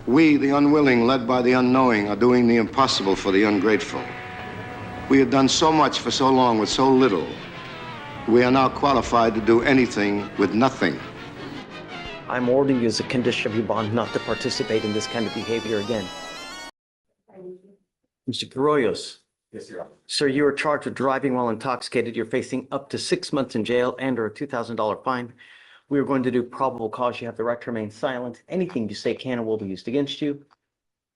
We, the unwilling, led by the unknowing, are doing the impossible for the ungrateful. We have done so much for so long with so little. We are now qualified to do anything with nothing. I'm ordering you as a condition of your bond not to participate in this kind of behavior again. Mr. Gyos. Yes, Your Honor. Sir, you are charged with driving while intoxicated. You're facing up to 6 months in jail and or a $2,000 fine. We are going to do probable cause. You have the right to remain silent. Anything you say can and will be used against you.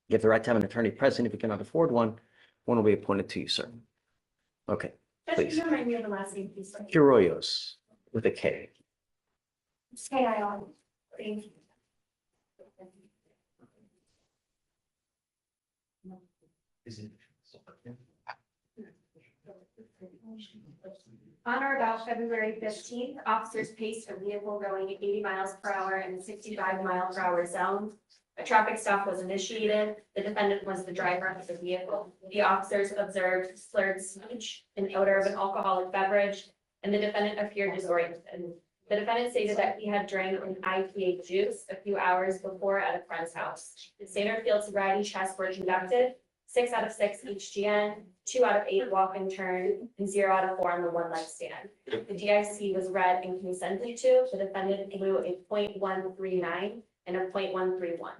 You have the right to have an attorney present. If you cannot afford one, one will be appointed to you, sir. Okay, please. Judge, remind me of the last name, please. Gyos with a K. K-I-O. Thank you. On or about February 15th, officers paced a vehicle going 80 miles per hour in a 65 mile per hour zone. A traffic stop was initiated. The defendant was the driver of the vehicle. The officers observed slurred speech, an odor of an alcoholic beverage, and the defendant appeared disoriented. The defendant stated that he had drank an IPA juice a few hours before at a friend's house. The standard field sobriety tests were conducted, 6 out of 6 HGN, 2 out of 8 walk and turn, and 0 out of 4 on the one leg stand. The DIC was read and consented to. The defendant blew a .139 and a .131.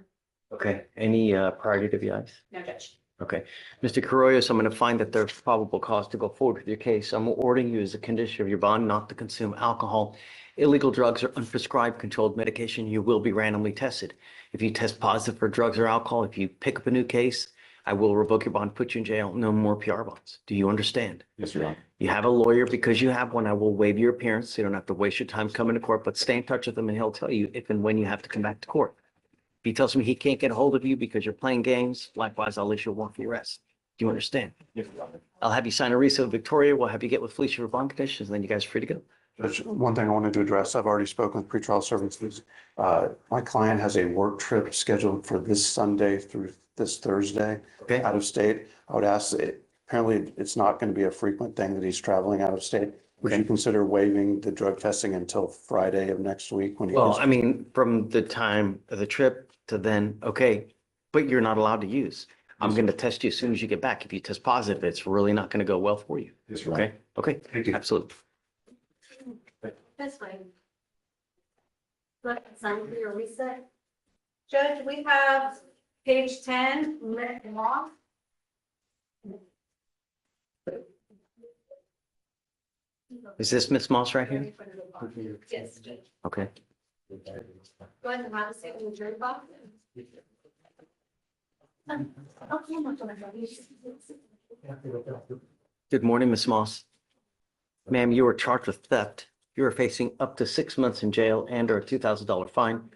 Okay, any priority to VIs? No, Judge. Okay, Mr. Gyos, I'm going to find that there's probable cause to go forward with your case. I'm ordering you as a condition of your bond not to consume alcohol, illegal drugs, or unprescribed controlled medication. You will be randomly tested. If you test positive for drugs or alcohol, if you pick up a new case, I will revoke your bond, put you in jail. No more PR bonds. Do you understand? Yes, Your Honor. You have a lawyer. Because you have one, I will waive your appearance. So you don't have to waste your time coming to court, but stay in touch with him and he'll tell you if and when you have to come back to court. If he tells me he can't get a hold of you because you're playing games, likewise, I'll issue a warrant for your arrest. Do you understand? Yes, Your Honor. I'll have you sign a receipt with Victoria. We'll have you get with Fleischer for bond conditions, and then you guys are free to go. Judge, one thing I wanted to address, I've already spoken with pretrial services. My client has a work trip scheduled for this Sunday through this Thursday. Okay. Out of state. I would ask, apparently it's not going to be a frequent thing that he's traveling out of state. Would you Okay. consider waiving the drug testing until Friday of next week when he Well, gets? I mean, from the time of the trip to then, okay, but you're not allowed to use. I'm going to test you as soon as you get back. If you test positive, it's really not going to go well for you. Yes, Your Honor. Okay, okay, Thank you. absolutely. That's fine. Let sign for your reset. Judge, we have page 10, written law. Is this Miss Moss right here? Yes, Judge. Okay. Go ahead and have a seat in the jury box. Okay, I'm not gonna have you. Good morning, Miss Moss. Ma'am, you are charged with theft. You are facing up to 6 months in jail and or a $2,000 fine.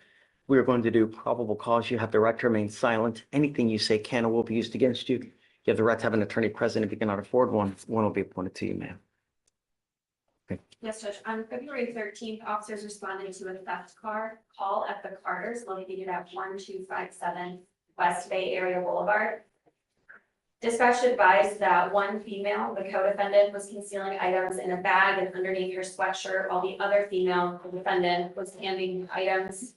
We are going to do probable cause. You have the right to remain silent. Anything you say can or will be used against you. You have the right to have an attorney present. If you cannot afford one, one will be appointed to you, ma'am. Yes, Judge. On February 13th, officers responded to a theft call at the Carters located at 1257 West Bay Area Boulevard. Dispatch advised that one female, the co-defendant, was concealing items in a bag and underneath her sweatshirt, while the other female, the defendant, was handing items.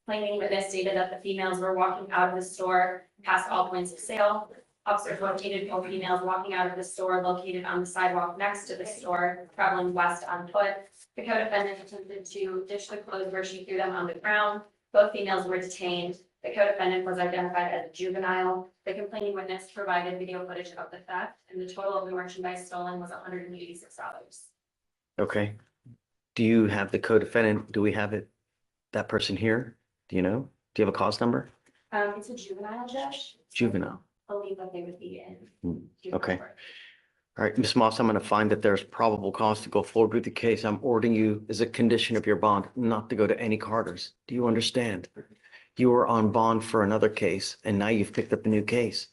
Claiming witness stated that the females were walking out of the store past all points of sale. Officers located both females walking out of the store located on the sidewalk next to the store, traveling west on foot. The co-defendant attempted to ditch the clothes where she threw them on the ground. Both females were detained. The co-defendant was identified as a juvenile. The complaining witness provided video footage of the theft, and the total of the merchandise stolen was $186. Okay. Do you have the co-defendant? Do we have it? That person here? Do you know? Do you have a cause number? It's a juvenile, Judge. Juvenile. I believe that they would be in. Okay. All right, Ms. Moss, I'm going to find that there's probable cause to go forward with the case. I'm ordering you as a condition of your bond not to go to any Carters. Do you understand? You were on bond for another case and now you've picked up a new case.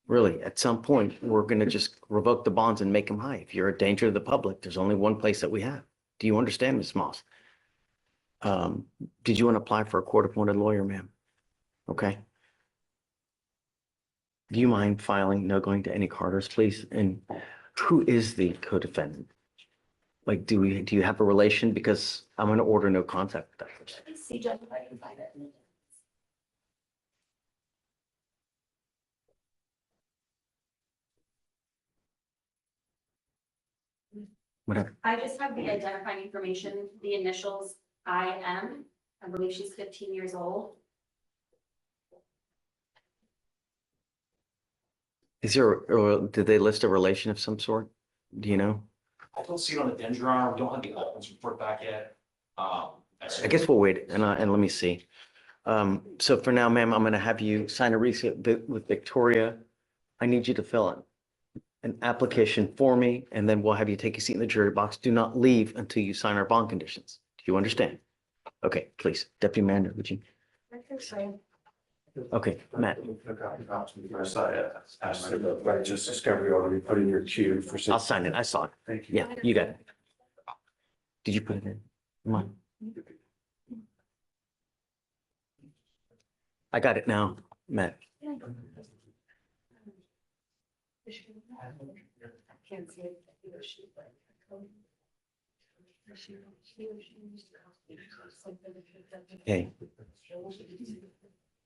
Really, at some point, we're going to just revoke the bonds and make them high. If you're a danger to the public, there's only one place that we have. Do you understand, Ms. Moss? Did you want to apply for a court-appointed lawyer, ma'am? Okay. Do you mind filing no going to any Carters, please? And who is the co-defendant? Like, do you have a relation? Because I'm going to order no contact with that person. Let's see, Judge, if I can find it. whatever. I just have the identifying information, the initials IM. I believe she's 15 years old. Is there, or did they list a relation of some sort? Do you know? I don't see it on the dendron. We don't have the Altman's report back yet. I guess we'll wait and let me see. So for now, ma'am, I'm going to have you sign a receipt with Victoria. I need you to fill in an application for me, and then we'll have you take a seat in the jury box. Do not leave until you sign our bond conditions. Do you understand? Okay, please. Deputy Manager, would you? Okay, Matt, Just discovery order, put in your queue for. I'll sign it. I saw it. Thank you. Yeah, you got it. Did you put it in? Come on. I got it now, Matt. Okay.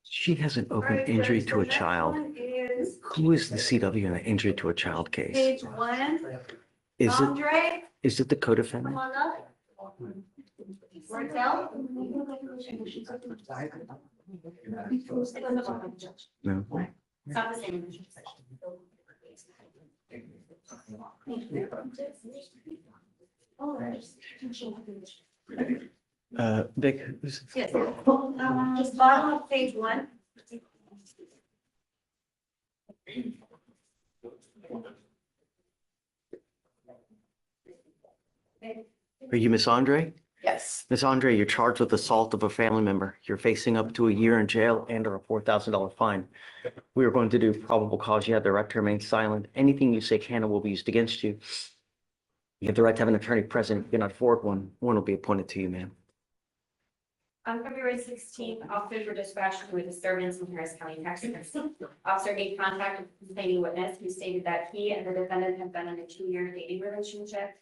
She has an open injury to a child. Who is the CW in an injury to a child case? Page 1, Is it, Andre, is it the come co-defendant? on up. Martel? No. It's not the same. Vic, who's? Yes, just bottom of page 1. Are you Miss Andre? Yes. Miss Andre, you're charged with assault of a family member. You're facing up to a year in jail and or a $4,000 fine. We are going to do probable cause. You have the right to remain silent. Anything you say can and will be used against you. You have the right to have an attorney present. If you cannot afford one, one will be appointed to you, ma'am. On February 16th, officers were dispatched to a disturbance in Harris County, Texas. Officer made contact with the complaining witness who stated that he and the defendant had been in a 2-year dating relationship.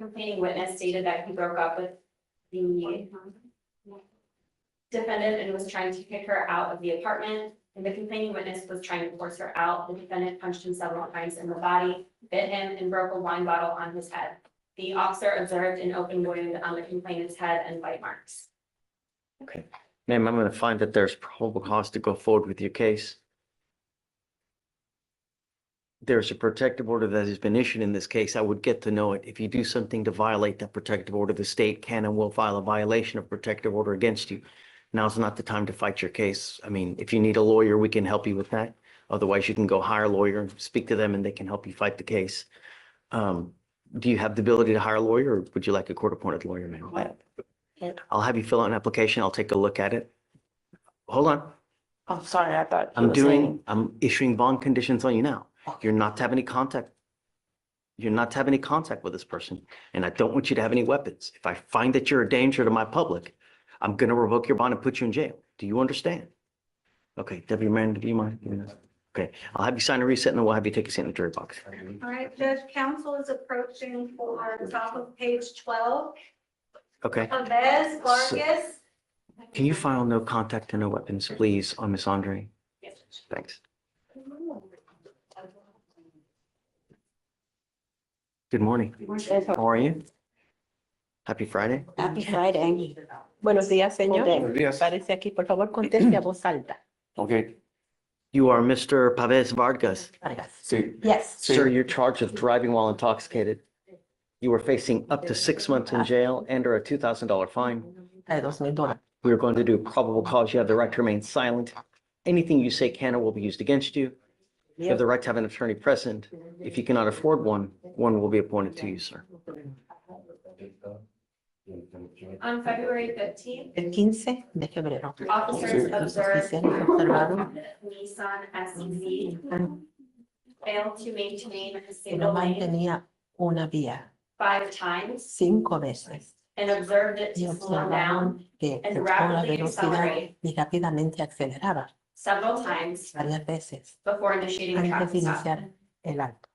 Complaining witness stated that he broke up with the defendant and was trying to kick her out of the apartment. And the complaining witness was trying to force her out. The defendant punched him several times in the body, bit him, and broke a wine bottle on his head. The officer observed an open wound on the complainant's head and bite marks. Okay. Ma'am, I'm going to find that there's probable cause to go forward with your case. There's a protective order that has been issued in this case. I would get to know it. If you do something to violate that protective order, the state can and will file a violation of protective order against you. Now's not the time to fight your case. I mean, if you need a lawyer, we can help you with that. Otherwise, you can go hire a lawyer and speak to them and they can help you fight the case. Do you have the ability to hire a lawyer, or would you like a court-appointed lawyer, ma'am? I'll have you fill out an application. I'll take a look at it. Hold on. I'm sorry, I thought. you were saying- I'm issuing bond conditions on you now. You're not to have any contact. You're not to have any contact with this person, and I don't want you to have any weapons. If I find that you're a danger to my public, I'm going to revoke your bond and put you in jail. Do you understand? Okay, Deputy Manager, do you mind giving us? Okay, I'll have you sign a reset and then we'll have you take a seat in the jury box. All right, Judge, counsel is approaching for the top of page 12. Okay, Pavz-Vargas. can you file no contact and no weapons, please, on Miss Andre? Yes. Thanks. Good morning. How are you? Happy Friday. Happy Friday. Buenos días, señor. Buenos días. Parece aquí, por favor, conteste a voz alta. Okay. You are Mr. Pavz-Vargas. Vargas. Sí. Yes. Sí. Sir, you're charged with driving while intoxicated. You are facing up to 6 months in jail and or a $2,000 fine. De $2,000. We are going to do probable cause. You have the right to remain silent. Anything you say can or will be used against you. You have the right to have an attorney present. If you cannot afford one, one will be appointed to you, sir. On February 15th, El 15 de febrero. officers Los observed oficiales observaron Nissan SUV failed to maintain a que no single lane mantenía una vía 5 times 5 veces and observed it y to slow down observaron que and bajó la rapidly velocidad accelerate y rápidamente aceleraba several times varias veces before initiating a antes de traffic stop. iniciar el alto.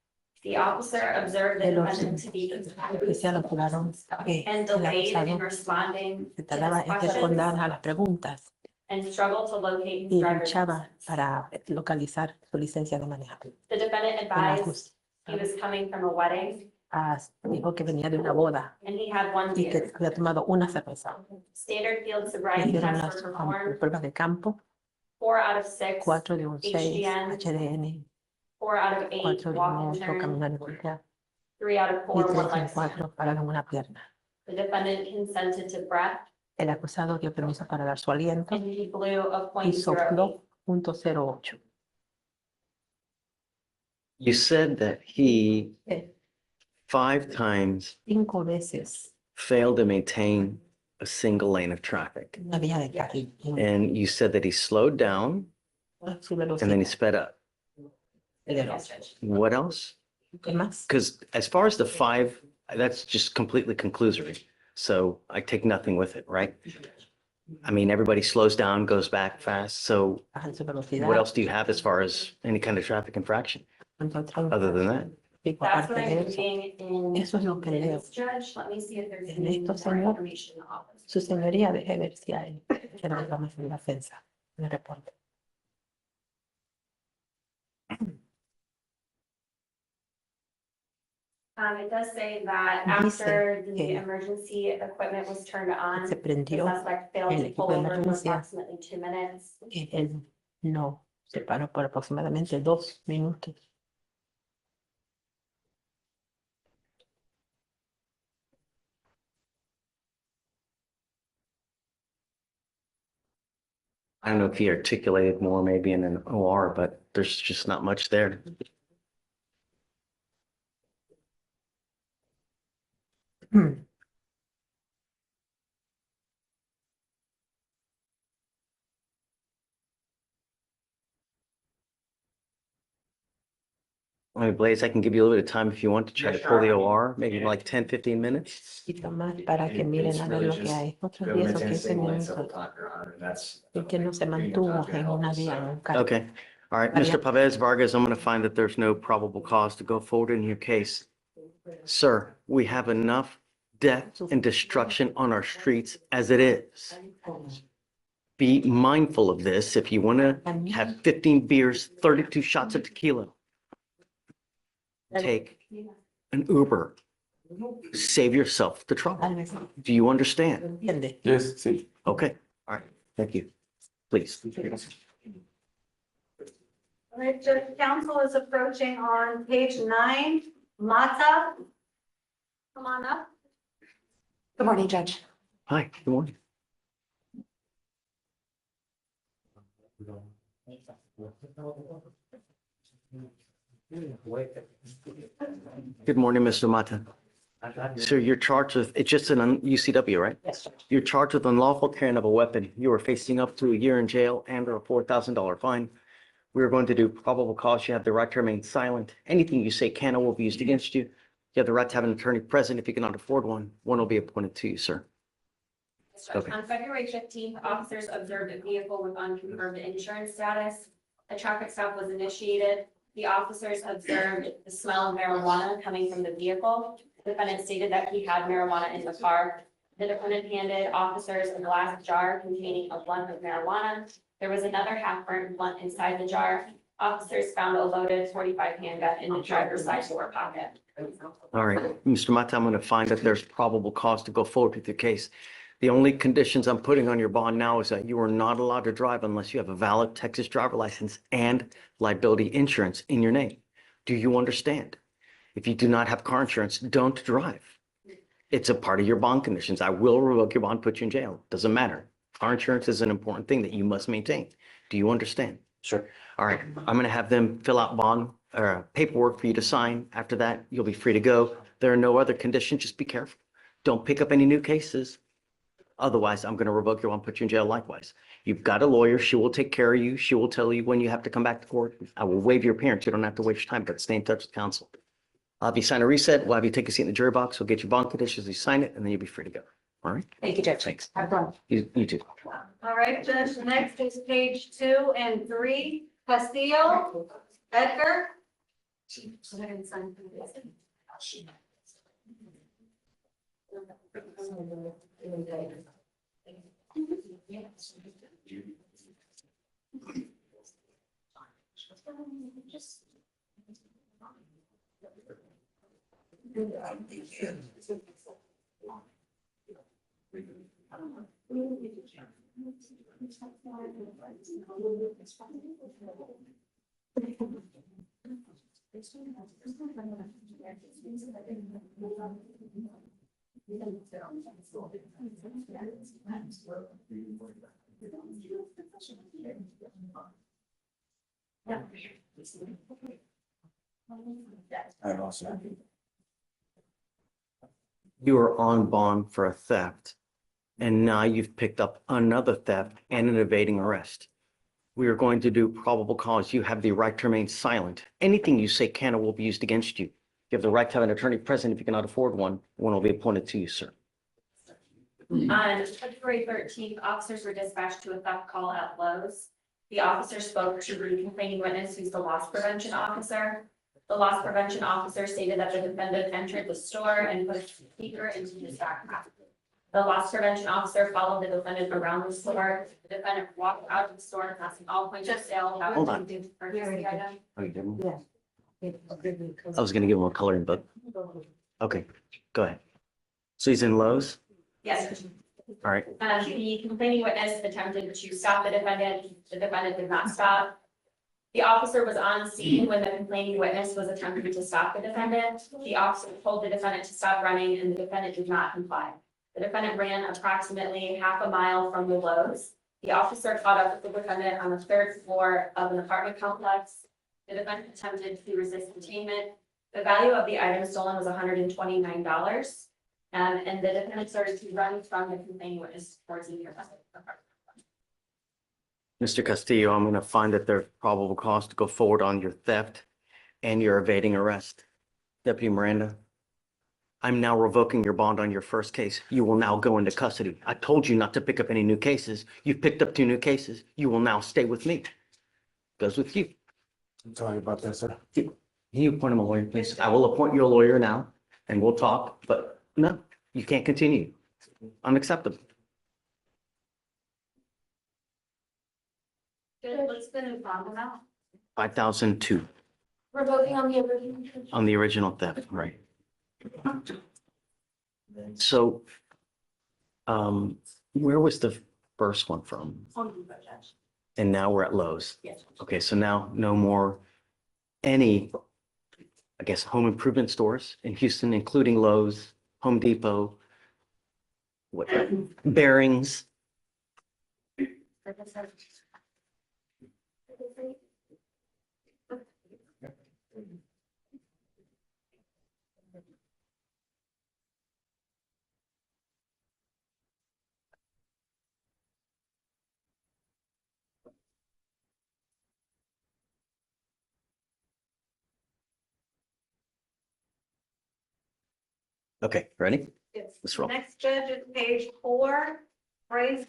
The officer observed the De los defendant to be oficiales observaron que and el delayed in acusado responding se to tardaba his en responder questions a las preguntas and struggled to locate his y driver's luchaba license. para localizar su licencia de manejo. The defendant El advised acusado he was coming from a wedding dijo que venía de una boda and he had one y que beer. había tomado una cerveza. Standard field Le sobriety dieron tests las were performed, pruebas de campo, 4 out of 6, 4 de un 6, HDN, HDN, 4 out of 8, 4 de walk un and 8, turn, caminar y voltear, 3 out of y 4, 3 one de leg stand. 4 para en una pierna. The defendant consented to breath, El acusado dio permiso para dar su aliento and he blew a y sopló .08. .08. You said that he Eh, 5 times 5 veces failed to maintain a single lane of traffic. una vía de carril, And you said that he slowed down su and then he velocidad. sped up. Yes, Judge. What else? ¿Qué más? Because as far as the 5, that's just completely conclusory. So I take nothing with it, right? I mean, everybody slows down, goes back fast. So Bajan su velocidad. what else do you have as far as any kind of traffic infraction other than that? That's Aparte what de I'm eso, reading in eso es lo que leo. this, Judge. Let me see if there's En any esto, more señor. information in the office. Su señoría, deje ver si hay programas en la defensa. Me reporte. It does say that Dice after the que emergency equipment was turned on, se the prendió, suspect failed el to equipo pull de over for emergencia. approximately 2 minutes. él no se paró por aproximadamente 2 minutos. I don't know if he articulated more maybe in an OR, but there's just not much there. I mean, Blaze, I can give you a little bit of time if you want to try Yeah, to pull the sure. OR, maybe like 10, 15 minutes. Y más para que miren a ver lo que hay. Otros 10 o 15 minutos. Y que no se mantuvo en una vía, en un carril. Okay, all right, Mr. Pavz-Vargas, I'm going to find that there's no probable cause to go forward in your case. Sir, we have enough death and destruction on our streets as it is. Be mindful of this. If you want to have 15 beers, 32 shots of tequila, take an Uber. Save yourself the trouble. Tal vez Do you understand? entiende. Yes, sí. Okay, all right, thank you. Please. All right, Judge, counsel is approaching on page 9. Mata. Come on up. Good morning, Judge. Hi, good morning. Good morning, Mr. Mata. Sir, you're charged with, it's just an UCW, right? Yes, Judge. You're charged with unlawful carrying of a weapon. You are facing up to a year in jail and or a $4,000 fine. We are going to do probable cause. You have the right to remain silent. Anything you say can or will be used against you. You have the right to have an attorney present. If you cannot afford one, one will be appointed to you, sir. Yes, Judge. Okay. On February 15th, officers observed a vehicle with unconfirmed insurance status. A traffic stop was initiated. The officers observed the smell of marijuana coming from the vehicle. The defendant stated that he had marijuana in the car. The defendant handed officers a glass jar containing a blunt of marijuana. There was another half-burnt blunt inside the jar. Officers found a loaded .45 handgun in the driver's side door pocket. All right, Mr. Mata, I'm going to find that there's probable cause to go forward with your case. The only conditions I'm putting on your bond now is that you are not allowed to drive unless you have a valid Texas driver license and liability insurance in your name. Do you understand? If you do not have car insurance, don't drive. It's a part of your bond conditions. I will revoke your bond, put you in jail. Doesn't matter. Car insurance is an important thing that you must maintain. Do you understand? Sure. All right, I'm going to have them fill out bond paperwork for you to sign. After that, you'll be free to go. There are no other conditions. Just be careful. Don't pick up any new cases. Otherwise, I'm going to revoke your bond, put you in jail likewise. You've got a lawyer. She will take care of you. She will tell you when you have to come back to court. I will waive your appearance. You don't have to waste your time, but stay in touch with counsel. I'll have you sign a reset. We'll have you take a seat in the jury box. We'll get your bond conditions. You sign it, and then you'll be free to go. All right? Thank you, Judge. Thanks. Have fun. You too. All right, Judge, next is page 2 and 3. Castillo, Edgar. Go ahead and sign for this. You are on bond for a theft, and now you've picked up another theft and an evading arrest. We are going to do probable cause. You have the right to remain silent. Anything you say can or will be used against you. You have the right to have an attorney present. If you cannot afford one will be appointed to you, sir. On February 13th, officers were dispatched to a theft call at Lowe's. The officer spoke to the complaining witness, who's the loss prevention officer. The loss prevention officer stated that the defendant entered the store and put a speaker into his backpack. The loss prevention officer followed the defendant around the store. The defendant walked out of the store, passing all points of sale. Hold on. Purchase the item. Oh, you didn't? Yeah. I was gonna give him a coloring book. Okay, go ahead. So he's in Lowe's? Yes. All right. The complaining witness attempted to stop the defendant. The defendant did not stop. The officer was on scene when the complaining witness was attempting to stop the defendant. The officer told the defendant to stop running and the defendant did not comply. The defendant ran approximately half a mile from the Lowe's. The officer caught up with the defendant on the third floor of an apartment complex. The defendant attempted to resist detainment. The value of the item stolen was $129. And the defendant started to run from the complaining witness towards the nearby apartment. Mr. Castillo, I'm gonna find that there's probable cause to go forward on your theft and your evading arrest. Deputy Miranda, I'm now revoking your bond on your first case. You will now go into custody. I told you not to pick up any new cases. You've picked up 2 new cases. You will now stay with me. Goes with you. I'm sorry about that, sir. Can you appoint him a lawyer, please? I will appoint you a lawyer now and we'll talk, but no, you can't continue. Unacceptable. Good, what's the new bond amount? 5,002 We're voting on the original. on the original theft, right? So, where was the first one from? And now we're at Lowe's. Yes. Okay, so now no more any, I guess, home improvement stores in Houston, including Lowe's, Home Depot, what, Bearings. Okay, ready? Yes. Let's roll. Next judge is page 4, Frasier.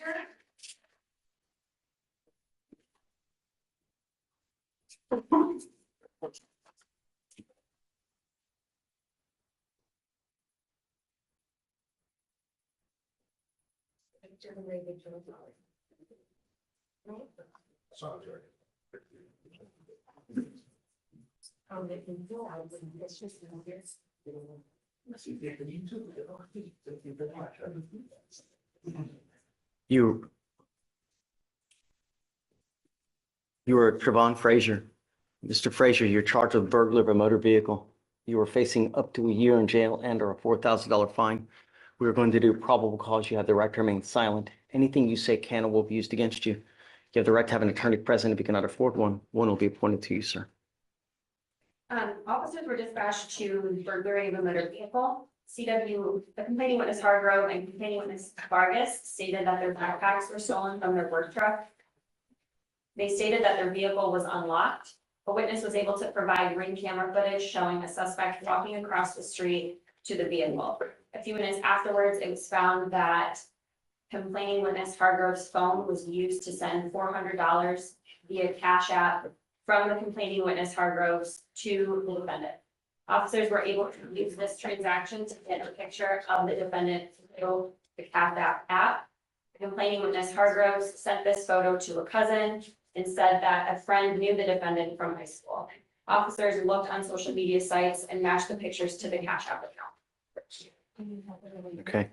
You are Trevon Frazier. Mr. Frazier, you're charged with burglary of a motor vehicle. You are facing up to a year in jail and or a $4,000 fine. We are going to do probable cause. You have the right to remain silent. Anything you say can or will be used against you. You have the right to have an attorney present. If you cannot afford one will be appointed to you, sir. Officers were dispatched to burglary of a motor vehicle. CW, the complaining witness Hargrove and complaining witness Vargas stated that their backpacks were stolen from their work truck. They stated that their vehicle was unlocked. A witness was able to provide ring camera footage showing a suspect walking across the street to the vehicle. A few minutes afterwards, it was found that complaining witness Hargrove's phone was used to send $400 via Cash App from the complaining witness Hargrove's to the defendant. Officers were able to use this transaction to get a picture of the defendant through the Cash app. The complaining witness Hargroves sent this photo to a cousin and said that a friend knew the defendant from high school. Officers looked on social media sites and matched the pictures to the Cash App account. Okay.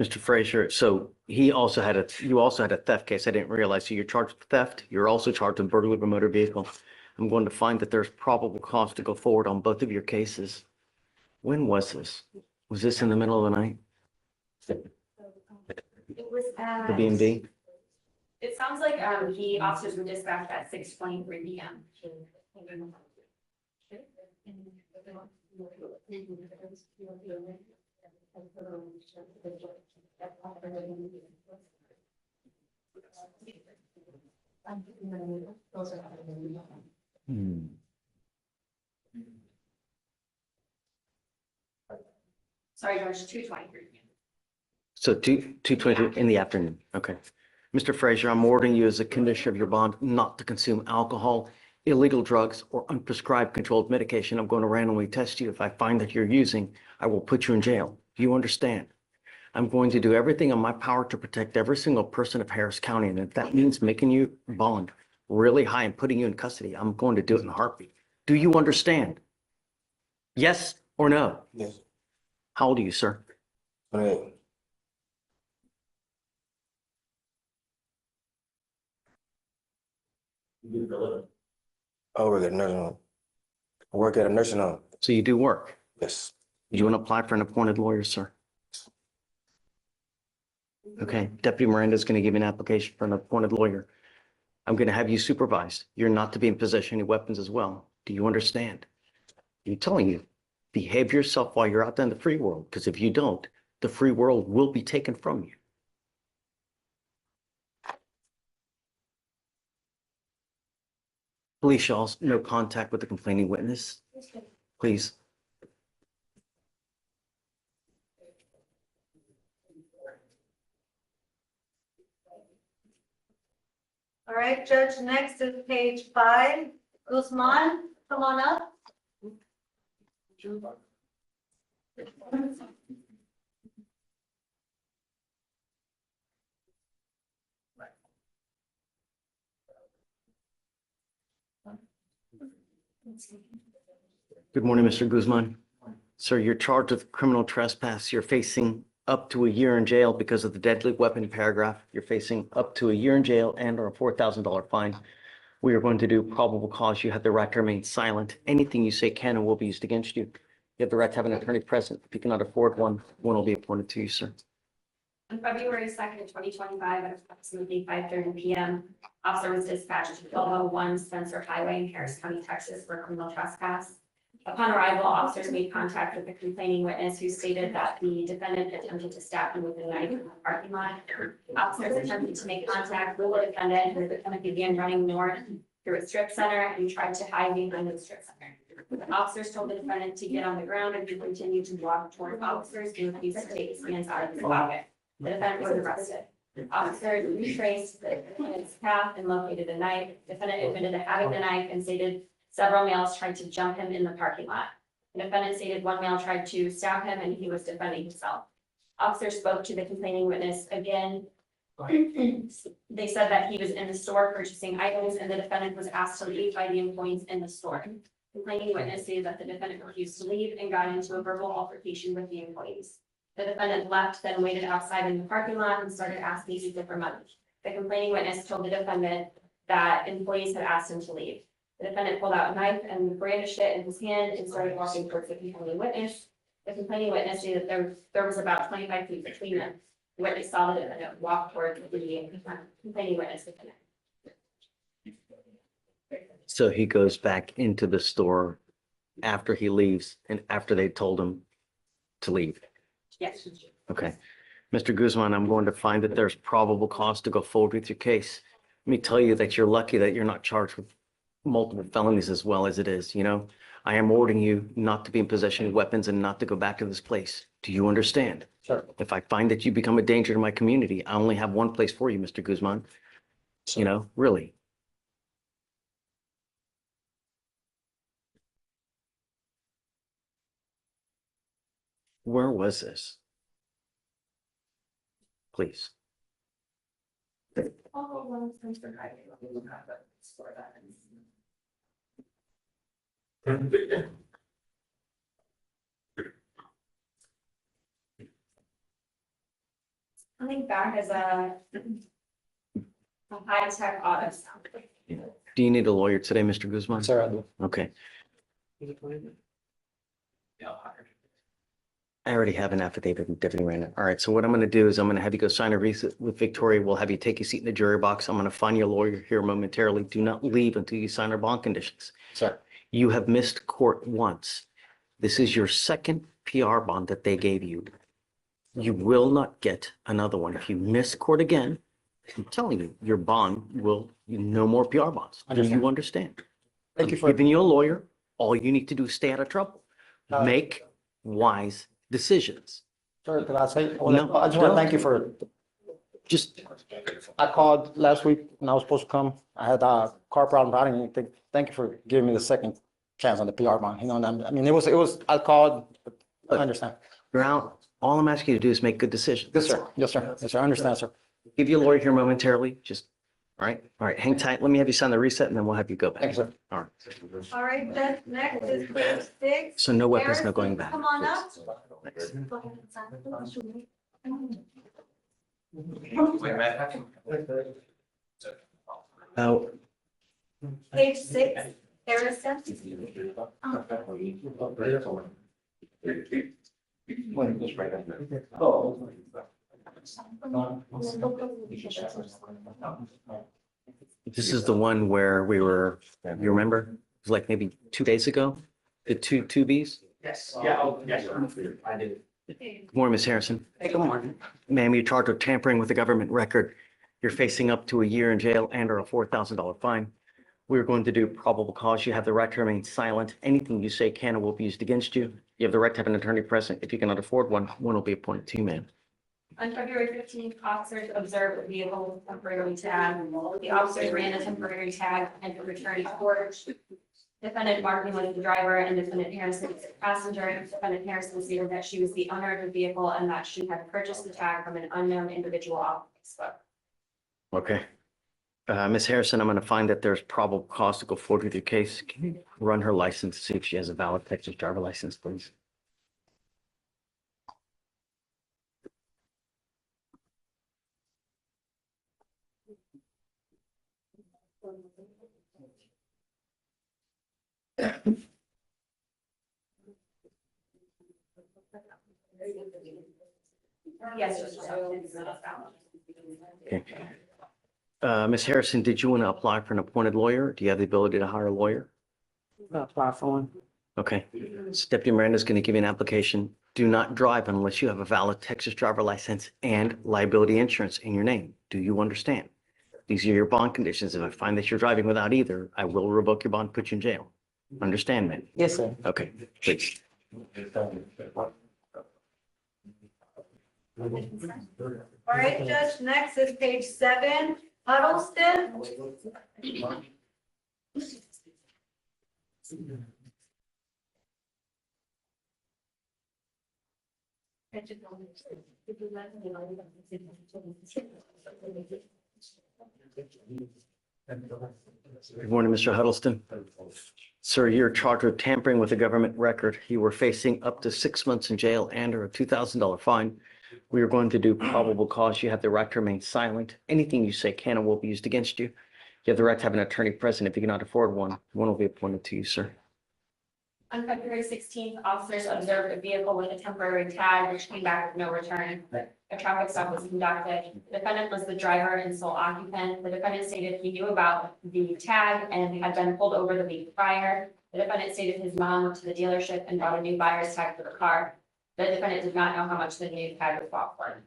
Mr. Frasier, so you also had a theft case. I didn't realize. So you're charged with theft. You're also charged with burglary of a motor vehicle. I'm going to find that there's probable cause to go forward on both of your cases. When was this? Was this in the middle of the night? It was at. The B&B? It sounds like, the officers were dispatched at 6:23 PM. Hmm. Sorry, George, 2:23 PM. So 2:22 in the afternoon. Okay. Mr. Frazier, I'm ordering you as a condition of your bond not to consume alcohol, illegal drugs, or unprescribed controlled medication. I'm going to randomly test you. If I find that you're using, I will put you in jail. Do you understand? I'm going to do everything in my power to protect every single person of Harris County. And if that means making you bond really high and putting you in custody, I'm going to do it in a heartbeat. Do you understand? Yes or no? Yes. How old are you, sir? 28. I work at a nursing home. I work at a nursing home. So you do work. Yes. Do you want to apply for an appointed lawyer, sir? Okay, Deputy Miranda is going to give you an application for an appointed lawyer. I'm going to have you supervised. You're not to be in possession of any weapons as well. Do you understand? I'm telling you, behave yourself while you're out there in the free world, because if you don't, the free world will be taken from you. Police shall no contact with the complaining witness, please. All right, Judge, next is page 5. Guzman, come on up. Good morning, Mr. Guzman. Sir, you're charged with criminal trespass. You're facing up to a year in jail because of the deadly weapon paragraph. You're facing up to a year in jail and or a $4,000 fine. We are going to do probable cause. You have the right to remain silent. Anything you say can and will be used against you. You have the right to have an attorney present. If you cannot afford one, one will be appointed to you, sir. On February 2nd, 2025, at approximately 5:30 PM, officer was dispatched to 1201 Spencer Highway in Harris County, Texas for criminal trespass. Upon arrival, officers made contact with the complaining witness who stated that the defendant attempted to stab him with a knife in the parking lot. Officers attempted to make contact with the defendant, and the defendant began running north through a strip center and tried to hide behind the strip center. The officers told the defendant to get on the ground and he continued to walk toward officers and refused to take his hands out of his pocket. The defendant was arrested. Officers retraced the defendant's path and located a knife. The defendant admitted to having the knife and stated several males tried to jump him in the parking lot. The defendant stated one male tried to stab him and he was defending himself. Officers spoke to the complaining witness again. They said that he was in the store purchasing items and the defendant was asked to leave by the employees in the store. The complaining witness stated that the defendant refused to leave and got into a verbal altercation with the employees. The defendant left, then waited outside in the parking lot and started asking people for money. The complaining witness told the defendant that employees had asked him to leave. The defendant pulled out a knife and brandished it in his hand and started walking towards the complaining witness. The complaining witness stated that there was about 25 feet between them. The witness saw the defendant walk towards the complaining witness. So he goes back into the store after he leaves and after they told him to leave. Yes. Okay. Mr. Guzman, I'm going to find that there's probable cause to go forward with your case. Let me tell you that you're lucky that you're not charged with multiple felonies as well as it is, you know? I am ordering you not to be in possession of weapons and not to go back to this place. Do you understand? Sure. If I find that you become a danger to my community, I only have one place for you, Mr. Guzman. You know, really. Where was this? Please. Coming back as a high-tech auto sound. Do you need a lawyer today, Mr. Guzman? Sir, I do. Okay. Yeah. I already have an affidavit from Deputy Randall. All right, so what I'm going to do is I'm going to have you go sign a receipt with Victoria. We'll have you take a seat in the jury box. I'm going to find your lawyer here momentarily. Do not leave until you sign our bond conditions. Sir. You have missed court once. This is your second PR bond that they gave you. You will not get another one. If you miss court again, I'm telling you, your bond will, no more PR bonds. Do you understand? Thank you I'm for. giving you a lawyer. All you need to do is stay out of trouble. Make wise decisions. Sir, could I say, No, I just want no. to thank you for, Just, I called last week when I was supposed to come. I had a car problem. I didn't even think, thank you for giving me the second chance on the PR bond. You know, and I mean, I called, but I understand. you're out. All I'm asking you to do is make good decisions. Yes, sir. Yes, sir. Yes, sir. I understand, sir. Give you a lawyer here momentarily. Just, all right, hang tight. Let me have you sign the reset and then we'll have you go back. Thank you, sir. All right. All right, Judge, next is page 6. So no weapons, no Harrison, going back. Come on up. Thanks. Wait a minute. Oh, Page 6, Harrison. this is the one where we were, you remember? It was like maybe 2 days ago, the two Bs. Yes, yeah, yes, I did. Good morning, Ms. Harrison. Hey, good morning. Ma'am, you're charged with tampering with a government record. You're facing up to a year in jail and or a $4,000 fine. We're going to do probable cause. You have the right to remain silent. Anything you say can or will be used against you. You have the right to have an attorney present. If you cannot afford one, one will be appointed to you, ma'am. On February 15th, officers observed a vehicle with temporary tag. The officers ran a temporary tag and returned to court. Defendant Martin was the driver and defendant Harrison was the passenger. Defendant Harrison stated that she was the owner of the vehicle and that she had purchased the tag from an unknown individual off Facebook. Okay. Ms. Harrison, I'm going to find that there's probable cause to go forward with your case. Can you run her license, see if she has a valid Texas driver license, please? Yes. Okay. Ms. Harrison, did you want to apply for an appointed lawyer? Do you have the ability to hire a lawyer? Apply for one. Okay. So Deputy Miranda's going to give you an application. Do not drive unless you have a valid Texas driver license and liability insurance in your name. Do you understand? These are your bond conditions. If I find that you're driving without either, I will revoke your bond, put you in jail. Understand, man? Yes, sir. Okay, please. All right, Judge, next is page 7, Hudleston. Good morning, Mr. Hudleston. Sir, you're charged with tampering with a government record. You were facing up to 6 months in jail and or a $2,000 fine. We are going to do probable cause. You have the right to remain silent. Anything you say can and will be used against you. You have the right to have an attorney present. If you cannot afford one, one will be appointed to you, sir. On February 16th, officers observed a vehicle with a temporary tag which came back with no return. A traffic stop was conducted. The defendant was the driver and sole occupant. The defendant stated he knew about the tag and had been pulled over the week prior. The defendant stated his mom went to the dealership and bought a new buyer's tag for the car. The defendant did not know how much the new tag was bought for.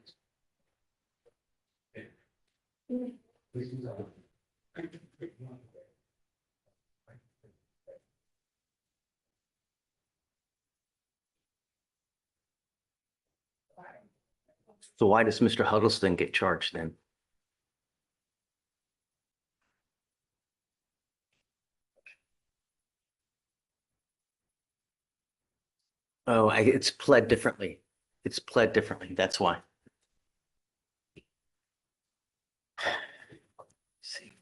So why does Mr. Huddleston get charged then? Oh, it's pled differently. It's pled differently. That's why. See.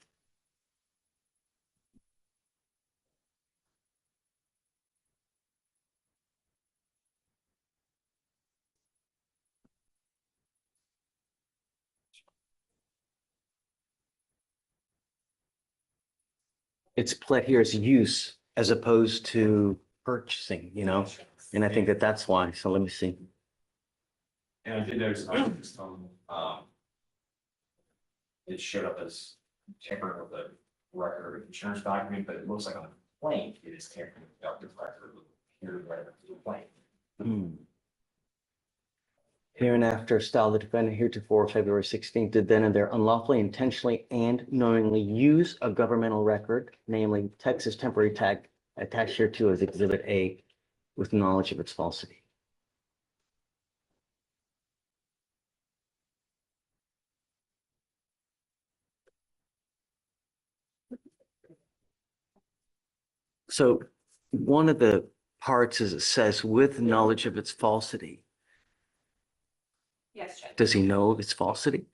it's pled here as use as opposed to purchasing, you know? And I think that that's why. So let me see. And I did notice some, it showed up as tampering with the record of insurance document, but it looks like on the complaint, it is tampering without the record of the complaint. Hereinafter style the defendant heretofore February 16th did then and there unlawfully, intentionally, and knowingly use a governmental record, namely Texas temporary tag attached hereto as Exhibit A with knowledge of its falsity. So one of the parts is it says with knowledge of its falsity. Yes, Judge. Does he know of its falsity?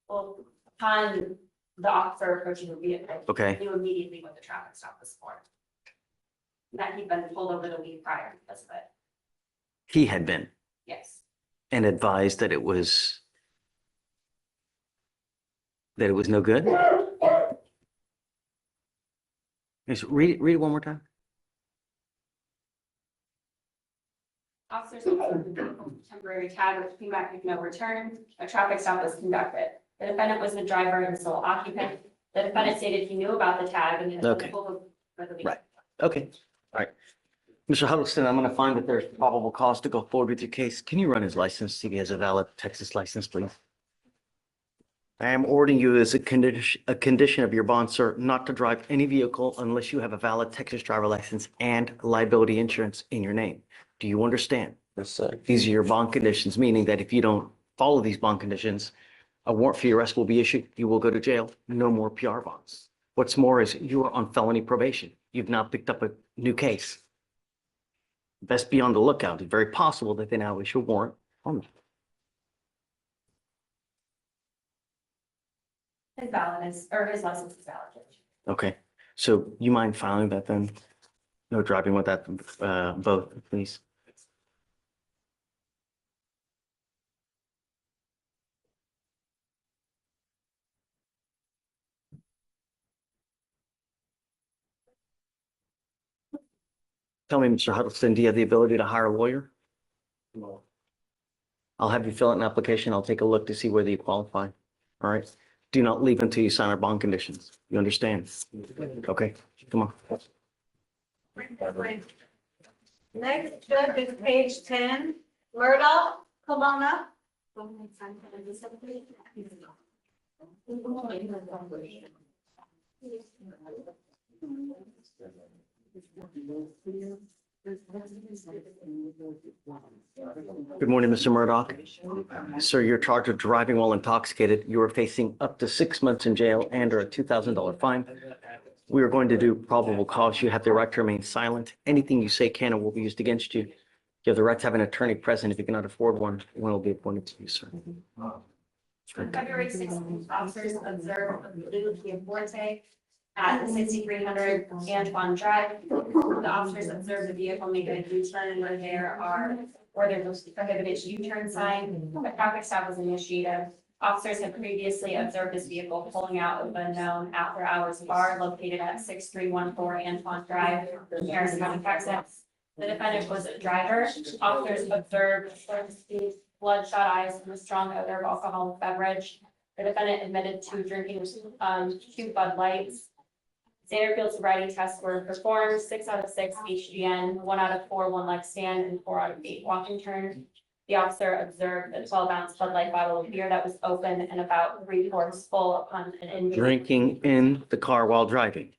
Well, upon the officer approaching the vehicle. Okay. He knew immediately what the traffic stop was for. That he'd been pulled over the week prior because of it. He had been Yes. and advised that it was no good. Just read it one more time. Officers observed the temporary tag which came back with no return. A traffic stop was conducted. The defendant was the driver and sole occupant. The defendant stated he knew about the tag and had Okay. been pulled over for the week. Right. Okay, all right. Mr. Hudleston, I'm going to find that there's probable cause to go forward with your case. Can you run his license, see if he has a valid Texas license, please? I am ordering you as a condition of your bond, sir, not to drive any vehicle unless you have a valid Texas driver license and liability insurance in your name. Do you understand? Yes, sir. These are your bond conditions, meaning that if you don't follow these bond conditions, a warrant for your arrest will be issued. You will go to jail. No more PR bonds. What's more is you are on felony probation. You've now picked up a new case. Best be on the lookout. It's very possible that they now issue a warrant on you. His license is valid. Judge. Okay, so you mind filing that then? No driving with that, both, please. Tell me, Mr. Huddleston, do you have the ability to hire a lawyer? No. I'll have you fill out an application. I'll take a look to see whether you qualify. All right. Do not leave until you sign our bond conditions. You understand? Okay, come on. Next, Judge, is page 10. Murdoch, come on up. Good morning, Mr. Murdoch. Sir, you're charged with driving while intoxicated. You are facing up to 6 months in jail and or a $2,000 fine. We are going to do probable cause. You have the right to remain silent. Anything you say can and will be used against you. You have the right to have an attorney present. If you cannot afford one will be appointed to you, sir. On February 16th, officers observed a blue Kia Forte at 6300 Antoine Drive. The officers observed the vehicle make a U-turn where there's a prohibited U-turn sign. A traffic stop was initiated. Officers had previously observed this vehicle pulling out of a known after-hours bar located at 6314 Antoine Drive, Harris County, Texas. The defendant was a driver. Officers observed bloodshot eyes and a strong odor of alcoholic beverage. The defendant admitted to drinking 2 Bud Lights. Standard field sobriety tests were performed, 6 out of 6 HGN, 1 out of 4 one-leg stand, and 4 out of 8 walking turn. The officer observed a 12-ounce Bud Light bottle of beer that was open and about 3/4 full upon an inmate. Drinking in the car while driving.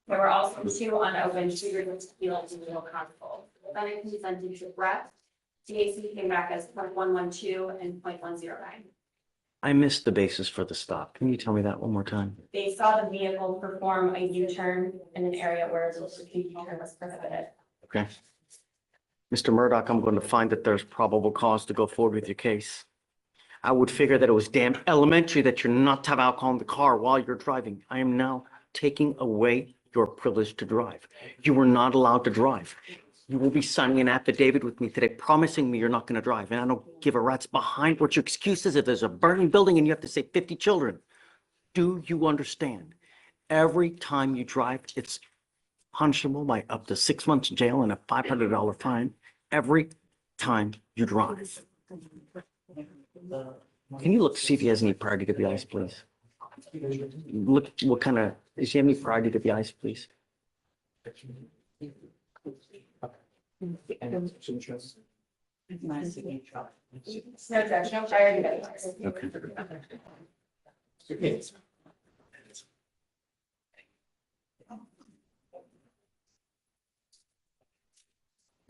There were also 2 unopened shooters tequila and meal console. The defendant consented to breath. TAC came back as 0.112 and 0.109. I missed the basis for the stop. Can you tell me that one more time? They saw the vehicle perform a U-turn in an area where the U-turn was prohibited. Okay. Mr. Murdoch, I'm going to find that there's probable cause to go forward with your case. I would figure that it was damn elementary that you're not to have alcohol in the car while you're driving. I am now taking away your privilege to drive. You were not allowed to drive. You will be signing an affidavit with me today promising me you're not going to drive. And I don't give a rat's behind what your excuse is if there's a burning building and you have to save 50 children. Do you understand? Every time you drive, it's punishable by up to 6 months jail and a $500 fine every time you drive. Can you look to see if he has any prior DWIs, please? Look, what kind of, does he have any prior DWIs, please? No, Judge, no prior DWIs. Okay.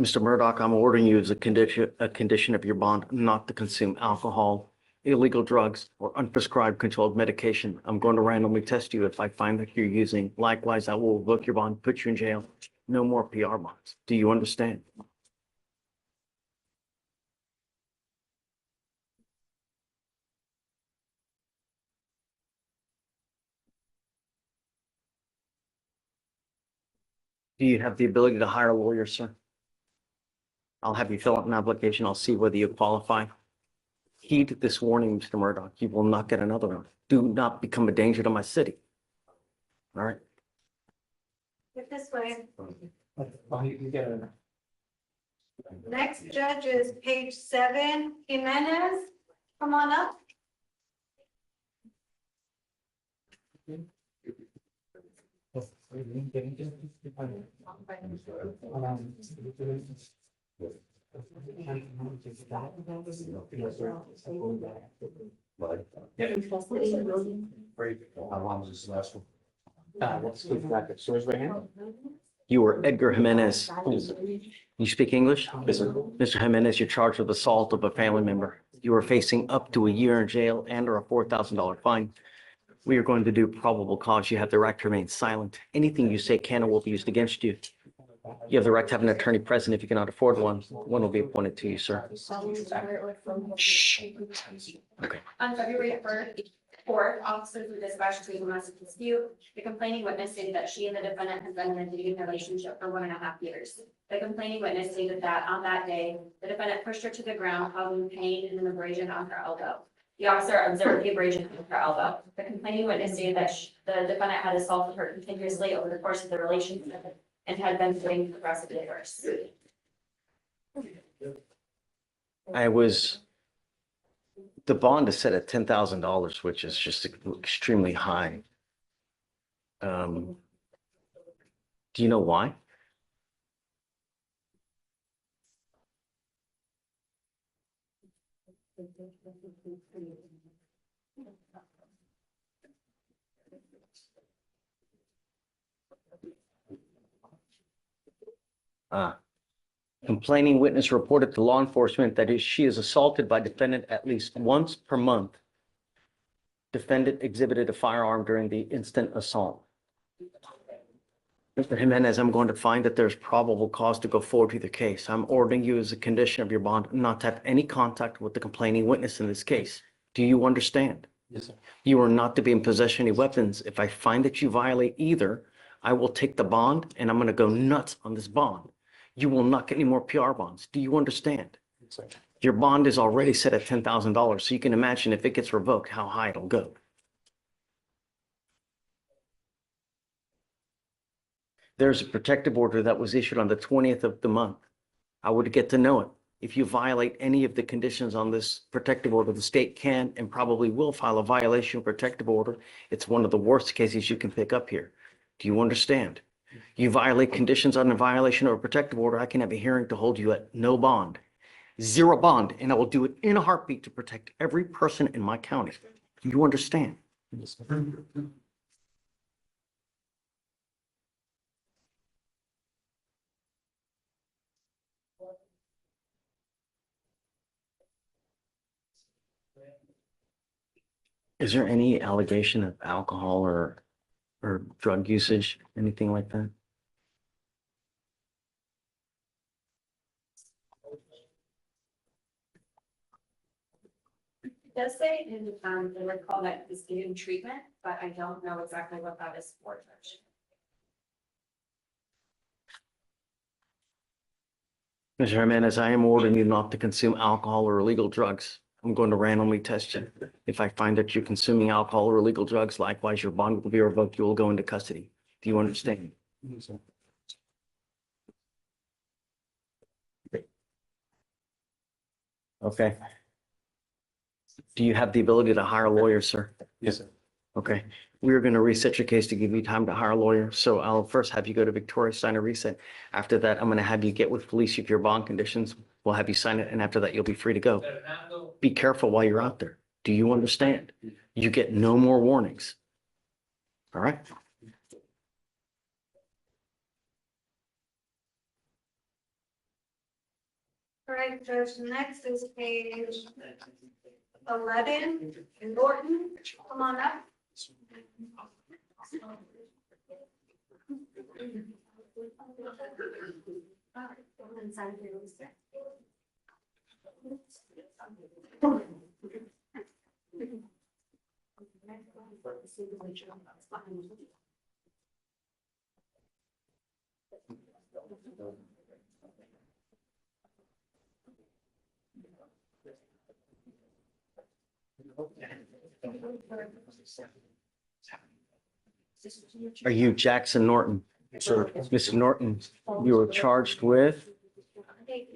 Mr. Murdoch, I'm ordering you as a condition of your bond not to consume alcohol, illegal drugs, or unprescribed controlled medication. I'm going to randomly test you if I find that you're using. Likewise, I will revoke your bond, put you in jail. No more PR bonds. Do you understand? Do you have the ability to hire a lawyer, sir? I'll have you fill out an application. I'll see whether you qualify. Heed this warning, Mr. Murdoch. You will not get another one. Do not become a danger to my city. All right? Get this way. You get it. Next judge is page 7, Jimenez. Come on up. How long is this last one? Let's go back at source right here. You are Edgar Jimenez. You speak English? Yes, sir. Mr. Jimenez, you're charged with assault of a family member. You are facing up to a year in jail and or a $4,000 fine. We are going to do probable cause. You have the right to remain silent. Anything you say can or will be used against you. You have the right to have an attorney present if you cannot afford one. One will be appointed to you, sir. Shh. Okay. On February 4th, officers were dispatched to a domestic dispute. The complaining witness stated that she and the defendant had been in a dating relationship for 1.5 years. The complaining witness stated that on that day, the defendant pushed her to the ground, causing pain and an abrasion on her elbow. The officer observed the abrasion on her elbow. The complaining witness stated that the defendant had assaulted her continuously over the course of the relationship and had been putting progressive divorce. The bond is set at $10,000, which is just extremely high. Do you know why? Complaining witness reported to law enforcement that she is assaulted by defendant at least once per month. Defendant exhibited a firearm during the instant assault. Mr. Jimenez, I'm going to find that there's probable cause to go forward with the case. I'm ordering you as a condition of your bond not to have any contact with the complaining witness in this case. Do you understand? Yes, sir. You are not to be in possession of any weapons. If I find that you violate either, I will take the bond and I'm going to go nuts on this bond. You will not get any more PR bonds. Do you understand? Yes, sir. Your bond is already set at $10,000, so you can imagine if it gets revoked, how high it'll go. There's a protective order that was issued on the 20th of the month. I would get to know it. If you violate any of the conditions on this protective order, the state can and probably will file a violation of protective order. It's one of the worst cases you can pick up here. Do you understand? You violate conditions on a violation of a protective order, I can have a hearing to hold you at no bond, 0 bond, and I will do it in a heartbeat to protect every person in my county. Do you understand? Yes, sir. Is there any allegation of alcohol or drug usage, anything like that? It does say in the recall that is getting treatment, but I don't know exactly what that is for, Judge. Mr. Jimenez, I am ordering you not to consume alcohol or illegal drugs. I'm going to randomly test you. If I find that you're consuming alcohol or illegal drugs, likewise, your bond will be revoked. You will go into custody. Do you understand? Okay. Do you have the ability to hire a lawyer, sir? Yes, sir. Okay. We're going to reset your case to give you time to hire a lawyer. So I'll first have you go to Victoria, sign a reset. After that, I'm going to have you get with police if your bond conditions. We'll have you sign it. And after that, you'll be free to go. Be careful while you're out there. Do you understand? You get no more warnings. All right? All right, Judge, next is page 11, Norton, come on up. Are you Jackson Norton? Sir. Mr. Norton, you were charged with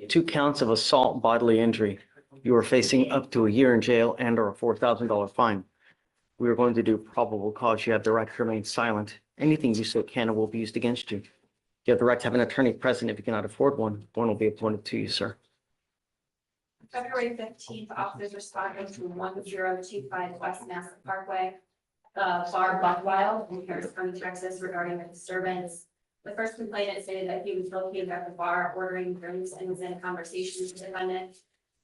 2 counts of assault bodily injury. You are facing up to a year in jail and or a $4,000 fine. We are going to do probable cause. You have the right to remain silent. Anything you say can and will be used against you. You have the right to have an attorney present. If you cannot afford one, one will be appointed to you, sir. February 15th, officers responding to 1025 West Mass Parkway, bar Buckwild in Harris County, Texas, regarding a disturbance. The first complainant stated that he was located at the bar ordering drinks and was in a conversation with the defendant.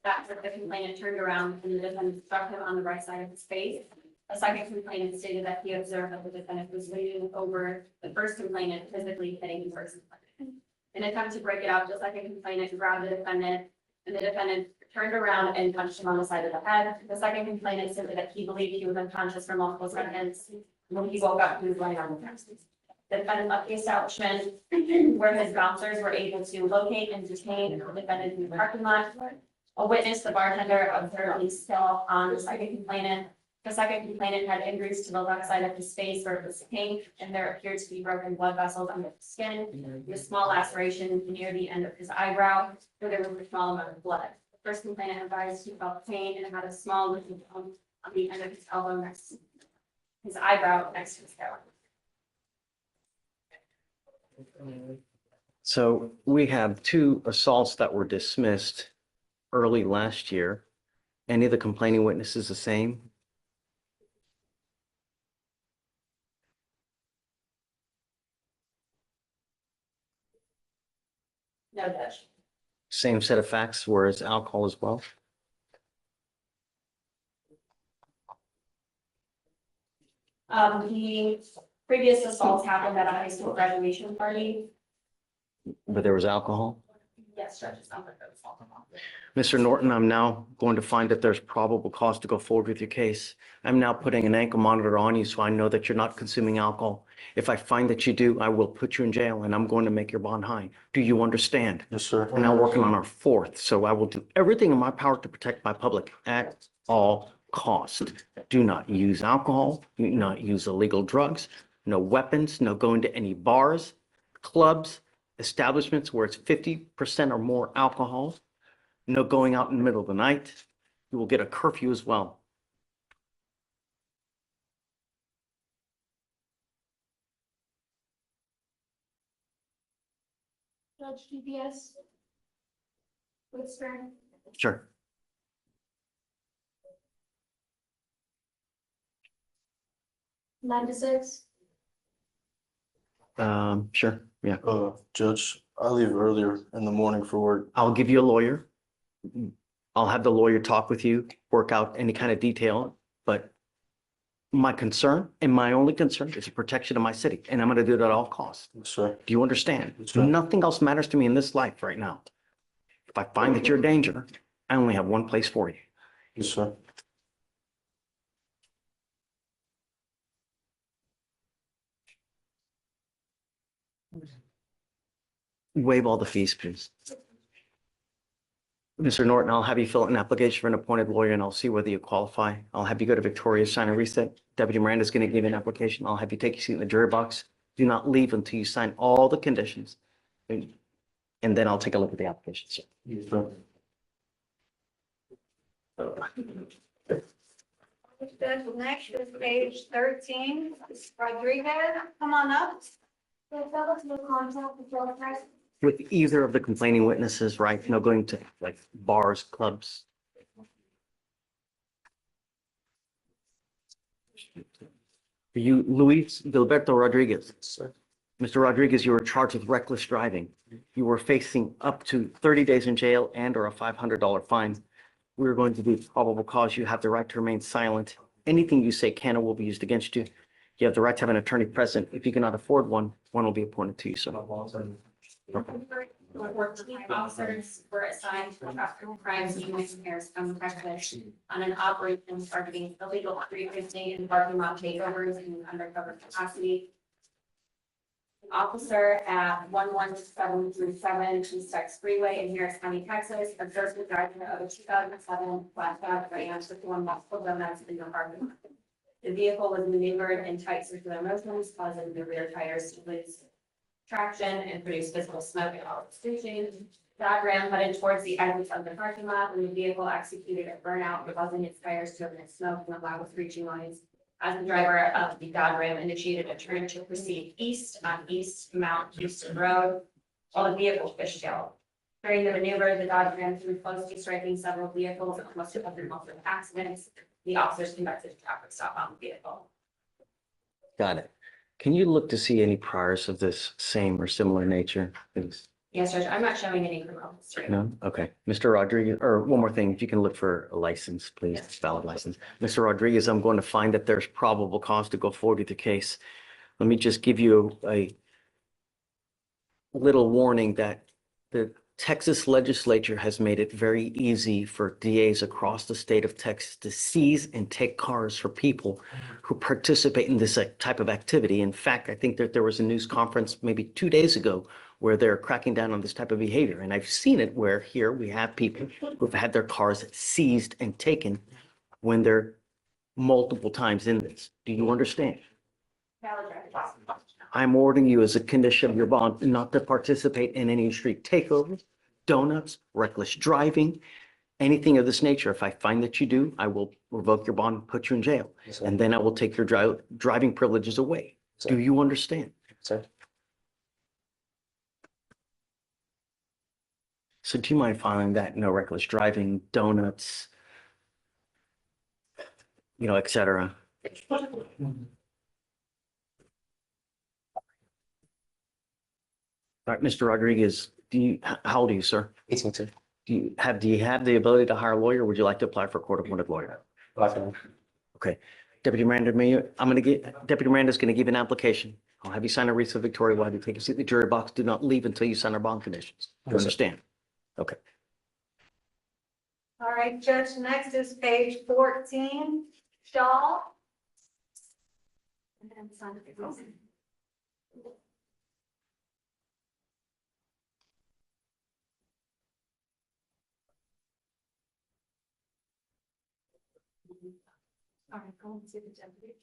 After the complainant turned around and the defendant struck him on the right side of his face. A second complainant stated that he observed that the defendant was leaning over the first complainant, physically hitting the first complainant. In an attempt to break it up, the second complainant grabbed the defendant, and the defendant turned around and punched him on the side of the head. The second complainant stated that he believed he was unconscious for multiple seconds. When he woke up, he was laying on the ground. The defendant left the establishment where his bouncers were able to locate and detain the defendant in the parking lot. A witness, the bartender, observed him still on the second complainant. The second complainant had injuries to the left side of his face where it was pink, and there appeared to be broken blood vessels under the skin, with a small laceration near the end of his eyebrow, where there was a small amount of blood. The first complainant advised he felt pain and had a small lesion on the end of his elbow next to his eyebrow next to his hair. So we have 2 assaults that were dismissed early last year. Any of the complaining witnesses the same? No, Judge. Same set of facts, whereas alcohol as well? The previous assaults happened at a high school graduation party. But there was alcohol? Yes, Judge, it sounds like that was alcohol. Mr. Norton, I'm now going to find that there's probable cause to go forward with your case. I'm now putting an ankle monitor on you so I know that you're not consuming alcohol. If I find that you do, I will put you in jail and I'm going to make your bond high. Do you understand? Yes, sir. We're now working on our 4th, so I will do everything in my power to protect my public at all costs. Do not use alcohol, do not use illegal drugs, no weapons, no going to any bars, clubs, establishments where it's 50% or more alcohol. No going out in the middle of the night. You will get a curfew as well. Judge GPS. Whisper. Sure. 9 to 6. Sure, yeah. Judge, I leave earlier in the morning for work. I'll give you a lawyer. I'll have the lawyer talk with you, work out any kind of detail, but my concern and my only concern is the protection of my city, and I'm going to do it at all costs. Yes, sir. Do you understand? Yes, sir. Nothing else matters to me in this life right now. If I find that you're a danger, I only have one place for you. Yes, sir. Waive all the fees, please. Mr. Norton, I'll have you fill out an application for an appointed lawyer and I'll see whether you qualify. I'll have you go to Victoria, sign a reset. Deputy Miranda's going to give you an application. I'll have you take your seat in the jury box. Do not leave until you sign all the conditions. And then I'll take a look at the application, sir. Judge, next is page 13. Rodriguez, come on up. With either of the complaining witnesses, right? No going to like bars, clubs. You, Luis Gilberto Rodriguez. Sir. Mr. Rodriguez, you were charged with reckless driving. You were facing up to 30 days in jail and or a $500 fine. We're going to do probable cause. You have the right to remain silent. Anything you say can or will be used against you. You have the right to have an attorney present. If you cannot afford one, one will be appointed to you, sir. 14 officers were assigned to after crimes unit in Harris County, Texas, on an operation targeting illegal frequency and parking lot takeovers in an undercover capacity. An officer at 11737 East Tex Freeway in Harris County, Texas, observed the driver of a 2007 flatbed Ram with one multiple donuts in the parking lot. The vehicle was maneuvered in tight circular motions, causing the rear tires to lose traction and produce visible smoke at all stations. That Ram headed towards the exit of the parking lot when the vehicle executed a burnout, causing its tires to emit smoke and a loud screeching noise. As the driver of the Dodge Ram initiated a turn to proceed east on East Mount Houston Road, while the vehicle fishtailed. During the maneuver, the Dodge Ram flew close to striking several vehicles and almost avoided multiple accidents. The officers conducted a traffic stop on the vehicle. Got it. Can you look to see any priors of this same or similar nature? Please? Yes, Judge, I'm not showing any criminal history. No? Okay. Mr. Rodriguez, or one more thing, if you can look for a license, please, Yes. valid license. Mr. Rodriguez, I'm going to find that there's probable cause to go forward with the case. Let me just give you a little warning that the Texas legislature has made it very easy for DAs across the state of Texas to seize and take cars for people who participate in this type of activity. In fact, I think that there was a news conference maybe 2 days ago where they're cracking down on this type of behavior. And I've seen it where here we have people who've had their cars seized and taken when they're multiple times in this. Do you understand? Valid driver's license. I'm ordering you as a condition of your bond not to participate in any street takeovers, donuts, reckless driving, anything of this nature. If I find that you do, I will revoke your bond and put you in jail. Yes, sir. And then I will take your driving privileges away. Sir. Do you understand? Sir. So do you mind filing that no reckless driving, donuts, et cetera? All right, Mr. Rodriguez, how old are you, sir? 18, sir. Do you have the ability to hire a lawyer? Would you like to apply for a court-appointed lawyer? Okay. Deputy Miranda, Deputy Miranda's going to give an application. I'll have you sign a receipt of Victoria. We'll have you take a seat in the jury box. Do not leave until you sign our bond conditions. Do you Yes, sir. understand? Okay. All right, Judge, next is page 14, Shaw. And then sign the agreement. All right, go and see the deputy.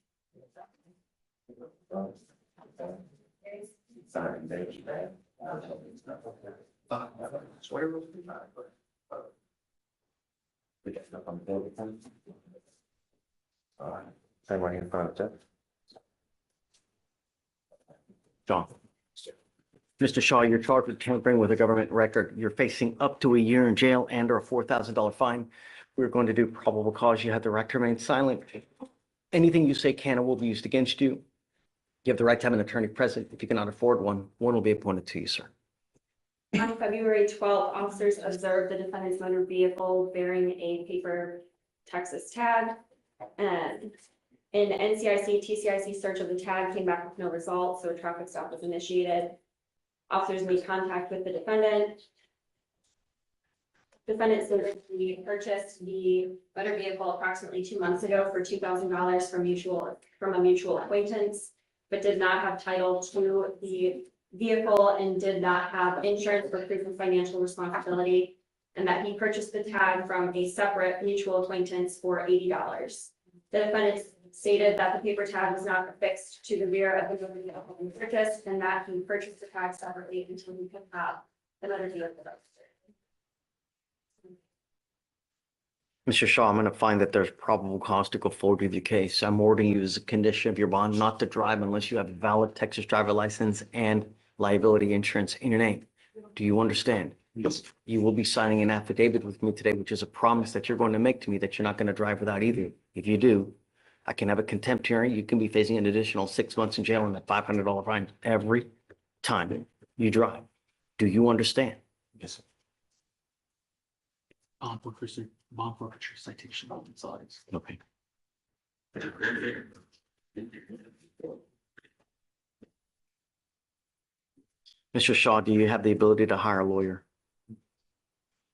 John. Mr. Shaw, you're charged with tampering with a government record. You're facing up to a year in jail and or a $4,000 fine. We're going to do probable cause. You have the right to remain silent. Anything you say can or will be used against you. You have the right to have an attorney present. If you cannot afford one, one will be appointed to you, sir. On February 12th, officers observed the defendant's motor vehicle bearing a paper Texas tag. And an NCIC, TCIC search of the tag came back with no result, so a traffic stop was initiated. Officers made contact with the defendant. Defendant said he purchased the motor vehicle approximately 2 months ago for $2,000 from a mutual acquaintance, but did not have title to the vehicle and did not have insurance or proof of financial responsibility. and that he purchased the tag from a separate mutual acquaintance for $80. The defendant stated that the paper tag was not affixed to the rear of the vehicle he purchased, and that he purchased the tag separately until he could have another vehicle registered. Mr. Shaw, I'm going to find that there's probable cause to go forward with your case. I'm ordering you as a condition of your bond not to drive unless you have a valid Texas driver license and liability insurance in your name. Do you understand? Yes. You will be signing an affidavit with me today, which is a promise that you're going to make to me that you're not going to drive without either. If you do, I can have a contempt hearing. You can be facing an additional 6 months in jail and a $500 fine every time you drive. Do you understand? Yes, sir. Bond forfeiture citation on the sides. Okay. Mr. Shaw, do you have the ability to hire a lawyer?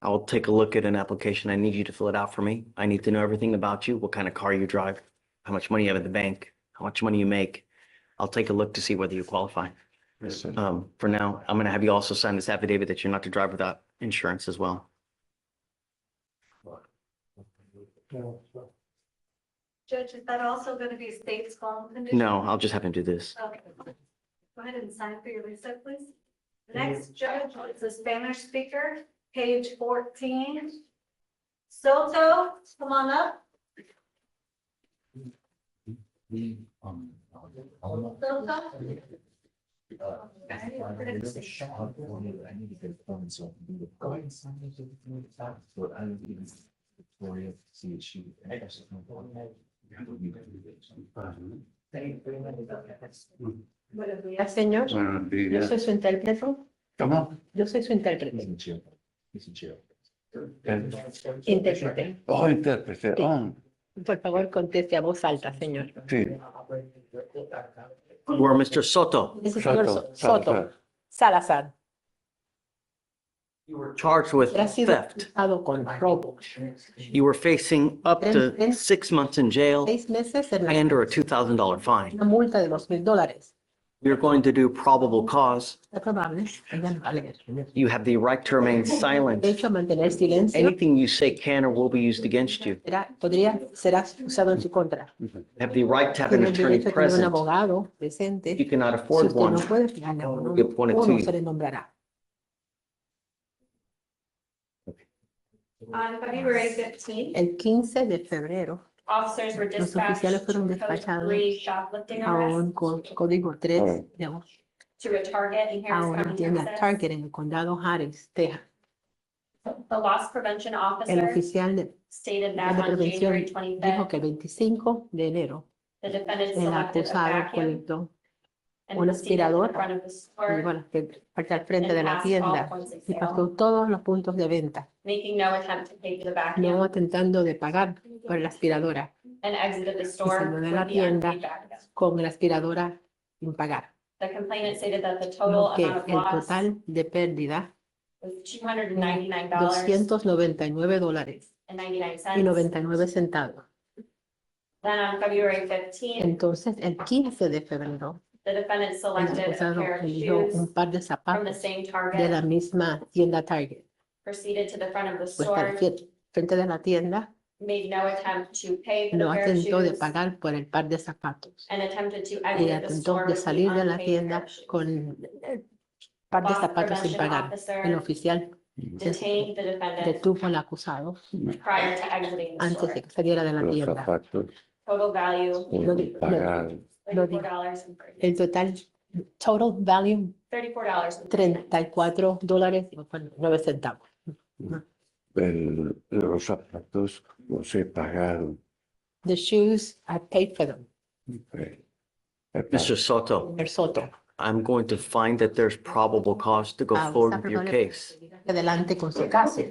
I will take a look at an application. I need you to fill it out for me. I need to know everything about you, what kind of car you drive, how much money you have at the bank, how much money you make. I'll take a look to see whether you qualify. Yes, sir. For now, I'm going to have you also sign this affidavit that you're not to drive without insurance as well. Judge, is that also going to be a state's law condition? No, I'll just have him do this. Okay. Go ahead and sign for your Lisa, please. Next, Judge, is a Spanish speaker, page 14. Soto, come on up. Soto? Buenos días, señor. Buenos Yo días. soy su intérprete. ¿Cómo? Yo soy su intérprete. Intérprete. Oh, intérprete. Sí. Oh, Por favor, conteste a voz alta, señor. sí. We're Mr. Soto. Es el señor Soto, Soto Salazar. You were charged with Ha sido theft. acusado con robo. You were facing up to 6 months in jail 6 meses en la and or a $2,000 fine. una multa de $2,000. We're going to do probable cause. Es probable, ella no va a leer. You have the right to remain silent. De hecho, mantener silencio Anything you say can or will be used against you. será usado en su contra. You have the right to have an Tiene el attorney derecho a tener un present. abogado If presente. you cannot Si afford usted no one, puede fijarle a uno, we'll appoint it to uno you. se le nombrará. On February 15th, El 15 de febrero, officers were los dispatched oficiales to fueron code despachados 3 shoplifting a un arrest código 3 to a Target in a Harris una County, tienda Texas. Target en el condado Harris, Texas. The loss prevention El officer oficial de stated that on prevención January dijo 25th, que el 25 de enero the defendant el selected a acusado vacuum colectó and un proceeded to the aspirador front of the y store, bueno, que parte al frente and de la passed all tienda points of y sale, pasó todos los puntos de venta, making no attempt to pay for the no vacuum, intentando de pagar por la aspiradora and exited the y store salió de with la the tienda unpaid vacuum. con la aspiradora sin pagar. The complainant stated that the total Lo que amount of el loss total de pérdida was $299 $299.99. y 99 centavos. Then on February 15th, Entonces, el 15 de febrero, the defendant el selected a acusado pair of eligió shoes un par de from the zapatos same de Target, la misma tienda Target. proceeded to the front of the Pues al store, frente de la tienda, made no attempt to pay for the no pair of atentó de shoes, pagar por el par de zapatos and attempted to y exit the atentó store de with the salir de la unpaid pair tienda of shoes. con el par de Loss zapatos sin prevention pagar. El officer oficial detained the defendant detuvo al acusado prior to exiting the antes de store. que saliera de la Los tienda. zapatos Total value, Lo di- pagados. lo di- $34. El total value, $34. $34.09. Los zapatos no se pagaron. The shoes, I paid for them. Mr. Soto, Señor Soto. I'm going to find that there's probable cause to go Ah, forward está with your probable case. Adelante con su caso.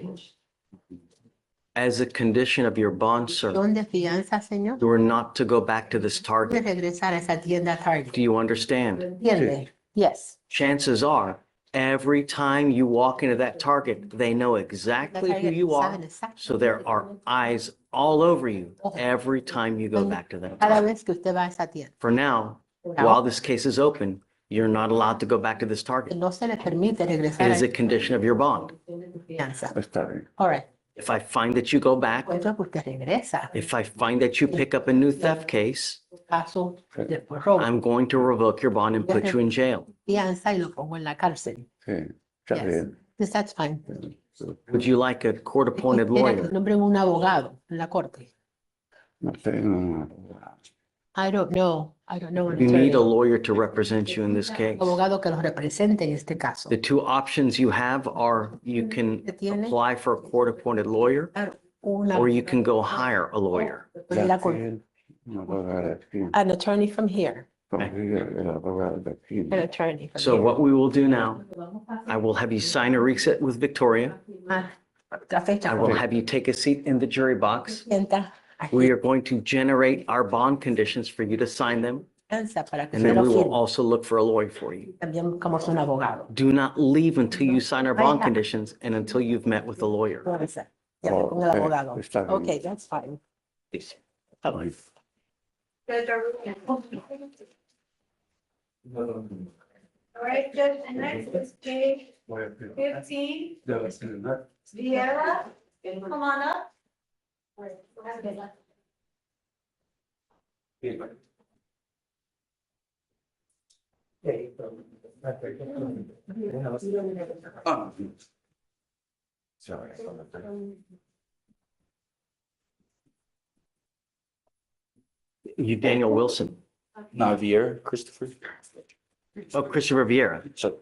As a condition of your bond, sir, ¿Dónde fianza, señor? you are not to go back to this De Target. regresar a esa tienda Target. Do you understand? ¿Entiende? Yes. Chances are, every time you walk into that Target, they know exactly who you are. Saben exactamente. So there are eyes all over you every time you go back to that Cada Target. vez que usted va a esa tienda. For now, while this case is open, You're not allowed to go back to this target. No se le permite regresar It is a condition of your bond. fianza. Está bien. All right. If I find that you go back, Entonces, usted regresa. if I find that you pick up a new theft case, Caso de robo, I'm going to revoke your bond and put you in jail. fianza y lo pongo en la cárcel. Sí, está Yes. bien. Yes, that's fine. Would you like a court-appointed Quiere que lawyer? nombren un abogado en la corte. No tengo. I don't know. I don't know. an You need a attorney. lawyer to represent you in this case. Abogado que los represente en este caso. The two options you have are you can Tiene apply for a court-appointed lawyer una, or you can go hire a lawyer. puede ir a corte. Gaskin, un abogado aquí. An attorney from here, El abogado de aquí. an attorney from So here. what we will do now, I will have you sign a reset with Victoria. Ah, la fecha. I will have you take a seat in the jury box. Sienta aquí, We are going to generate our bond conditions for you to sign them. fianza para que And se then lo we will firme. also look for a lawyer for you. También buscamos un abogado. Do not leave until you sign our bond conditions and until you've met with a lawyer. Fianza. Ya, Oh, con el abogado. está bien. Okay, that's fine. Please. Okay. Judge, are we- All right, Judge, and next is page 15, Vieira, come on up. You Daniel Wilson. Vieira, Christopher. Oh, Christopher Vieira. So,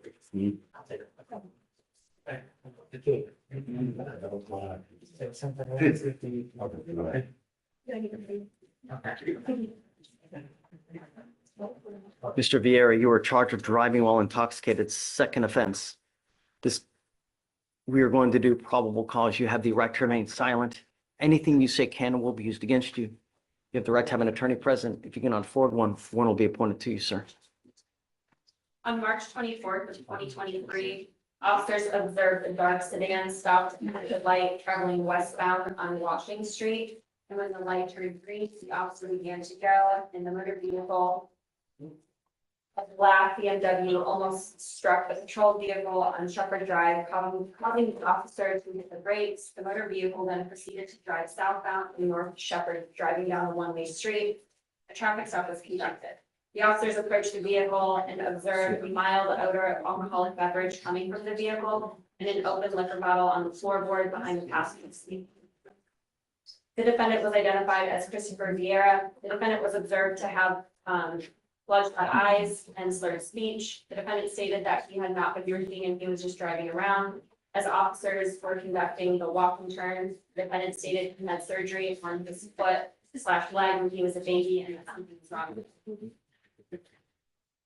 Mr. Vieira, you were charged with driving while intoxicated, second offense. This, we are going to do probable cause. You have the right to remain silent. Anything you say can and will be used against you. You have the right to have an attorney present. If you cannot afford one will be appointed to you, sir. On March 24th of 2023, officers observed a dark sedan stopped at the light traveling westbound on Washington Street. And when the light turned green, the officer began to go in the motor vehicle. A black BMW almost struck a patrol vehicle on Shepherd Drive, causing the officer to hit the brakes. The motor vehicle then proceeded to drive southbound from North Shepherd, driving down a one-way street. A traffic stop was conducted. The officers approached the vehicle and observed a mild odor of alcoholic beverage coming from the vehicle and an open liquor bottle on the floorboard behind the passenger seat. The defendant was identified as Christopher Vieira. The defendant was observed to have bloodshot eyes and slurred speech. The defendant stated that he had not been drinking and he was just driving around. As officers were conducting the walking turn, the defendant stated he had surgery on his foot/leg when he was a baby and that something was wrong with him.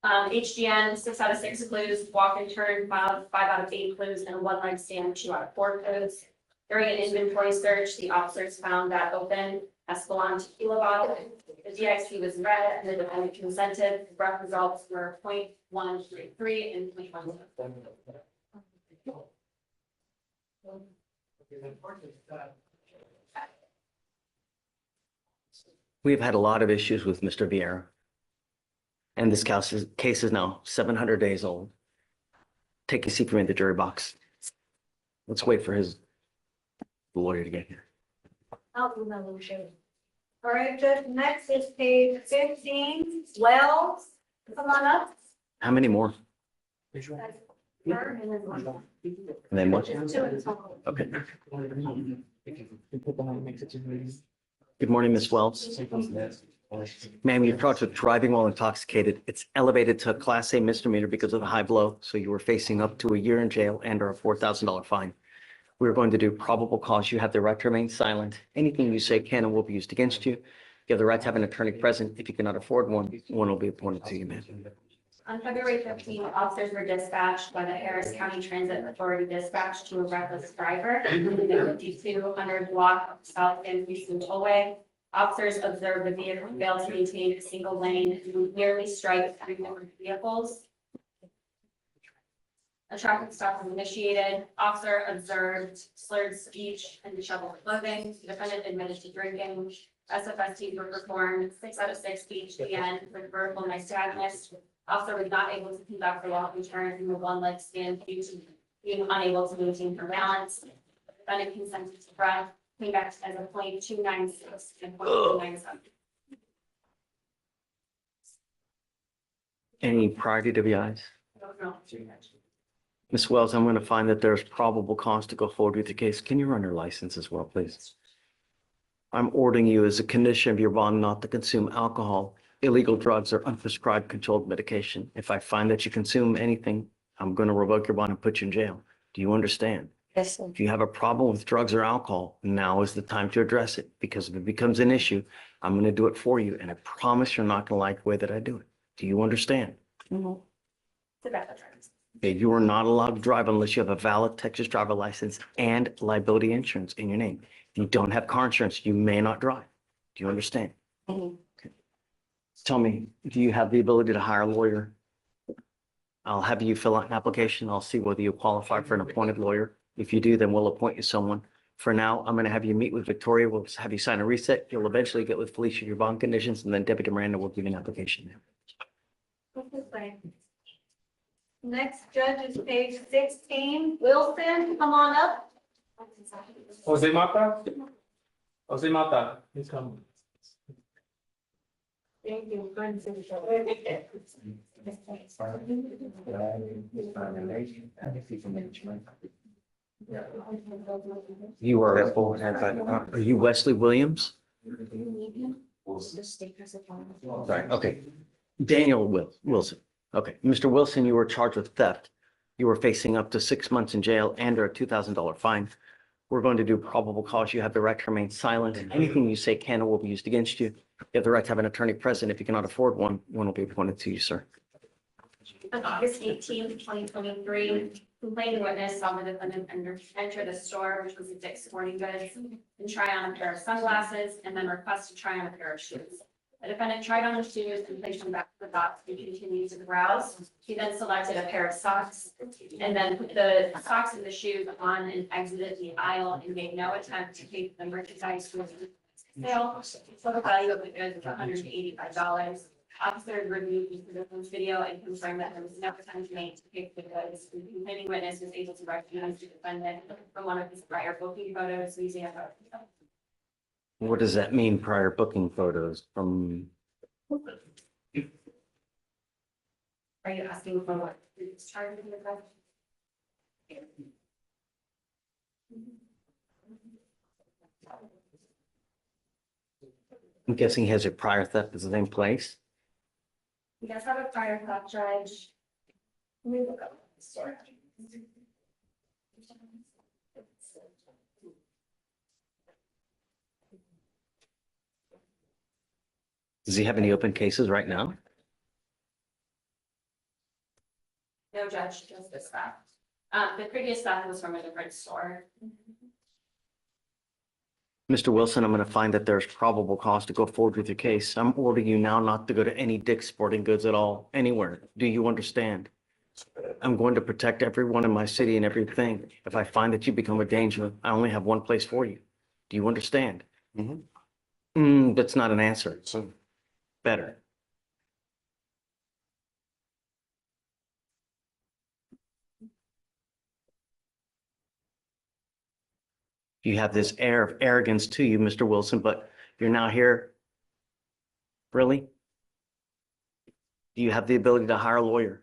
HGN, 6 out of 6 clues, walk and turn, 5 out of 8 clues, and a one-leg stand, 2 out of 4 clues. During an inventory search, the officers found that open Escalon tequila bottle. The DXP was red and the defendant consented. The breath results were 0.133 and 0.1. We've had a lot of issues with Mr. Vieira. And this case is now 700 days old. Take a seat for me in the jury box. Let's wait for his lawyer to get here. All right, Judge, next is page 15, Wells, come on up. How many more? And then one. And then what? 2 in total. Okay. Good morning, Ms. Wells. Ma'am, you're charged with driving while intoxicated. It's elevated to a Class A misdemeanor because of the high blow. So you were facing up to a year in jail and or a $4,000 fine. We're going to do probable cause. You have the right to remain silent. Anything you say can and will be used against you. You have the right to have an attorney present. If you cannot afford one will be appointed to you, ma'am. On February 15th, officers were dispatched by the Harris County Transit Authority dispatch to a reckless driver in the 5200 block of South End Houston Tollway. Officers observed the vehicle fail to maintain a single lane and nearly strike 3 different vehicles. A traffic stop was initiated. Officer observed slurred speech and disheveled clothing. The defendant admitted to drinking. SFSTs were performed. 6 out of 6 HDN with verbal nystagmus. Officer was not able to conduct the walking turn from a one-leg stand due to being unable to maintain her balance. Defendant consented to breath, came back as a .296 and .297. Any prior DWIs? No. Ms. Wells, I'm going to find that there's probable cause to go forward with the case. Can you run your license as well, please? I'm ordering you as a condition of your bond not to consume alcohol, illegal drugs, or unprescribed controlled medication. If I find that you consume anything, I'm going to revoke your bond and put you in jail. Do you understand? Yes, sir. If you have a problem with drugs or alcohol, now is the time to address it, because if it becomes an issue, I'm going to do it for you. And I promise you're not going to like the way that I do it. Do you understand? Mhm. It's about the drugs. Okay, you are not allowed to drive unless you have a valid Texas driver license and liability insurance in your name. If you don't have car insurance, you may not drive. Do you understand? Mhm. Tell me, do you have the ability to hire a lawyer? I'll have you fill out an application. I'll see whether you qualify for an appointed lawyer. If you do, then we'll appoint you someone. For now, I'm going to have you meet with Victoria. We'll have you sign a reset. You'll eventually get with Felicia your bond conditions, and then Deputy Miranda will give you an application. Okay. Next judge is page 16. Wilson, come on up. Jose Mata? Jose Mata, he's coming. Thank you. You are you Wesley Williams? Sorry, okay. Daniel Wilson. Okay, Mr. Wilson, you were charged with theft. You were facing up to 6 months in jail and or a $2,000 fine. We're going to do probable cause. You have the right to remain silent. Anything you say can or will be used against you. You have the right to have an attorney present. If you cannot afford one, one will be appointed to you, sir. On August 18th, 2023, complaining witness saw the defendant enter the store, which was a Dick's Sporting Goods, and try on a pair of sunglasses, and then request to try on a pair of shoes. The defendant tried on the shoes and placed them back to the box and continued to browse. He then selected a pair of socks and then put the socks and the shoes on and exited the aisle and made no attempt to take the merchandise to sale. Total value of the goods was $185. Officers reviewed the video and confirmed that there was no attempt made to pick the goods. The complaining witness was able to recognize the defendant from one of his prior booking photos using a photo. What does that mean, prior booking photos from? Are you asking for what is charged in the record? I'm guessing he has a prior theft at the same place. You guys have a prior theft charge. Let me look up the story. Does he have any open cases right now? No, Judge, just this theft. The previous theft was from a different store. Mr. Wilson, I'm going to find that there's probable cause to go forward with your case. I'm ordering you now not to go to any Dick's Sporting Goods at all, anywhere. Do you understand? I'm going to protect everyone in my city and everything. If I find that you become a danger, I only have one place for you. Do you understand? That's not an answer. So Better. You have this air of arrogance to you, Mr. Wilson, but you're now here. Really? Do you have the ability to hire a lawyer?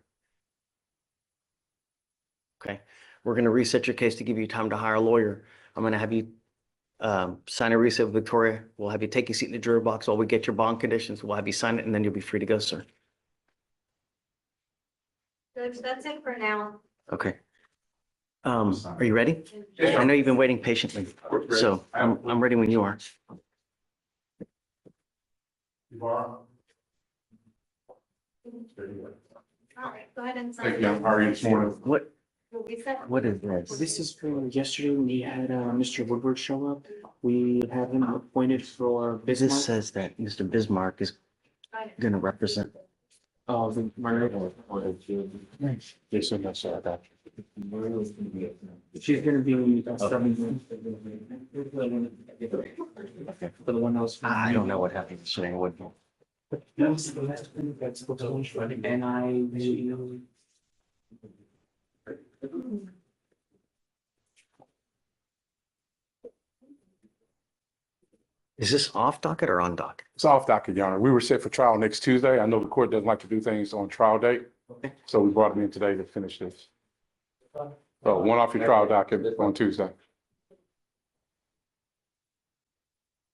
Okay, we're going to reset your case to give you time to hire a lawyer. I'm going to have you sign a reset with Victoria. We'll have you take a seat in the jury box while we get your bond conditions. We'll have you sign it and then you'll be free to go, sir. Judge, that's it for now. Okay. Are you ready? I know you've been waiting patiently, so I'm ready when you are. All right, go ahead and sign. Thank you. How are you this morning? What We said- is this? This is for yesterday when we had Mr. Woodward show up. We have him appointed for This Bismarck. says that Mr. Bismarck is going to represent. Oh, the murder. yes, and that's that. She's gonna be starting. For the one else. I don't know what happened yesterday. What? And I will. Is this off docket or on docket? It's off docket, Your Honor. We were set for trial next Tuesday. I know the court doesn't like to do things on trial date. Okay. So we brought him in today to finish this. So one off your trial docket on Tuesday.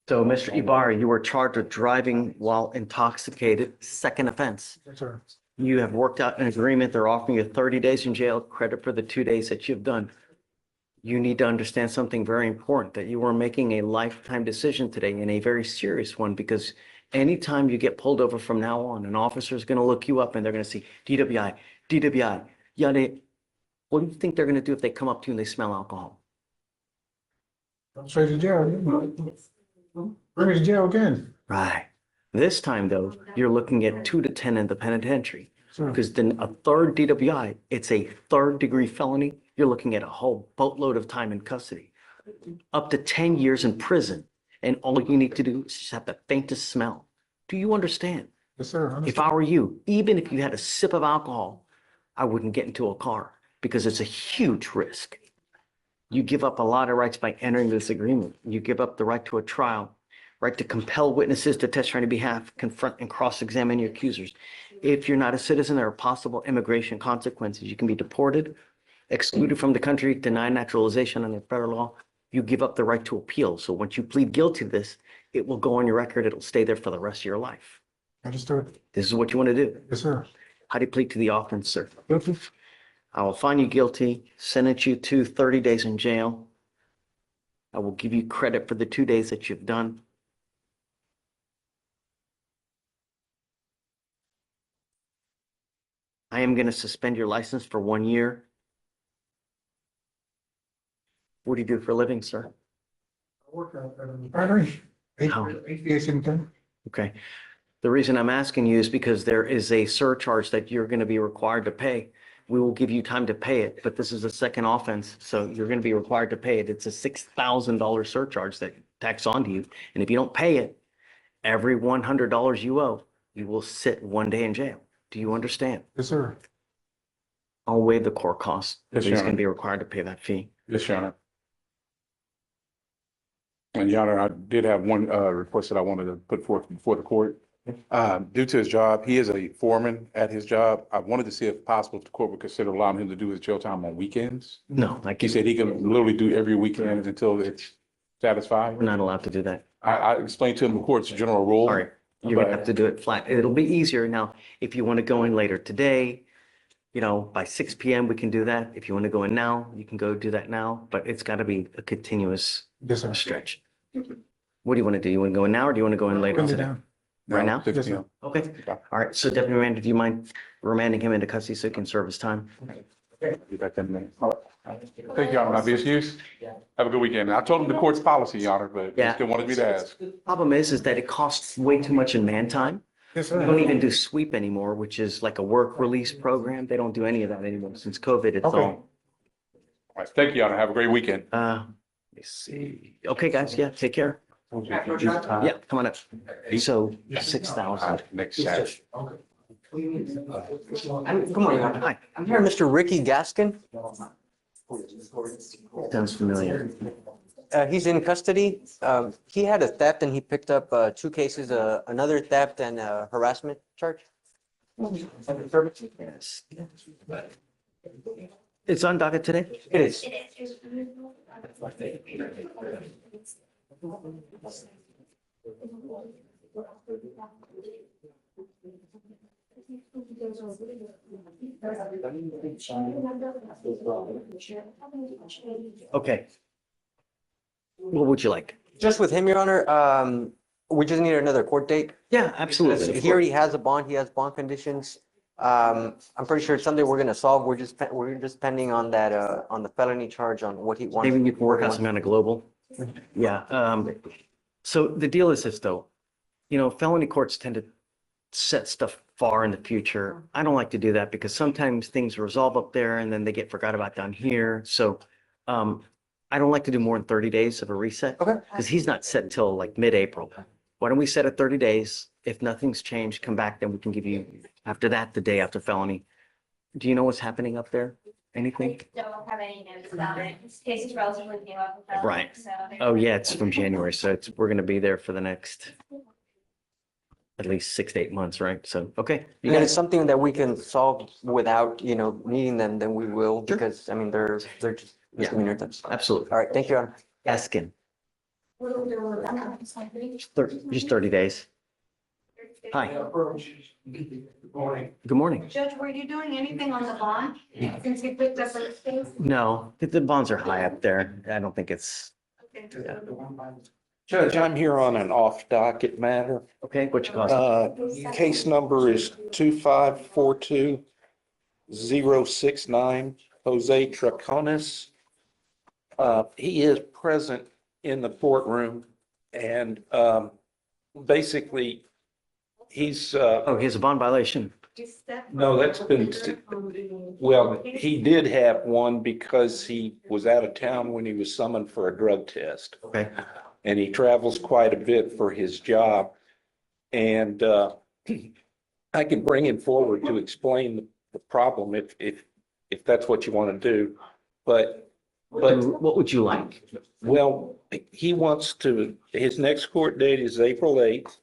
So, Mr. Ibarra, you were charged with driving while intoxicated, second offense. Yes, sir. You have worked out an agreement. They're offering you 30 days in jail, credit for the 2 days that you've done. You need to understand something very important, that you are making a lifetime decision today and a very serious one, because anytime you get pulled over from now on, an officer is going to look you up and they're going to see DWI, DWI, yada. What do you think they're going to do if they come up to you and they smell alcohol? Straight to jail. Bring me to jail again. Right. This time, though, you're looking at 2 to 10 in the penitentiary. Sure. Because then a third DWI, it's a third-degree felony. You're looking at a whole boatload of time in custody, up to 10 years in prison. And all you need to do is just have the faintest smell. Do you understand? Yes, sir. If I were you, even if you had a sip of alcohol, I wouldn't get into a car because it's a huge risk. You give up a lot of rights by entering this agreement. You give up the right to a trial, right to compel witnesses to testify on your behalf, confront and cross-examine your accusers. If you're not a citizen, there are possible immigration consequences. You can be deported, excluded from the country, denied naturalization under federal law. You give up the right to appeal. So once you plead guilty to this, it will go on your record. It'll stay there for the rest of your life. Understood. This is what you want to do. Yes, sir. How do you plead to the offense, sir? Guilty. I will find you guilty, sentence you to 30 days in jail. I will give you credit for the 2 days that you've done. I am going to suspend your license for 1 year. What do you do for a living, sir? I work out at a refinery. How? HVAC. Okay. The reason I'm asking you is because there is a surcharge that you're going to be required to pay. We will give you time to pay it, but this is a second offense, so you're going to be required to pay it. It's a $6,000 surcharge that tax onto you. And if you don't pay it, every $100 you owe, you will sit 1 day in jail. Do you understand? Yes, sir. I'll waive the court costs. Yes, He's Your going to Honor. be required to pay that fee. Yes, Your Honor. And Your Honor, I did have one request that I wanted to put forth before the court. Due to his job, he is a foreman at his job. I wanted to see if possible, if the court would consider allowing him to do his jail time on weekends. No, like He said he can literally do every weekend until it's satisfied. we're not allowed to do that. I explained to him the court's general rule. Sorry. You're going to have to do it flat. It'll be easier now. If you want to go in later today, by 6 PM, we can do that. If you want to go in now, you can go do that now, but it's got to be a continuous Yes, sir. stretch. What do you want to do? You want to go in now or do you want to go in later Bring it today? down. Right now? 6 Yes, sir. p.m. Okay. All right. So Deputy Commander, do you mind remanding him into custody so he can serve his time? Be back in a minute. All right. Thank you, Your Honor. Not be excused. Have a good weekend. I told him the court's policy, Your Honor, but he Yeah. still wanted me to ask. Problem is that it costs way too much in man time. Yes, We don't sir. even do sweep anymore, which is like a work release program. They don't do any of that anymore. Since COVID, it's Okay. all, All right. Thank you, Your Honor. Have a great weekend. let me see. Okay, guys. Yeah, take care. Yeah, come on up. So 6,000. Next Saturday. Good morning. Hi. I'm here, Mr. Ricky Gaskin. Sounds familiar. He's in custody. He had a theft and he picked up 2 cases, another theft and a harassment charge. Yes. It's on docket today? It is. Okay. What would you like? Just with him, Your Honor, we just need another court date. Yeah, absolutely. He already has a bond. He has bond conditions. I'm pretty sure it's something we're gonna solve. We're just pending on that, on the felony charge on what he wants. Maybe you can work out some kind of global. Yeah. So the deal is this, though. Felony courts tend to set stuff far in the future. I don't like to do that because sometimes things resolve up there and then they get forgot about down here. So I don't like to do more than 30 days of a reset. Okay. Because he's not set until like mid-April. Why don't we set it 30 days If nothing's changed, come back, then we can give you, after that, the day after felony. Do you know what's happening up there? Anything? I don't have any notes about it. This case is relatively new up with them, Right. so. Oh, yeah, it's from January, so we're gonna be there for the next at least 6 to 8 months, right? So, okay. You And guys, it's something that we can solve without, meeting them, then we will, because, I mean, they're just misdemeanor types. absolutely. All right, thank you, Your Honor. Gaskin, just 30 days. Hi, good morning. Judge, were you doing anything on the bond since you picked up the case? No, the bonds are high up there. I don't think it's, Judge, I'm here on an off docket matter. okay, what you cost? Case number is 2542069, Jose Tronis. He is present in the courtroom and basically he's Oh, he has a bond violation. no, that's been, well, he did have one because he was out of town when he was summoned for a drug test. Okay, And he travels quite a bit for his job. And I can bring him forward to explain the problem if that's what you want to do. But, what would you like? well, he wants to, his next court date is April 8th.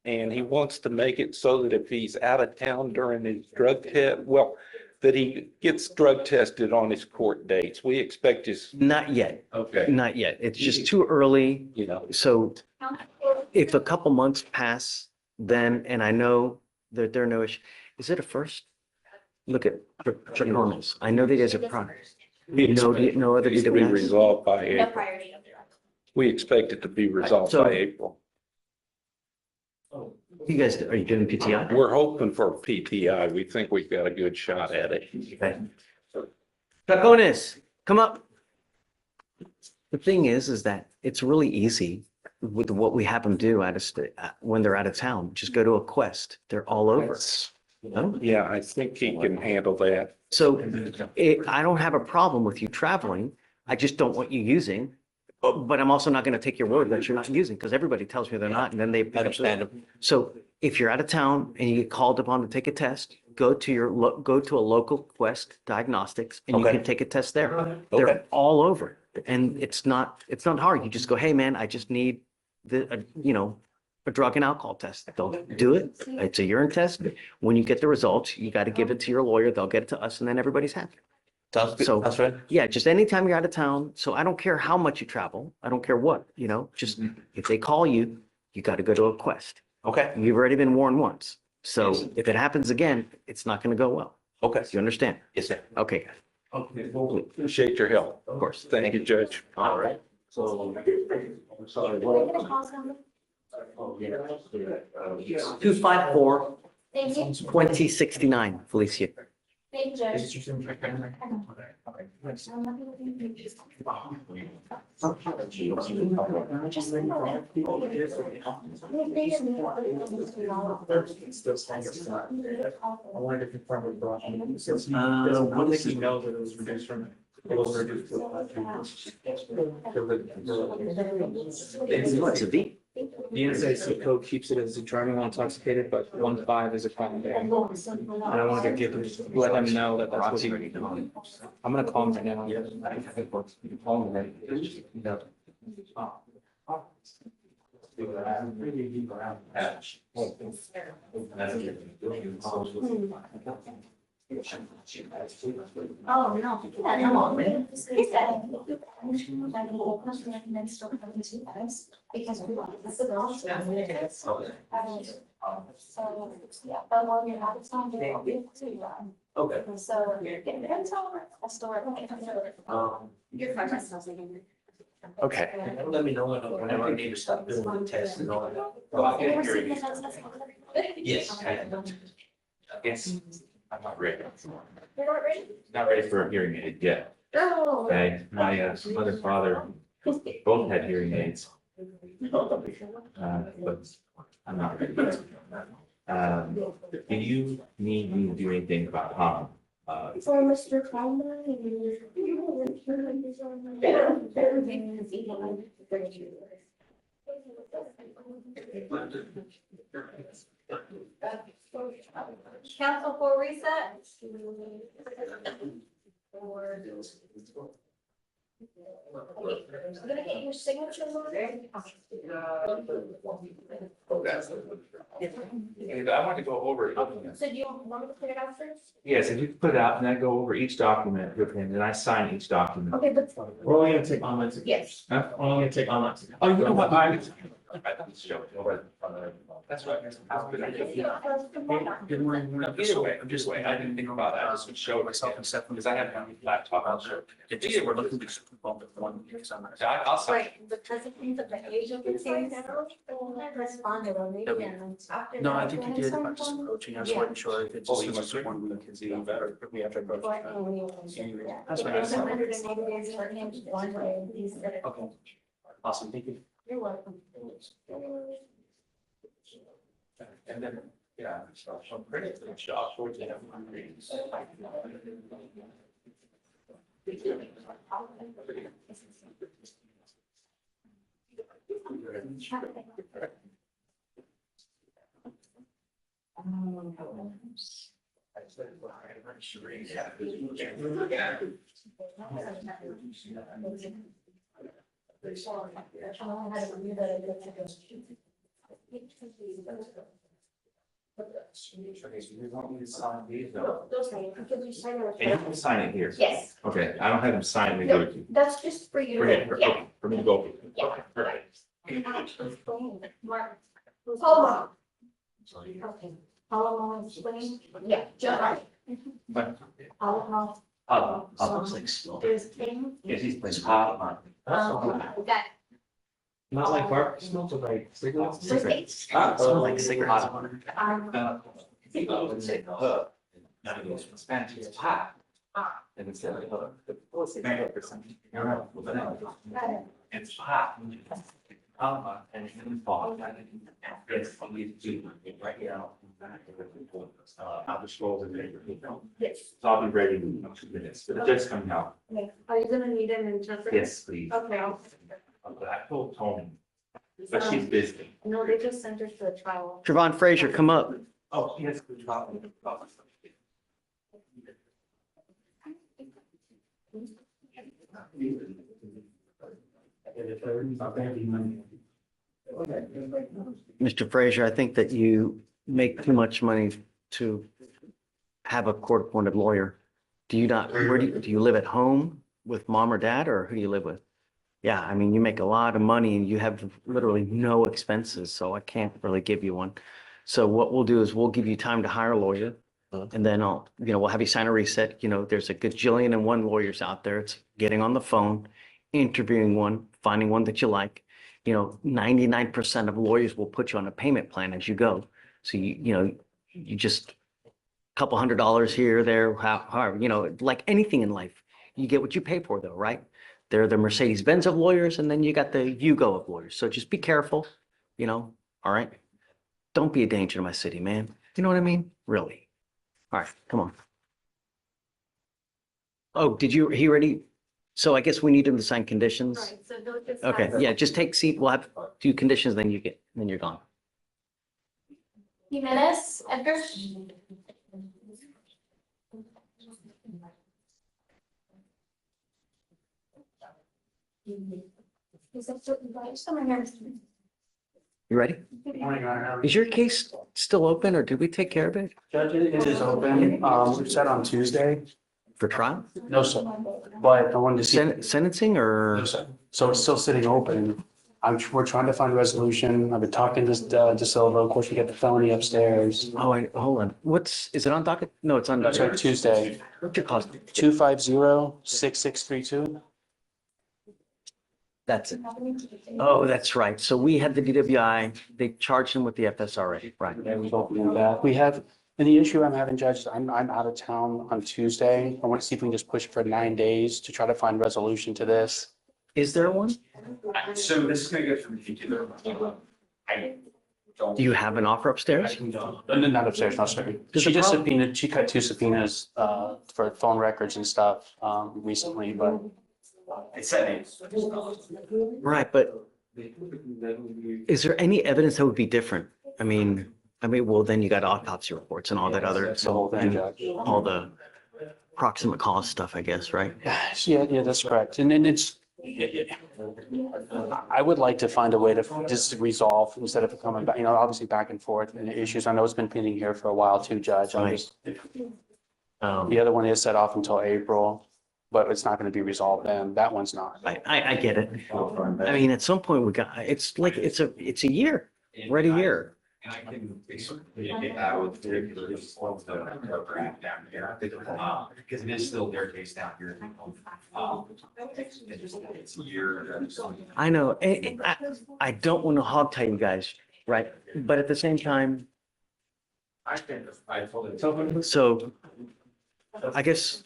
And he wants to make it so that if he's out of town during his drug test, well, that he gets drug tested on his court dates. We expect his. Not yet, Okay. not yet. It's just too early. So if a couple months pass, then, and I know that there are no issues, is it a first? Look at Tronis. I know that is a problem. No other It's to be DWIs? resolved by No April. priority of the. We expect it to be resolved So- by April. You guys, are you doing PTI? We're hoping for PTI. We think we've got a good shot at it. Okay. Tronis, come up. The thing is that it's really easy with what we have them do when they're out of town. Just go to a quest. They're all over. No? Yeah, I think he can handle that. So I don't have a problem with you traveling. I just don't want you using. But I'm also not going to take your word that you're not using because everybody tells me they're not and then they. Understandable. So if you're out of town and you get called upon to take a test, go to a local Quest Diagnostics and you Okay. can take a test there. Okay. They're all over. And it's not hard. You just go, hey, man, I just need a drug and alcohol test. They'll do it. It's a urine test. When you get the results, you got to give it to your lawyer. They'll get it to us and then everybody's happy. Sounds good. So- That's right. Yeah, just anytime you're out of town. So I don't care how much you travel. I don't care what, just if they call you, you got to go to a Quest. Okay. You've already been warned once. So if it happens again, it's not going to go well. Okay. You understand? Yes, sir. Okay, guys. Okay, well, appreciate your help. Of course. Thank you, Judge. All right. So. I'm sorry. 254 Thank you. 2069, Felicia. Thank you, Judge. I wanted to confirm with Brock. What One is thing you know that it was reduced from. It was reduced to. What's a V? The NSA code keeps it as a driving while intoxicated, but 1.5 is a crime day. And I wanted to let him know that that's what he. I'm gonna call him right now. Call him right. Oh, no. Come on. Because we want this is also. So, yeah, but while you're out of town, they'll be able to, Okay. so you're getting it until a store. Your car smells like. Okay. Let me know whenever I need to stop doing the test and all that. Yes. Yes. I'm not ready. You're not ready? Not ready for a hearing aid yet. Oh. Okay, my mother and father both had hearing aids. But I'm not ready yet. Do you need me to do anything about harm? For Mr. Palmer. Council for reset? I'm gonna get your signature. I want to go over it. So do you want me to put it out first? Yes, if you put it out and then go over each document with him, and I sign each document. Okay, but. We're only gonna take online. Yes. Huh? We're only gonna take online. Oh, you know what? That's right. Good morning. Either way, I'm just waiting. I didn't think about that. I just would show myself and Steph because I have my laptop. I'll show. Either we're looking to one. I'll sign. Right, because of the age of the case. Responded already. No, I think you did. I'm just approaching. I just want to sure if it's just one week, it's even better. We have to approach. That's what I said. 180 days for him to one way. Okay. Awesome. Thank you. You're welcome. And then, yeah, so I'm pretty shocked for to have one readings. Okay, so you want me to sign these? No. Those things, because you sign it. And you can sign it here. Yes. Okay, I don't have them sign it. No, that's just for you. For him, Yeah. okay, for me to go. Yeah. Okay, perfect. Mark. Hold on. Okay. Alamo explain? Yeah, John. Alamo. Looks like smoke. There's King. Yes, he's playing hot. That. Not like bark, smells like cigarettes. Cigarettes. Smells like cigarettes. Spanish is hot. And instead of for something. It's hot. And it's in the fall. It's right here. I'll just roll the paper. Yes. So I'll be ready in 2 minutes, but the judge's coming out. Okay. Are you gonna need an interpreter? Yes, please. Okay. I told Tony, but she's busy. No, they just sent her to a trial. Trevon Frazier, come up. Oh, she has to travel. Mr. Frazier, I think that you make too much money to have a court-appointed lawyer. Do you not, where do you live at home with mom or dad, or who do you live with? Yeah, I mean, you make a lot of money and you have literally no expenses, so I can't really give you one. So what we'll do is we'll give you time to hire a lawyer. And then we'll have you sign a reset. There's a gajillion and one lawyers out there. It's getting on the phone, interviewing one, finding one that you like. 99% of lawyers will put you on a payment plan as you go. So you just a couple $100 here, there, however, like anything in life, you get what you pay for though, right? They're the Mercedes-Benz of lawyers, and then you got the Yugo of lawyers. So just be careful, all right? Don't be a danger to my city, man. You know what I mean? Really. All right, come on. Oh, he already? So I guess we need him to sign conditions. Right, so they'll just. Okay, yeah, just take seat. We'll have 2 conditions, then you're gone. Jimenez, Edgar. You ready? Is your case still open, or did we take care of it Judge, it is open. We've set on Tuesday. for trial? No, sir. But I wanted to see. Sentencing or? No, sir. So it's still sitting open. We're trying to find a resolution. I've been talking to De Silva. Of course, we got the felony upstairs. Oh, hold on. Is it on docket? No, it's on. That's right, Tuesday. What's your cost? 250-6632. That's it. Oh, that's right. So we had the DWI, they charged him with the FSRA, right? Yeah, we both knew that. We have, and the issue I'm having, Judge, I'm out of town on Tuesday. I want to see if we can just push for 9 days to try to find resolution to this. Is there one? So this is gonna go from particular. Do you have an offer upstairs? No, not upstairs, no, sir. Does She the just problem- subpoenaed, she cut 2 subpoenas for phone records and stuff recently, but It said it. Right, but Is there any evidence that would be different? Well, then you got autopsy reports and all that other, That's the whole thing, and Judge. all the proximate cause stuff, I guess, right? Yeah, that's correct. And it's, I would like to find a way to just resolve instead of coming back, obviously back and forth and issues. I know it's been pending here for a while too, Judge. The other one is set off until April, but it's not going to be resolved then. That one's not. I get it. At some point it's like, it's a year, right a year. And I can basically get that with the program down here, because it is still their case down here. It's a year. I know, I don't want to hog tie you guys, right? But at the same time, I totally. so I guess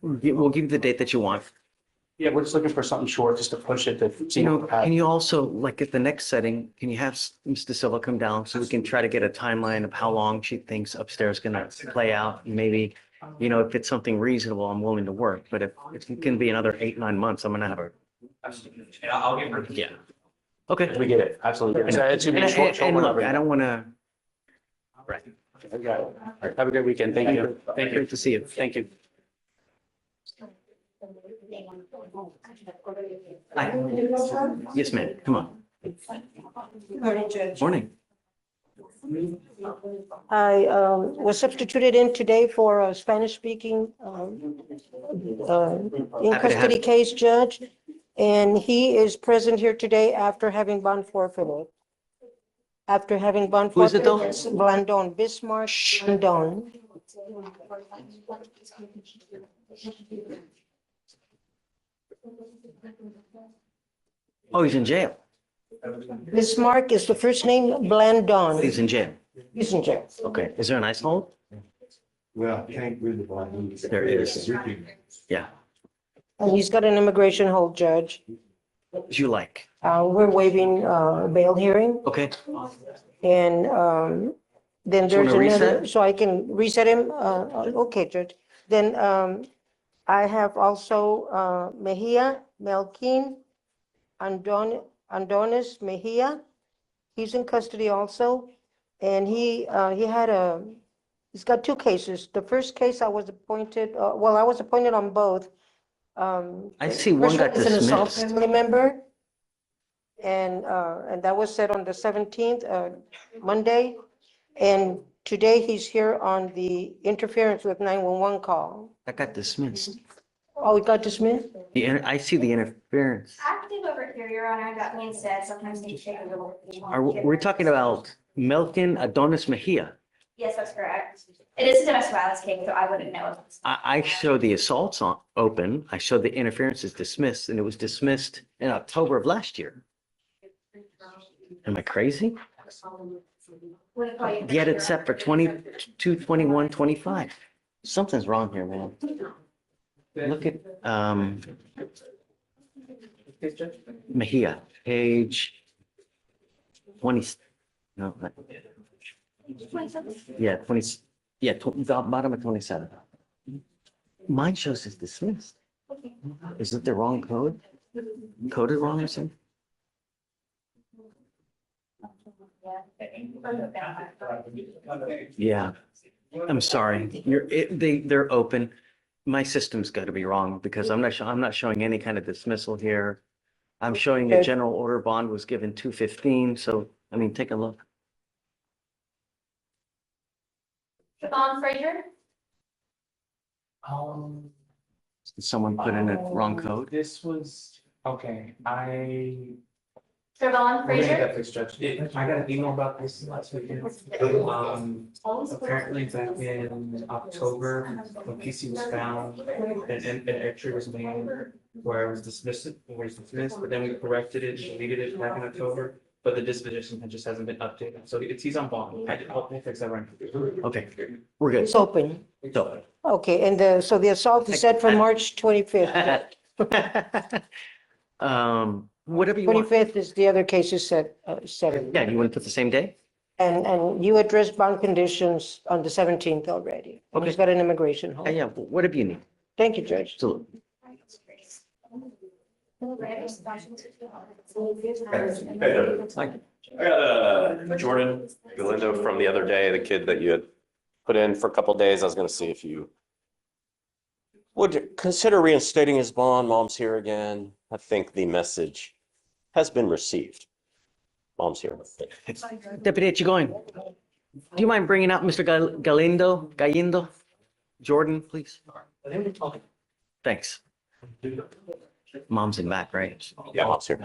we'll give you the date that you want. Yeah, we're just looking for something short just to push it to see. Can you also, like at the next setting, can you have Mr. Silva come down so we can try to get a timeline of how long she thinks upstairs is gonna play out? Maybe, if it's something reasonable, I'm willing to work, but if it can be another 8-9 months, I'm gonna have And I'll give her. yeah. Okay. We get it, absolutely. It's gonna be a short And one. look, I don't wanna, right. Okay. Have a good weekend. Thank you. Thank you. Great to see you. Thank you. Yes, ma'am, come on. Morning, Judge. Morning. I was substituted in today for a Spanish-speaking in custody case judge, and he is present here today after having bond forfeited. After having bond Who is it though? forfeited, Blandon, Bismarck Blandon. Oh, he's in jail. Bismarck is the first name, Blandon. He's in jail. He's in jail. Okay, is there an ice hold? Well, can't read the bond. There is. Yeah, And he's got an immigration hold, Judge. as you like. We're waiving bail hearing. Okay, And then So you there's wanna another, reset? so I can reset him? Okay, Judge. Then I have also Mejia, Melkin, Andonis Mejia. He's in custody also. And he's got 2 cases. The first case I was appointed, I was appointed on both. I see one First got is an assault dismissed. family member. And that was set on the 17th, Monday. And today he's here on the interference with 911 call. That got dismissed. Oh, he got dismissed? I see the interference. Active over here, Your Honor, that being said, sometimes they take a little. We're talking about Melkin Adonis Mejia. Yes, that's correct. It is a domestic violence case, so I wouldn't know. I show the assaults on open. I show the interference is dismissed, and it was dismissed in October of last year. Am I crazy? Yet it's set for 22, 21, 25. Something's wrong here, man. Look at Mejia, page 20. No, yeah, 20. Yeah, bottom of 27. Mine shows it's dismissed. Is it the wrong code? Coded wrong or something? Yeah, I'm sorry. They're open. My system's got to be wrong because I'm not showing any kind of dismissal here. I'm showing the general order bond was given 2/15. So, take a look. Devon Frazier? Did someone put in a wrong code? This was, okay, Devon we're gonna get Frazier? that fixed, Judge. I got an email about this last weekend. Apparently back in October, when PC was found, an entry was made where it was dismissed, but then we corrected it, deleted it back in October, but the disposition just hasn't been updated. So he's on bond. We'll fix that right. Okay, we're good. It's open. So, Okay, and so the assault is set for March 25th. whatever you want. 25th is the other case is set, 7. Yeah, you want to put the same day? And you addressed bond conditions on the 17th already. And He's Okay. got an immigration hold. Yeah, whatever you need. Thank you, Judge. Absolutely. I got Jordan Galindo from the other day, the kid that you had put in for a couple of days. I was gonna see if you would consider reinstating his bond. Mom's here again. I think the message has been received. Mom's here. Deputy, you going? Do you mind bringing out Mr. Galindo? Jordan, please. Thanks. Mom's in back, right? Yeah, mom's here.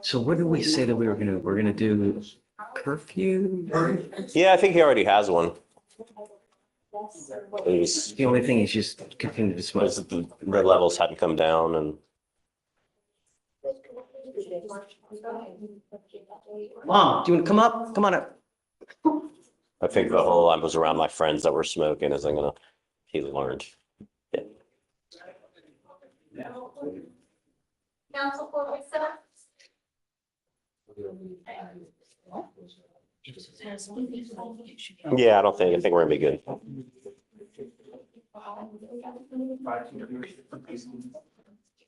So what did we say that we were gonna, we're gonna do curfew? Yeah, I think he already has one. The only thing is just continue to smoke. The red levels hadn't come down and. Mom, do you want to come up? Come on up. I think the whole, I was around my friends that were smoking isn't gonna, he learned. Council for Lisa? Yeah, I think we're gonna be good.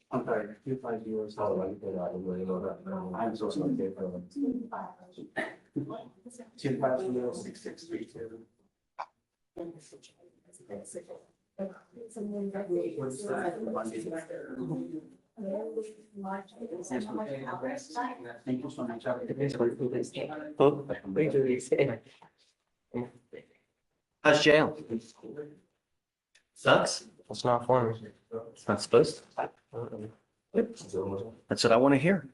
I'm sorry, 250 I'm so sorry. 250 Thank you so much. How's jail? Sucks? It's not for me. It's not supposed to. That's what I want to hear,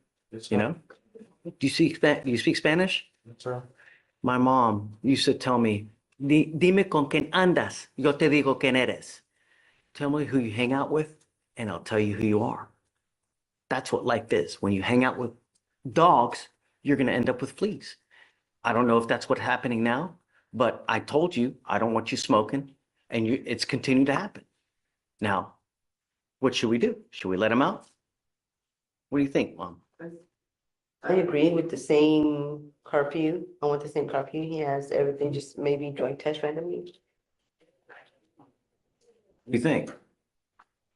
you know? Do you speak Spanish? Sir. My mom used to tell me, dime con quién andas, yo te digo quién eres. Tell me who you hang out with, and I'll tell you who you are. That's what life is. When you hang out with dogs, you're going to end up with fleas. I don't know if that's what's happening now, but I told you, I don't want you smoking, and it's continued to happen. Now, what should we do? Should we let him out? What do you think, Mom? I agree with the same curfew. I want the same curfew he has, everything, just maybe drug test randomly. What do you think?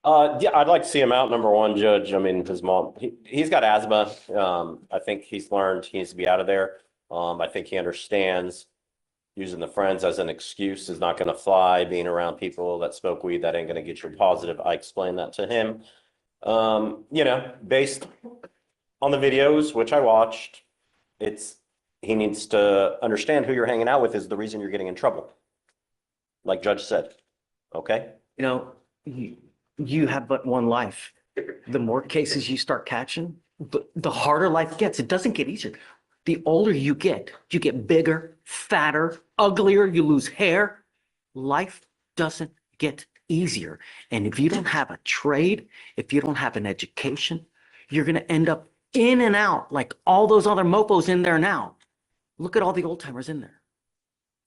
Yeah, I'd like to see him out, number one, Judge. I mean, his mom, he's got asthma. I think he's learned he needs to be out of there. I think he understands using the friends as an excuse is not going to fly. Being around people that smoke weed, that ain't going to get you positive. I explained that to him. You know, based on the videos, which I watched, he needs to understand who you're hanging out with is the reason you're getting in trouble. Like Judge said, okay? You know, you have but one life. The more cases you start catching, the harder life gets. It doesn't get easier. The older you get bigger, fatter, uglier, you lose hair. Life doesn't get easier. And if you don't have a trade, if you don't have an education, you're going to end up in and out like all those other mopos in there now. Look at all the old timers in there.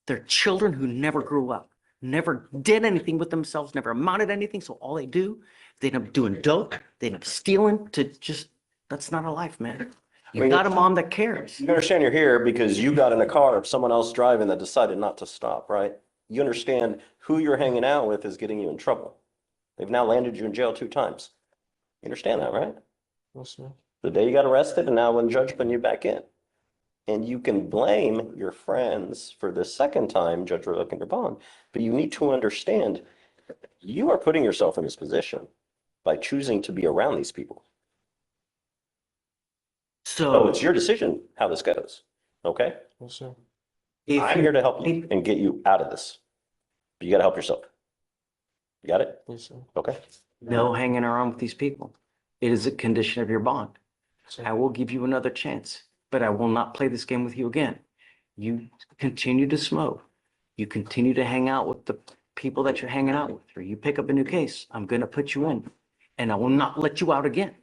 They're children who never grew up, never did anything with themselves, never amounted to anything. So all they do, they end up doing dope, they end up stealing to just, that's not a life, man. You got a mom that cares. You understand you're here because you got in a car of someone else driving that decided not to stop, right? You understand who you're hanging out with is getting you in trouble. They've now landed you in jail 2 times. You understand that, right? Yes, sir. The day you got arrested and now when Judge put you back in. And you can blame your friends for the second time Judge revoking your bond. But you need to understand you are putting yourself in this position by choosing to be around these people. So it's your decision how this goes, okay? Yes, sir. I'm here to help you and get you out of this. But you got to help yourself. You got it? Yes, sir. Okay. No hanging around with these people. It is a condition of your bond. I will give you another chance, but I will not play this game with you again. You continue to smoke. You continue to hang out with the people that you're hanging out with, or you pick up a new case, I'm going to put you in, and I will not let you out again.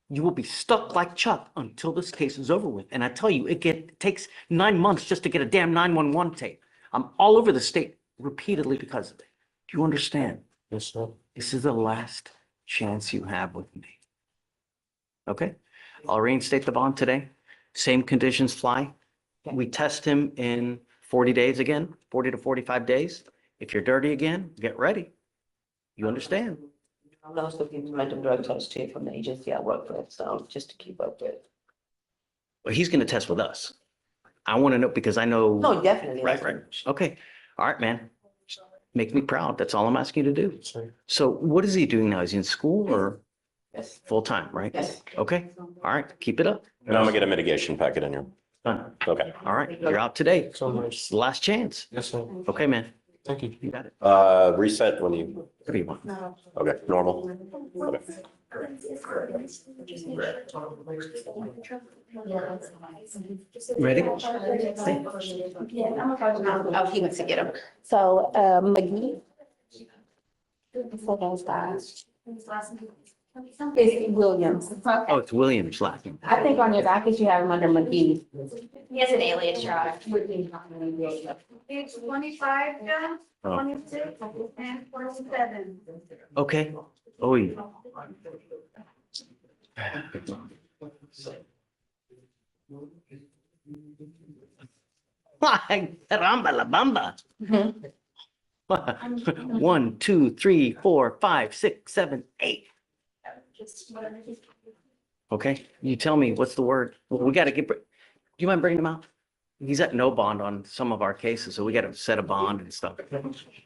You will be stuck like Chuck until this case is over with. And I tell you, it takes 9 months just to get a damn 911 tape. I'm all over the state repeatedly because of it. Do you understand? Yes, sir. This is the last chance you have with me. Okay? I'll reinstate the bond today. Same conditions fly. We test him in 40 days again, 40 to 45 days. If you're dirty again, get ready. You understand? I'm also getting random drug tests too from the agency I work with, so just to keep up with. Well, he's gonna test with us. I want to know because I know. No, definitely. Right, right. Okay. All right, man. Make me proud. That's all I'm asking you to do. So what is he doing now? Is he in school or Yes. full time, right? Yes. Okay. All right. Keep it up. And I'm gonna get a mitigation packet in here. Done. Okay. All right. You're out today. So much. It's the last chance. Yes, sir. Okay, man. Thank you. You got it. Reset when you, What do you want? okay, normal. Okay. Ready? Oh, he wants to get him. So, McGee. So those guys. It's Williams. Oh, it's Williams laughing. I think on your docket you have him under McGee. He has an alias, Your Honor. Page 25, Judge, Oh. 26, and 47. Okay. Oh, yeah. Caramba la bamba. 1, 2, 3, 4, 5, 6, 7, 8. Okay, you tell me what's the word? Well, we got to get. Do you mind bringing him out? He's at no bond on some of our cases, so we got to set a bond and stuff.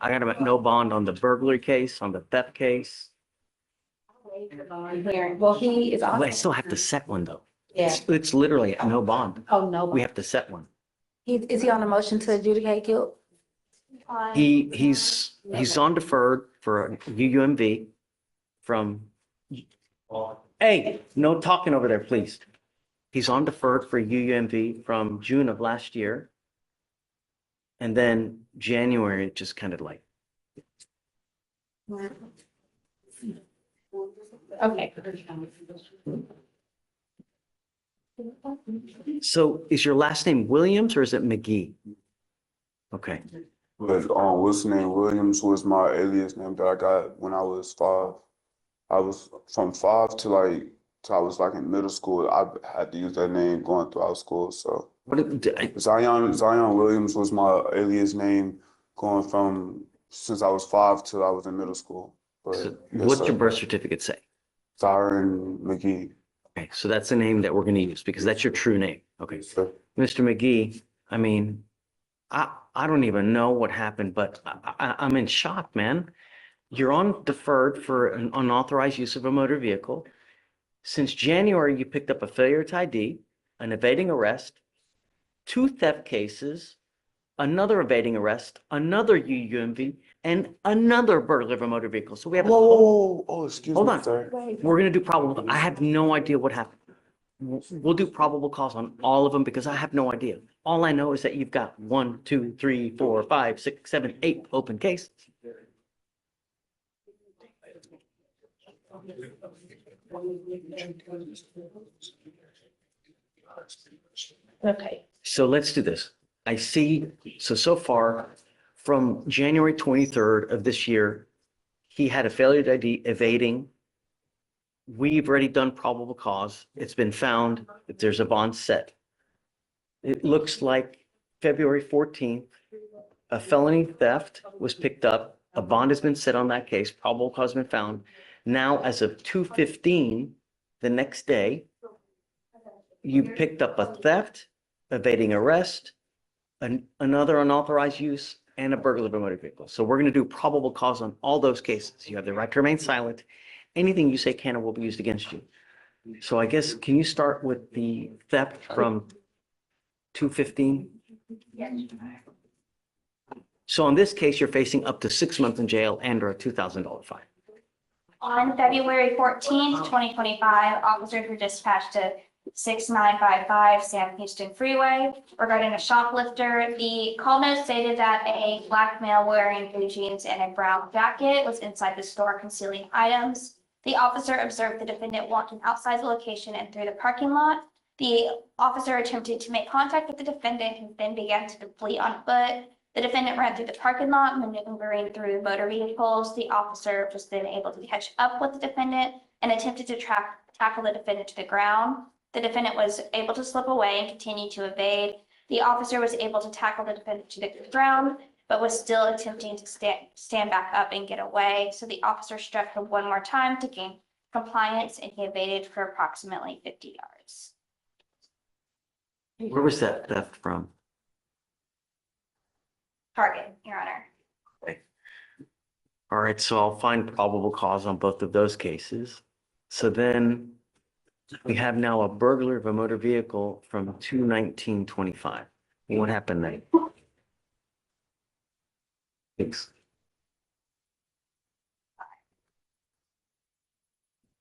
I got him at no bond on the burglary case, on the theft case. Well, he is I also. still have to set one though. Yeah. It's literally at no bond. Oh, no. We have to set one. Is he on a motion to adjudicate guilt? He's on deferred for UUMV from. Hey, no talking over there, please. He's on deferred for UUMV from June of last year. And then January, it just kind of like. Okay. So is your last name Williams or is it McGee? Okay. But what's the name? Williams was my alias name that I got when I was 5. I was from 5 to till I was in middle school. I had to use that name going throughout school. So Zion Williams was my alias name going from since I was 5 till I was in middle school. But So yes, what's sir. your birth certificate say? Zion McGee. Okay, so that's the name that we're going to use because that's your true name. Okay. Sir. Mr. McGee, I mean, I don't even know what happened, but I'm in shock, man. You're on deferred for an unauthorized use of a motor vehicle. Since January, you picked up a failure to ID, an evading arrest, 2 theft cases, another evading arrest, another UUMV, and another burglary of a motor vehicle. So we have. Oh, excuse Hold me, on. sir. We're going to do probable. I have no idea what happened. We'll do probable cause on all of them because I have no idea. All I know is that you've got 1, 2, 3, 4, 5, 6, 7, 8 open cases. Okay. So let's do this. I see, so far from January 23rd of this year, he had a failure to ID evading. We've already done probable cause. It's been found that there's a bond set. It looks like February 14th, a felony theft was picked up. A bond has been set on that case. Probable cause has been found. Now, as of 2/15, the next day, you picked up a theft, evading arrest, another unauthorized use, and a burglary of a motor vehicle. So we're going to do probable cause on all those cases. You have the right to remain silent. Anything you say can or will be used against you. So I guess, can you start with the theft from 2/15? So in this case, you're facing up to 6 months in jail and or a $2,000 fine. On February 14th, 2025, officers were dispatched to 6955 Sam Houston Freeway regarding a shoplifter. The call note stated that a black male wearing blue jeans and a brown jacket was inside the store concealing items. The officer observed the defendant walking outside the location and through the parking lot. The officer attempted to make contact with the defendant, who then began to flee on foot. The defendant ran through the parking lot, maneuvering through motor vehicles. The officer was then able to catch up with the defendant and attempted to tackle the defendant to the ground. The defendant was able to slip away and continue to evade. The officer was able to tackle the defendant to the ground. but was still attempting to stand back up and get away. So the officer struck him one more time to gain compliance, and he evaded for approximately 50 yards. Where was that theft from? Target, Your Honor. All right, so I'll find probable cause on both of those cases. So then we have now a burglary of a motor vehicle from 2/19/25. What happened then? Thanks.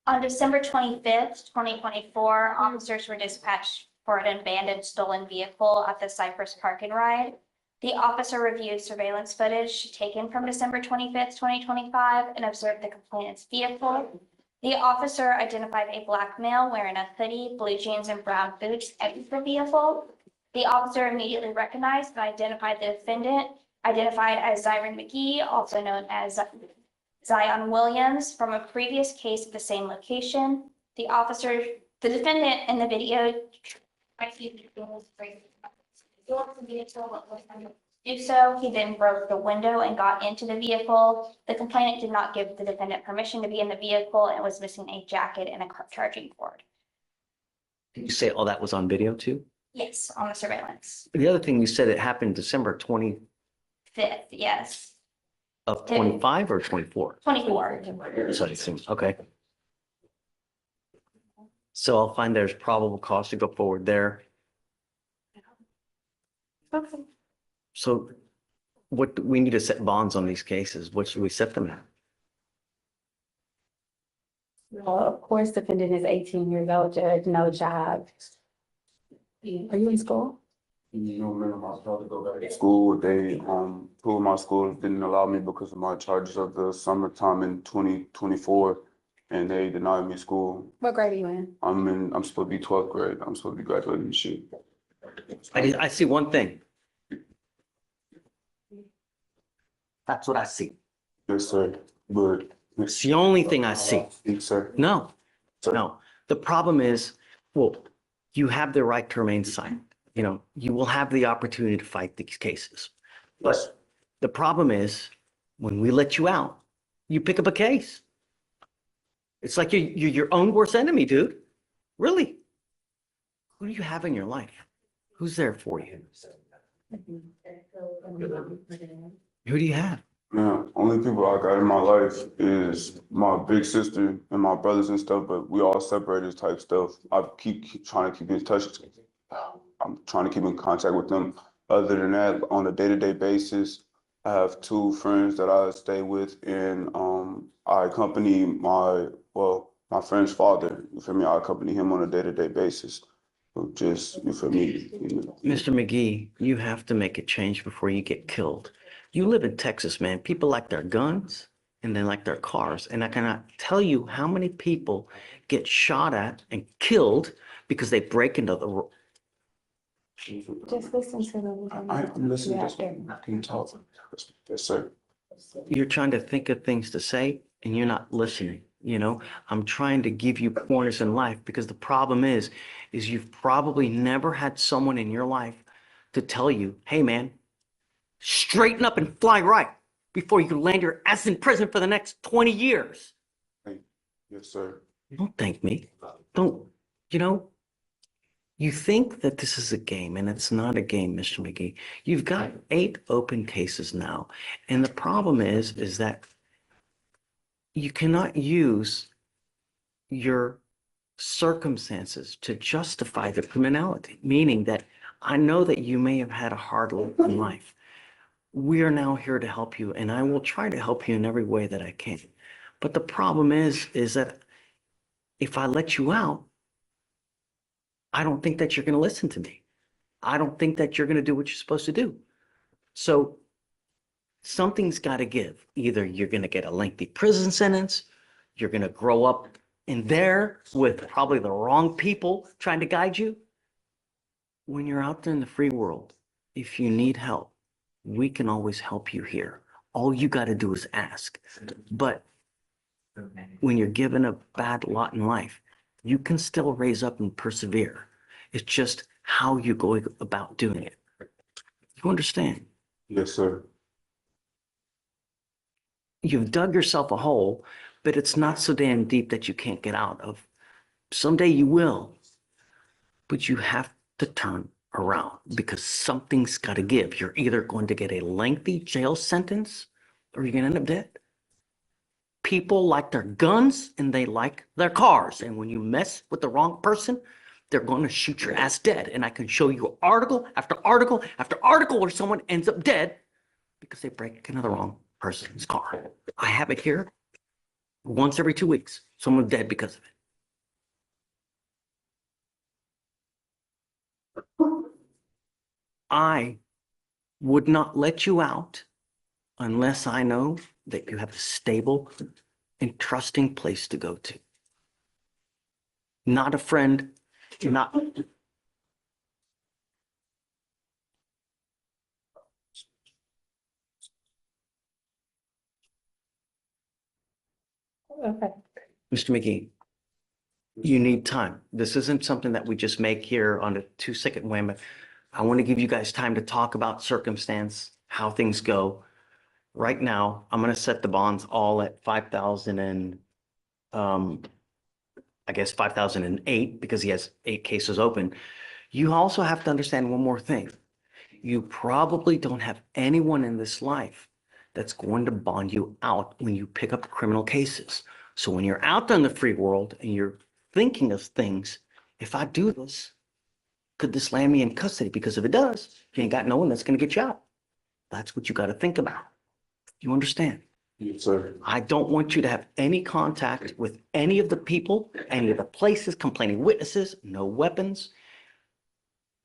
On December 25th, 2024, officers were dispatched for an abandoned stolen vehicle at the Cypress Park and Ride. The officer reviewed surveillance footage taken from December 25th, 2025, and observed the complainant's vehicle. The officer identified a black male wearing a hoodie, blue jeans, and brown boots exit the vehicle. The officer immediately recognized and identified the defendant, identified as Zyron McGee, also known as Zion Williams, from a previous case at the same location. The defendant in the video do so. He then broke the window and got into the vehicle. The complainant did not give the defendant permission to be in the vehicle and was missing a jacket and a charging cord. Did you say all that was on video too? Yes, on the surveillance. The other thing you said it happened December 20 5th, yes. of 25 or 24? 24. So it seems, okay. So I'll find there's probable cause to go forward there. Okay. So what, we need to set bonds on these cases. What should we set them at? Well, of course, defendant is 18 years old, judge, no job. Are you in school? No, man, I'm about to go back to school. They, two of my schools didn't allow me because of my charges of the summertime in 2024, and they denied me school. What grade are you in? I'm supposed to be 12th grade. I'm supposed to be graduating this year. I see one thing. That's what I see. Yes, sir, but. It's the only thing I see. Yes, sir. No, Sir. no. The problem is, well, you have the right to remain silent. You know, you will have the opportunity to fight these cases. But the problem is, when we let you out, you pick up a case. It's like you're your own worst enemy, dude. Really. Who do you have in your life? Who's there for you? Who do you have? Yeah, only people I got in my life is my big sister and my brothers and stuff, but we all separated type stuff. I keep trying to keep in touch. I'm trying to keep in contact with them. Other than that, on a day-to-day basis, I have two friends that I stay with, and I accompany my friend's father. You feel me? I accompany him on a day-to-day basis. So just, you feel me? Mr. McGee, you have to make a change before you get killed. You live in Texas, man. People like their guns and they like their cars. And I cannot tell you how many people get shot at and killed because they break into the. Just listen to them. I'm listening. Can you talk? Yes, sir. You're trying to think of things to say and you're not listening. You know, I'm trying to give you pointers in life because the problem is you've probably never had someone in your life to tell you, hey, man, straighten up and fly right before you land your ass in prison for the next 20 years. Yes, sir. Don't thank me. Don't, you know, you think that this is a game and it's not a game, Mr. McGee. You've got 8 open cases now. And the problem is that you cannot use your circumstances to justify the criminality, meaning that I know that you may have had a hard life in life. We are now here to help you, and I will try to help you in every way that I can. But the problem is that if I let you out, I don't think that you're going to listen to me. I don't think that you're going to do what you're supposed to do. So something's got to give. Either you're going to get a lengthy prison sentence, you're going to grow up in there with probably the wrong people trying to guide you. When you're out there in the free world, if you need help, we can always help you here. All you got to do is ask. But when you're given a bad lot in life, you can still raise up and persevere. It's just how you go about doing it. You understand? Yes, sir. You've dug yourself a hole, but it's not so damn deep that you can't get out of. Someday you will, but you have to turn around because something's got to give. You're either going to get a lengthy jail sentence or you're going to end up dead. People like their guns and they like their cars. And when you mess with the wrong person, they're going to shoot your ass dead. And I can show you article after article after article where someone ends up dead because they break into the wrong person's car. I have it here once every 2 weeks. Someone's dead because of it. I would not let you out unless I know that you have a stable and trusting place to go to. Not a friend, not. Okay. Mr. McGee, you need time. This isn't something that we just make here on a 2-second whim. I want to give you guys time to talk about circumstance, how things go. Right now, I'm going to set the bonds all at 5,000 and I guess 5,008 because he has 8 cases open. You also have to understand one more thing. You probably don't have anyone in this life that's going to bond you out when you pick up criminal cases. So when you're out there in the free world and you're thinking of things, if I do this, could this land me in custody? Because if it does, you ain't got no one that's going to get you out. That's what you got to think about. You understand? Yes, sir. I don't want you to have any contact with any of the people, any of the places, complaining witnesses, no weapons.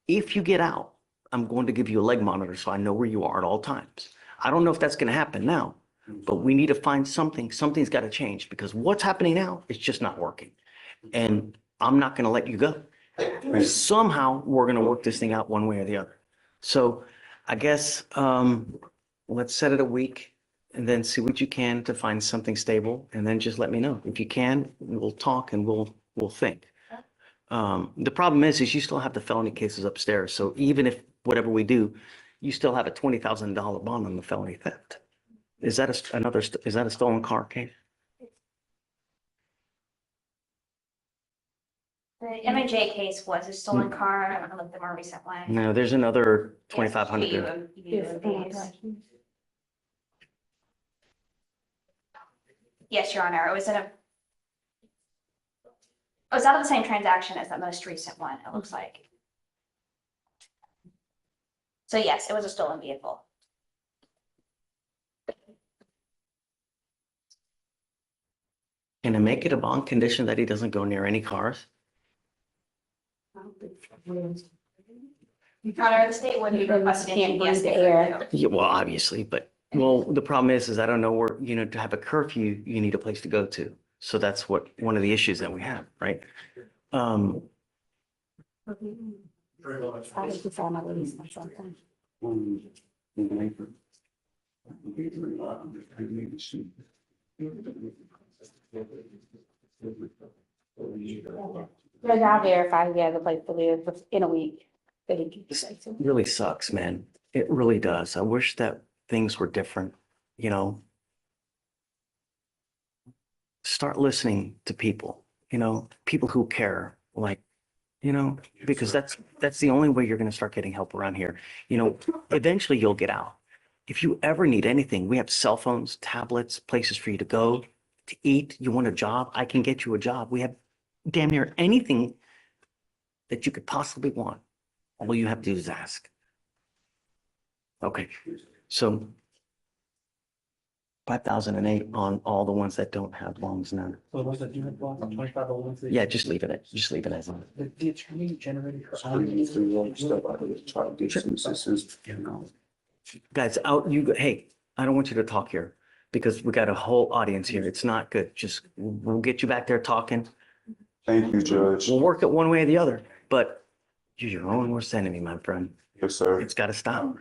If you get out, I'm going to give you a leg monitor so I know where you are at all times. I don't know if that's going to happen now, but we need to find something. Something's got to change because what's happening now is just not working. And I'm not going to let you go. Somehow we're going to work this thing out one way or the other. So I guess let's set it a week and then see what you can to find something stable. And then just let me know. If you can, we'll talk and we'll think. The problem is you still have the felony cases upstairs. So even if whatever we do, you still have a $20,000 bond on the felony theft. Is that is that a stolen car case? The MJ case was a stolen car. I don't know the more recent one. No, there's another 2,500. Yes, Your Honor, it was out of the same transaction as that most recent one, it looks like. So yes, it was a stolen vehicle. Can I make it a bond condition that he doesn't go near any cars? Your Honor, the state would be requesting Can't breathe yes. the air. Yeah, well, obviously, but the problem is I don't know where, to have a curfew, you need a place to go to. So that's one of the issues that we have, right? Sabe que forma Luis na sua casa? But I'll verify he has a place to live in a week that he can stay to. Really sucks, man. It really does. I wish that things were different, Start listening to people, people who care, like, because that's the only way you're going to start getting help around here. Eventually you'll get out. If you ever need anything, we have cell phones, tablets, places for you to go, to eat. You want a job? I can get you a job. We have damn near anything that you could possibly want. All you have to do is ask. Okay, so 5,008 on all the ones that don't have bonds now. So the ones that do have bonds, 25,000. Yeah, just leave it as The attorney generated her. Guys, hey, I don't want you to talk here because we got a whole audience here. It's not good. We'll get you back there talking. Thank you, Judge. We'll work it one way or the other, but you're your own worst enemy, my friend. Yes, sir. It's got to stop.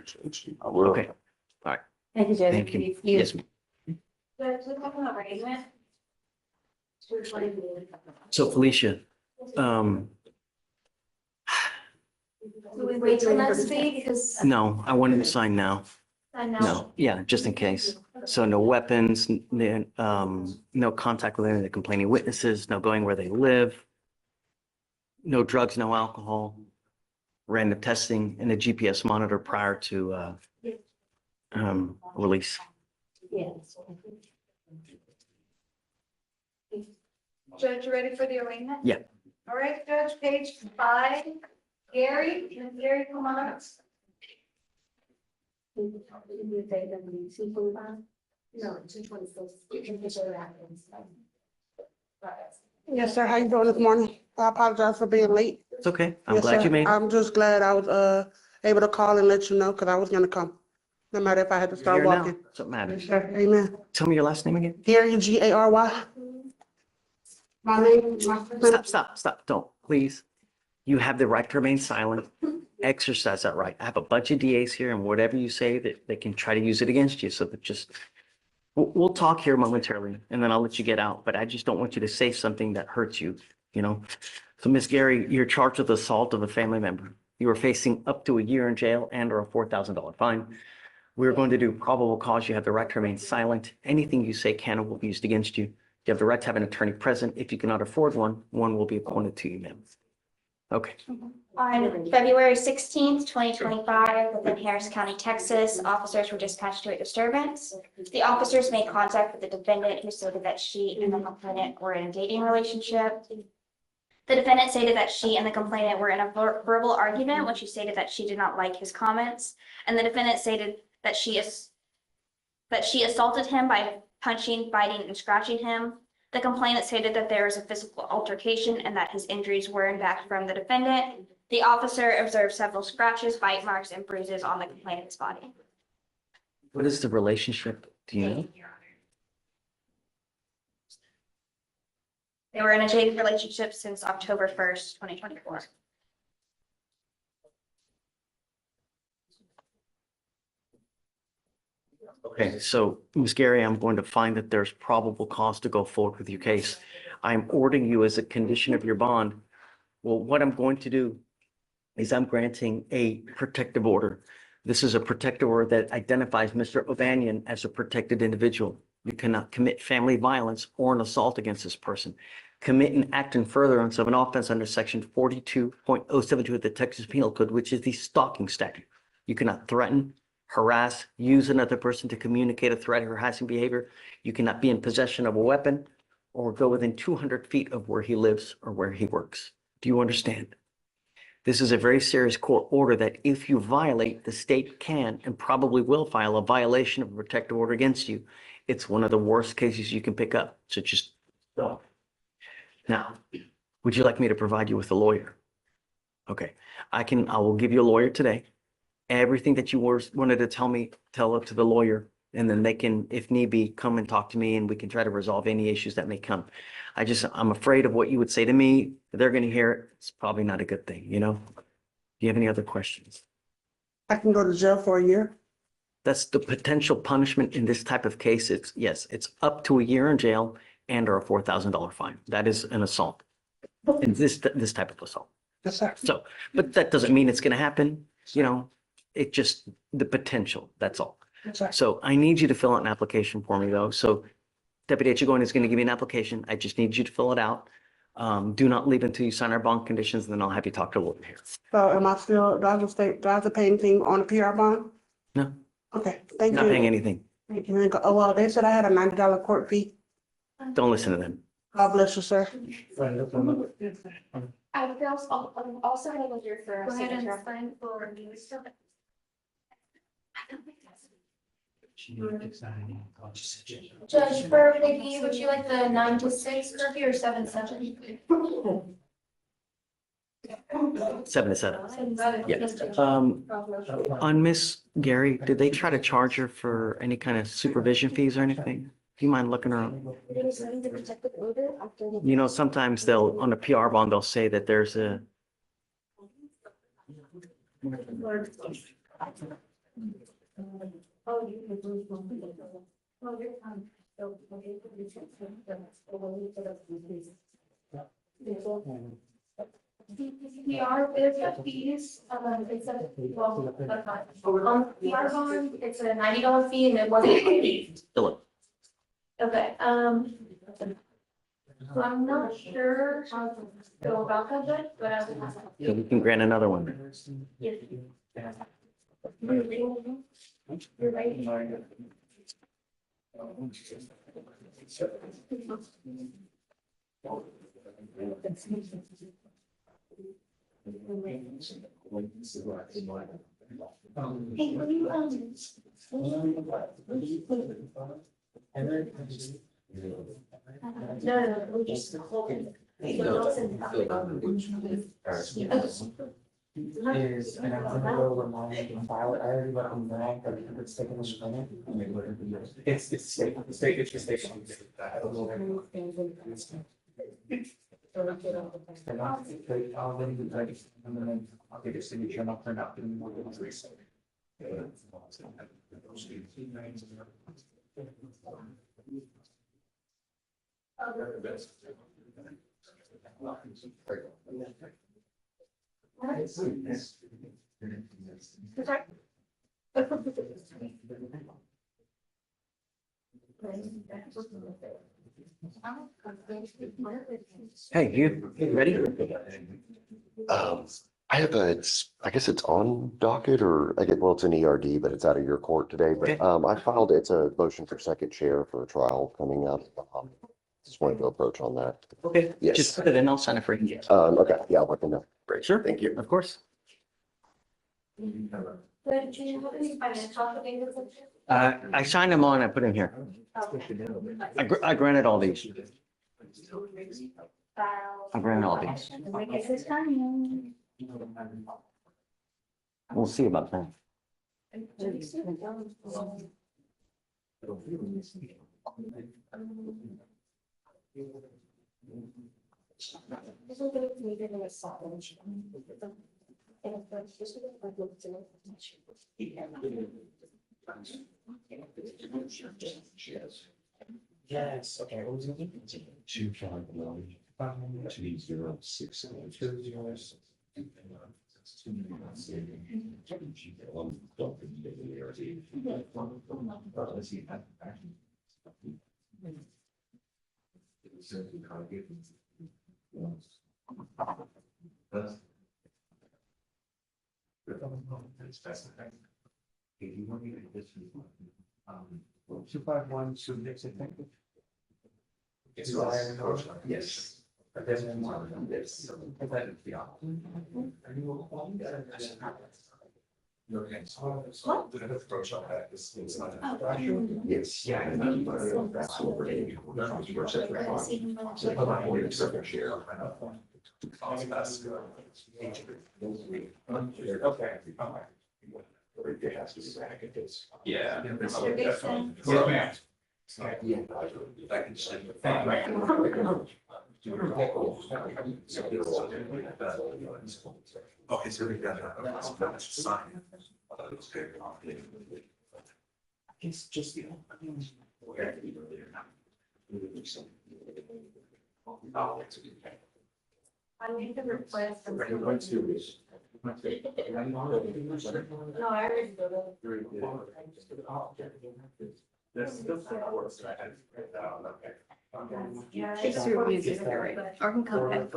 I will. Okay, all right. Thank you, Judge. Thank you. Yes, ma'am. Judge, we have an arraignment. So Felicia, Do we wait till next week? Because no, I wanted to sign now. No, yeah, just in case. So no weapons, no contact with any of the complaining witnesses, no going where they live, no drugs, no alcohol, random testing, and a GPS monitor prior to release. Yes. Judge, you ready for the arraignment? Yeah. All right, Judge, page 5. Gary, Gary, come on up. No, 226. Yes, sir. How you doing this morning? I apologize for being late. It's okay. I'm Yes, glad sir. you made it. I'm just glad I was able to call and let you know because I was gonna come, no matter if I had to You're start here now. walking. Doesn't matter. Yes, sir. Amen. Tell me your last name again. Gary, Gary. My name. Stop. Don't, please. You have the right to remain silent. Exercise that right. I have a bunch of DAs here and whatever you say that they can try to use it against you. So that just, we'll talk here momentarily and then I'll let you get out. But I just don't want you to say something that hurts you, you know? So Miss Gary, you're charged with assault of a family member. You are facing up to a year in jail and or a $4,000 fine. We're going to do probable cause. You have the right to remain silent. Anything you say can or will be used against you. You have the right to have an attorney present. If you cannot afford one, one will be appointed to you, ma'am. Okay. On February 16th, 2025, within Harris County, Texas, officers were dispatched to a disturbance. The officers made contact with the defendant who stated that she and the complainant were in a dating relationship. The defendant stated that she and the complainant were in a verbal argument when she stated that she did not like his comments. And the defendant stated that she assaulted him by punching, biting, and scratching him. The complainant stated that there was a physical altercation and that his injuries were in fact from the defendant. The officer observed several scratches, bite marks, and bruises on the complainant's body. What is the relationship? Do you know? They were in a dating relationship since October 1st, 2024. Okay, so Ms. Gary, I'm going to find that there's probable cause to go forward with your case. I'm ordering you as a condition of your bond. Well, what I'm going to do is I'm granting a protective order. This is a protective order that identifies Mr. Ovanian as a protected individual. You cannot commit family violence or an assault against this person. Commit an act in furtherance of an offense under section 42.072 of the Texas Penal Code, which is the stalking statute. You cannot threaten, harass, use another person to communicate a threat or harassing behavior. You cannot be in possession of a weapon or go within 200 feet of where he lives or where he works. Do you understand? This is a very serious court order that if you violate, the state can and probably will file a violation of a protective order against you. It's one of the worst cases you can pick up. So just don't. Now, would you like me to provide you with a lawyer? Okay, I will give you a lawyer today. Everything that you wanted to tell it to the lawyer, and then they can, if need be, come and talk to me and we can try to resolve any issues that may come. I'm afraid of what you would say to me. They're going to hear it. It's probably not a good thing, you know? Do you have any other questions? I can go to jail for a year. That's the potential punishment in this type of case. Yes, it's up to a year in jail and or a $4,000 fine. That is an assault. And this type of assault. Yes, sir. So, but that doesn't mean it's going to happen, you know? It just, the potential, that's all. Yes, sir. So I need you to fill out an application for me though. So Deputy Echegoyen is going to give me an application. I just need you to fill it out. Do not leave until you sign our bond conditions, and then I'll have you talk to a lawyer here. So am I still, do I have to pay anything on the PR bond? No. Okay, thank you. Not paying anything. Thank you. Oh, well, they said I had a $90 court fee. Don't listen to them. God bless you, sir. I would also have a lawyer for. Go ahead and sign for you. Judge, for McGee, would you like the 9 to 6 curfew or 7 to 7? 7 to 7. Yeah. On Miss Gary, did they try to charge her for any kind of supervision fees or anything? Do you mind looking around? You know, sometimes they'll, on a PR bond, they'll say that there's a. CPR is a fees, it's a, well, that's not. On the CPR bond, it's a $90 fee and it wasn't paid. Philip. Okay, so I'm not sure how to go about that, but I will. So we can grant another one. Yes. You're right. Hey, will you, no, we're just holding. Is, and I'm gonna go remind you to file it, I already let them know, but it's taking a minute. It's state, it's the station. I'll let you ready, and then I'll get your signature and I'll print out the more than 3 seconds. Hey, you ready? I have I guess it's on docket or well, it's an ERD, but it's out of your court today. But I filed, it's a motion for second chair for a trial coming up. Just wanted to approach on that. Okay, Yes. just put it in, I'll sign it for you. Okay, yeah, I'll let them know. Great, sure. Thank you. Of course. But do you have any financial data? I signed them on, I put them here. I granted all these. I granted all these. We'll see about that. Yes, okay. What was it? 250. Two five one two six, I think. Yes. Yes. Yeah. Okay, so we got a sign. It's just the. I made the request. No, I already It's your music, right? Or can come back.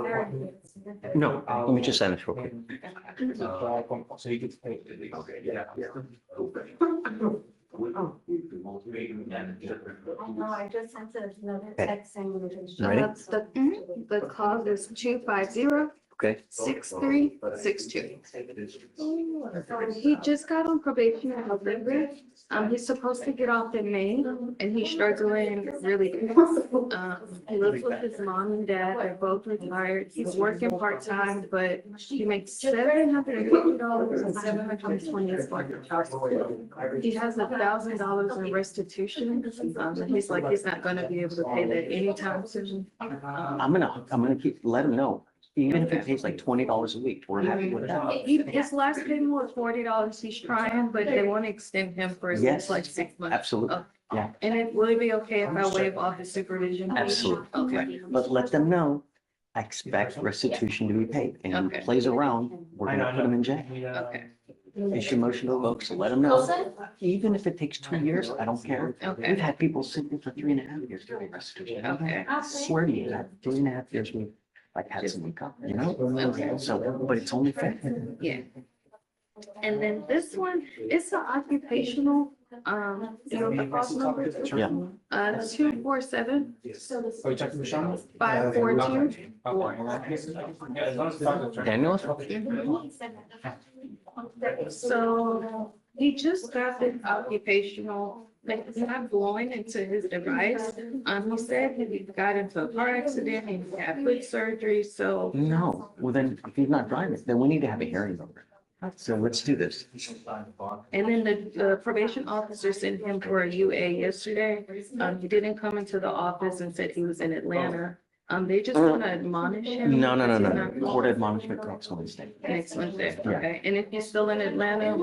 No, let me just sign this real quick. So you get to pay. Okay, yeah. I know, I just sent another Okay. text saying. Ready? The clause is 250. Okay. 6362. He just got on probation in November. He's supposed to get off in May and he's struggling really. He lives with his mom and dad. They're both retired. He's working part-time, but he makes $750 and $720. He has $1,000 in restitution. And he's like, he's not gonna be able to pay that anytime soon. I'm gonna let him know, even if it takes like $20 a week, we're happy with that. His last payment was $40. He's trying, but they want to extend him for at Yes, least like 6 months. absolutely. Yeah, And it will it be okay if I waive off the supervision? absolutely. Okay. But let them know, I expect restitution to be paid, and Okay. he plays around, we're gonna put him in jail. Okay, Issue motion to revoke, so let him know. Even if it takes 2 years, I don't care. Okay. We've had people sitting for 3.5 years to pay restitution. Okay. I swear to you, that 3.5 years, we've like had some income, you know? Okay. So, but it's only fair. yeah. And then this one, it's an occupational, you know, the cost number? Yeah. 247 Are you checking Michelle? 542. Daniel? So he just got this occupational, like, it's not blowing into his device. He said he got into a car accident and he had foot surgery, so. No, well then, if he's not driving, then we need to have a hearing over it. So let's do this. And then the probation officer sent him for a UA yesterday. He didn't come into the office and said he was in Atlanta. They just want to admonish him. No. Court admonishment next Wednesday. Next Wednesday, Yeah. okay. And if he's still in Atlanta?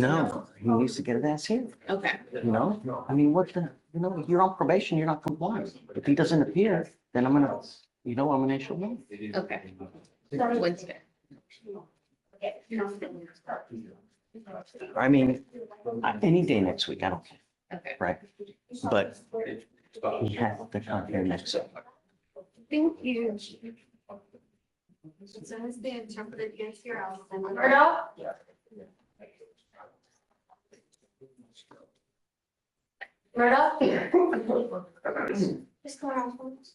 No, he needs to get his ass here, Okay, you know? I mean, what the, you know, you're on probation, you're not complying. If he doesn't appear, then I'm gonna, you know, I'm gonna issue one. okay. Wednesday. I mean, any day next week, I don't care, Okay. right? But he has to come here next week. Thank you. As soon as the interpreter gets here, I'll send it. Murdoch? Murdoch? Just go around, please.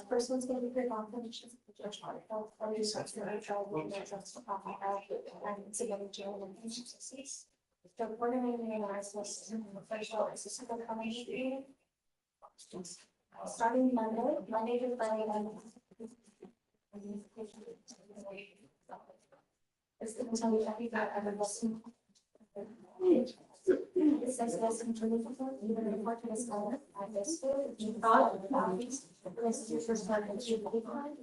Person's gonna be put on conditions of the judge. So we're gonna be official assistant coming. Starting Monday to Friday. It's gonna tell you that I have listened. It says this in even report to this letter, I guess, you thought about this is your first time that you be on.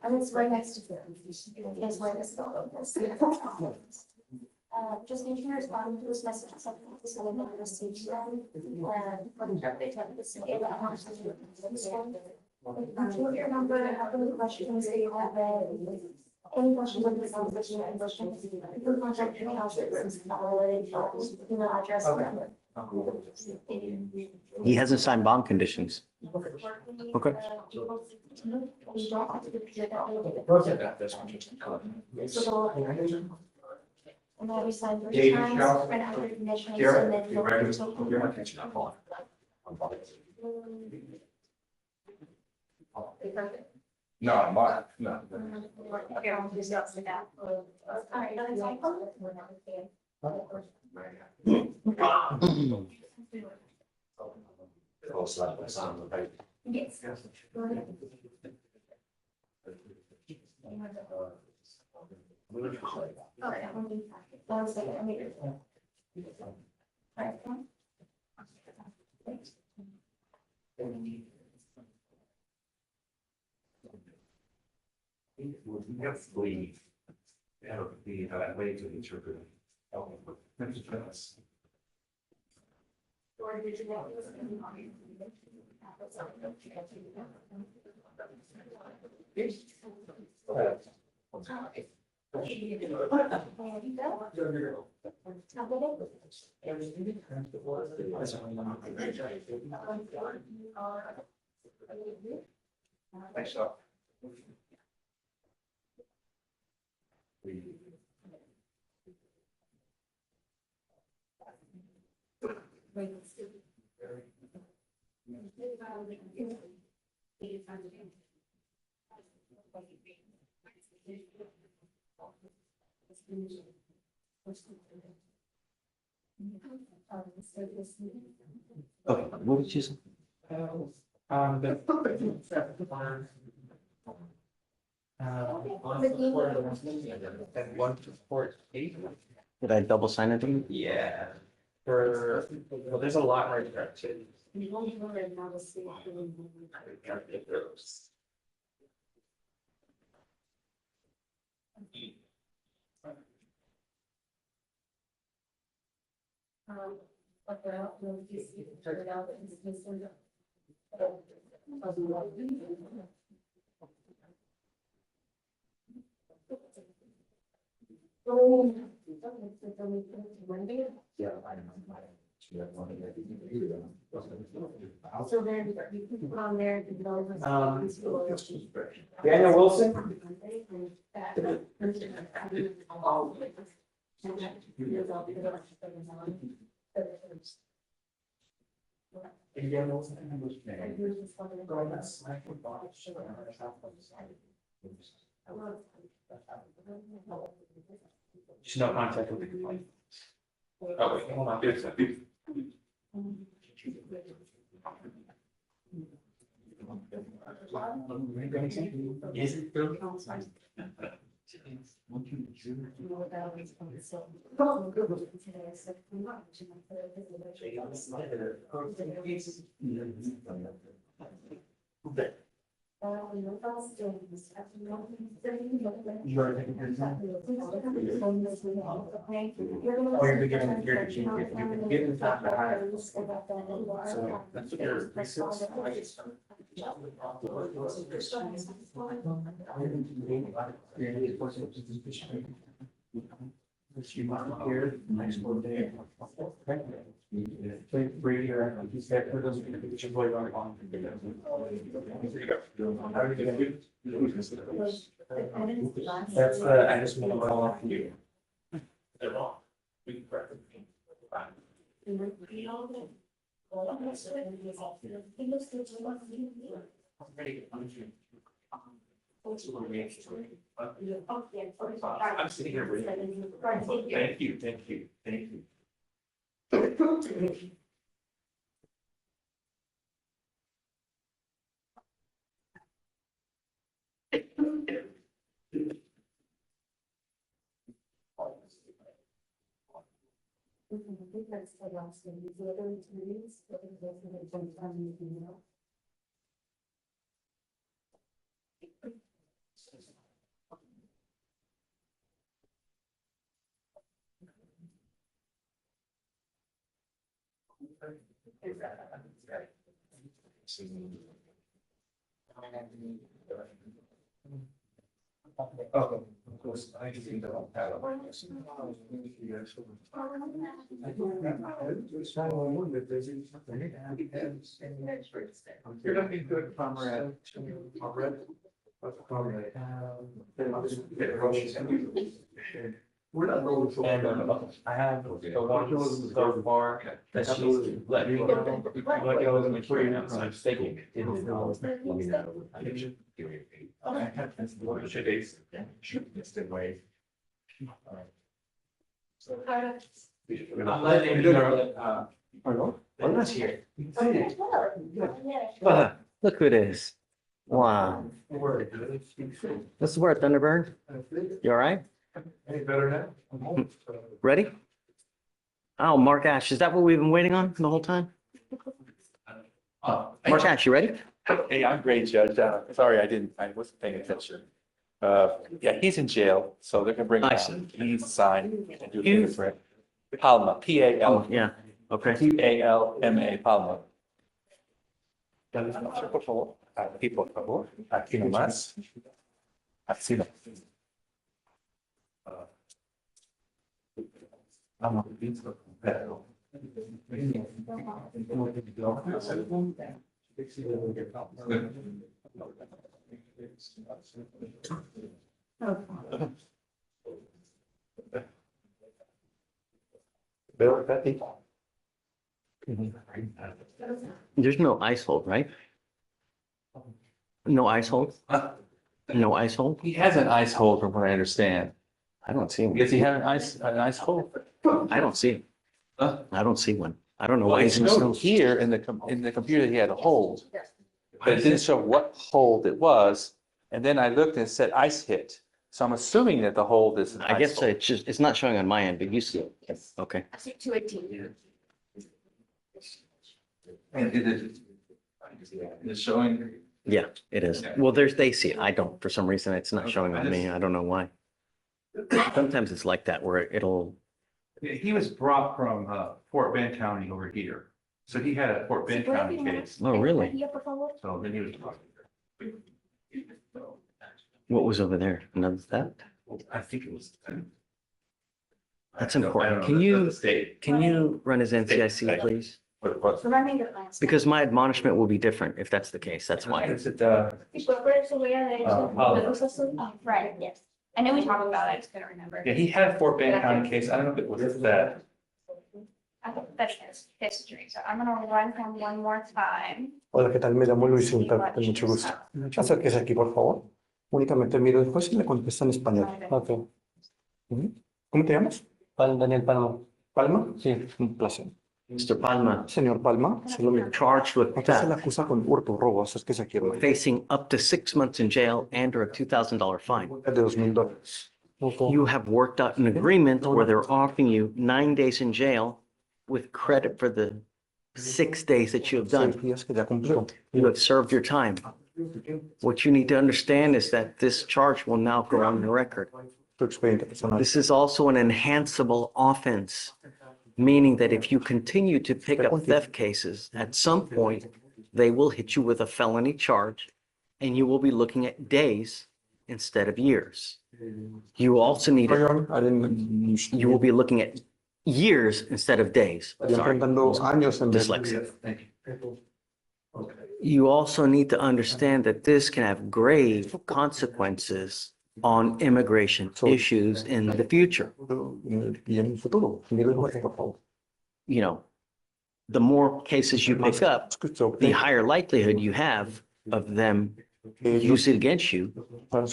And it's right next to it. Is where this goes. Just make sure you're responding to this message. So they can receive them. And they tell the city that I want to do this one. Put your number, have any questions that you have. Any questions on this conversation and questions. You can contact your counselors. Email address. He hasn't signed bond conditions. Okay. And then we signed 3 times, right after conditions, and then. No, I'm not, no. Okay, I'll just stop with that. All right, that's fine. Yes. Okay. One second, I'm here. All right. We have Plea. Yeah, the way to interpret. Thanks, Doc. Okay, what did you say? And 1 to 48. Did I double sign anything? Yeah. Well, there's a lot right there too. Daniel Wilson. Just no contact with the complaint. Oh, wait, hold on. Is it still? That's the, I just want to call off you. They're wrong. We can correct it. I'm sitting here waiting. Thank you, thank you, thank you. Oh, of course, I just think that I'll have You're looking good, comrade. We're not going to. I have the ones so far that she's let me know. Like I was in the now, so I'm thinking. Let me know. I have this one should be just in way. I'm letting you know that I'm not here. Look who it is. Wow. This is where Thunderbird. You all right? Any better now? Ready? Oh, Mark Ash, is that what we've been waiting on the whole time? Mark Ash, you ready? Hey, I'm great, Judge. Sorry, I wasn't paying attention. Yeah, he's in jail, so they're gonna bring him out. He needs to sign and do a fingerprint. Palma, P-A-L. Yeah, okay. P-A-L-M-A, Palma. Por favor, aquí por favor, aquí nomás. Así no. Vamos, pero. There's no ice hold, right? No ice hold? No ice hold? He has an ice hold from what I understand. I don't see one. Does he have an ice hold? I don't see it. I don't see one. I don't know Well, why it's he's showed here in the computer that he had a hold. But it didn't show what hold it was. And then I looked and it said ice hit. So I'm assuming that the hold is. I guess it's just, it's not showing on my end, but you see it. Okay. I see 218. And it's showing. Yeah, it is. Well, they see it. I don't, for some reason, it's not showing on me. I don't know why. Sometimes it's like that where it'll, He was brought from Fort Bend County over here. So he had a Fort Bend County case. oh, really? So then he was. What was over there? Another theft? I think it was. That's I don't important. know. Can That's you, the state. can you run his NCIC, please? Remind me the plans. Because my admonishment will be different if that's the case. That's why. Is it, Oh, right, yes. I know we talked about it, I just couldn't remember. yeah, he had a Fort Bend County case. I don't know if it was that. I think that's his history, so I'm gonna run him one more time. Hola, ¿qué tal? Me llamo Luis Inter, con mucho gusto. Acérquese aquí, por favor. Únicamente mire el juez y le contesta en español. Ok. ¿Cómo te llamas? Daniel Palma. ¿Palma? Sí, un placer. Mr. Palma. Señor Palma, se lo mismo. Charged with Usted se le theft, acusa con hurto, robo, acérquese aquí, hermano. facing up to 6 months in jail and or a $2,000 fine. De $2,000. You have worked out an agreement where they're offering you 9 days in jail with credit for the 6 days that you have done. 6 días que ya cumplió. You have served your time. What you need to understand is that this charge will now go on the record. Tu expediente personal. This is also an enhanceable offense, meaning that if you continue to pick up theft cases, at some point, they will hit you with a felony charge and you will be looking at days instead of years. You also need, you will be looking at years instead of days. Sorry. Dyslexia. You also need to understand that this can have grave consequences on immigration issues in the future. You know, the more cases you pick up, the higher likelihood you have of them use it against you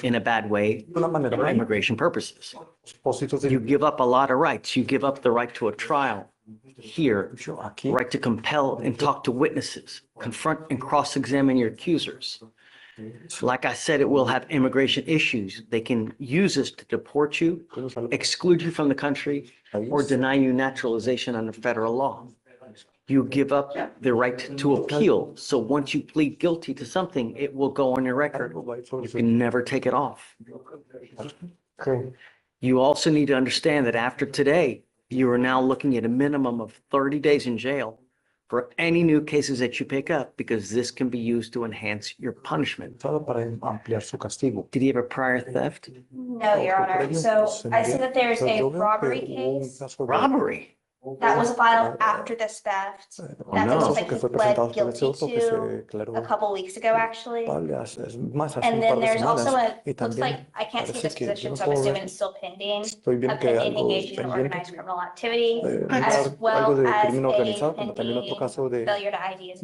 in a bad way for immigration purposes. You give up a lot of rights. You give up the right to a trial here, right to compel and talk to witnesses, confront and cross-examine your accusers. Like I said, it will have immigration issues. They can use this to deport you, exclude you from the country, or deny you naturalization under federal law. You give up the right to appeal. So once you plead guilty to something, it will go on your record. You can never take it off. You also need to understand that after today, you are now looking at a minimum of 30 days in jail for any new cases that you pick up, because this can be used to enhance your punishment. Did he have a prior theft? No, Your Honor. So I see that there's a robbery case. Robbery? That was filed after this theft. That looks like he pled guilty to a couple weeks ago, actually. And then there's also looks like, I can't see this position, so I'm assuming it's still pending. A pending engagement in organized criminal activity, as well as a pending failure to ID.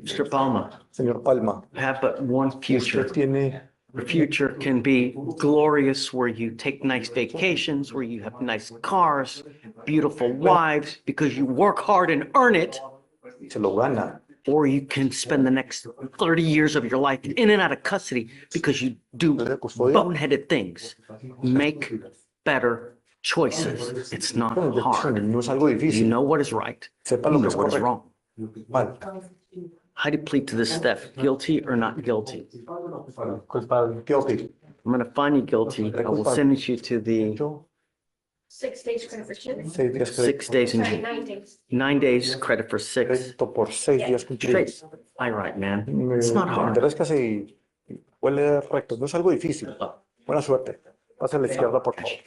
Mr. Palma. Señor Palma. Have but one future. The future can be glorious, where you take nice vacations, where you have nice cars, beautiful wives, because you work hard and earn it. Or you can spend the next 30 years of your life in and out of custody because you do boneheaded things. Make better choices. It's not hard. You know what is right. You know what is wrong. How do you plead to this theft? Guilty or not guilty? Guilty. I'm going to find you guilty. I will sentence you to the 6 days credit for 2. 6 days in jail. 9 days. 9 days credit for 6. Straight. All right, man. It's not hard. Huele recto, no es algo difícil. Buena suerte. Pase a la izquierda, por favor.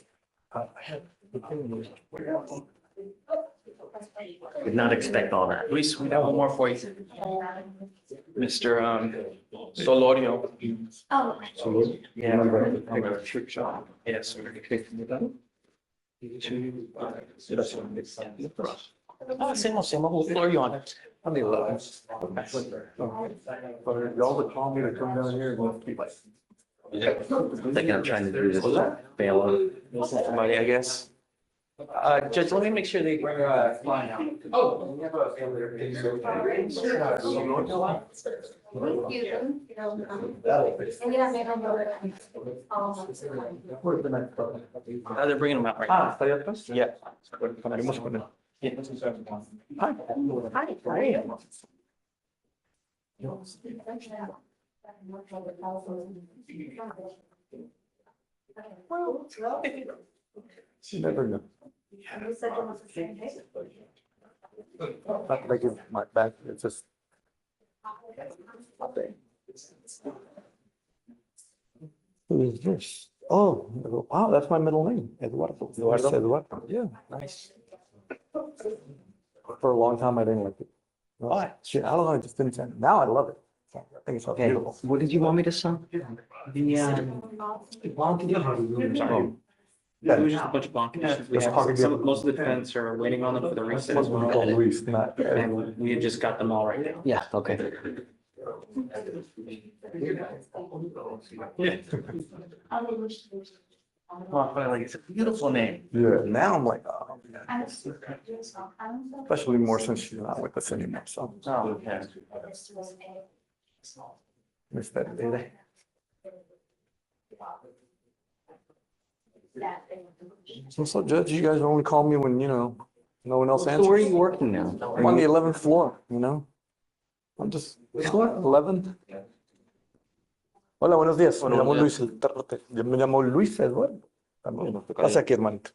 Did not expect all that. Luis, we have one more for you. Mr. Solorio. Oh. Yeah. Yes. We'll throw you on it. Y'all would call me to come down here and keep like. Thinking I'm trying to do this. Bail Somebody, I guess. Judge, let me make sure they bring fly out. Oh. we have a family. They're bringing them out right now. ¿Está ahí atrás? Yeah. Hablaremos con él. Hi. Hi. She never knew. Not like in my back, it's just. Who is this? Oh, wow, that's my middle name, Eduardo. Eduardo? Eduardo, yeah. Nice. For a long time, I didn't like it. Why? Shit, I don't know, I just didn't send it. Now I love it. I think it's so Okay, beautiful. what did you want me to sign? Bond conditions. Sorry. Yeah. It was just a bunch of bond conditions. We Let's have talk again. most of the defense are waiting on them for the reset as That's what we well. call Luis, not. And we had just got them all right now. Yeah, okay. Oh, finally, it's a beautiful name. Yeah, now I'm like, oh, yeah. Especially more since she's not with us anymore, so. Oh, okay. Miss that lady. So Judge, you guys only call me when, no one else answers. So where are you working now? I'm on the 11th floor, I'm just, 11th. Hola, buenos días. Me llamo Luis, me llamo Luis Eduardo. Pase aquí, hermanito.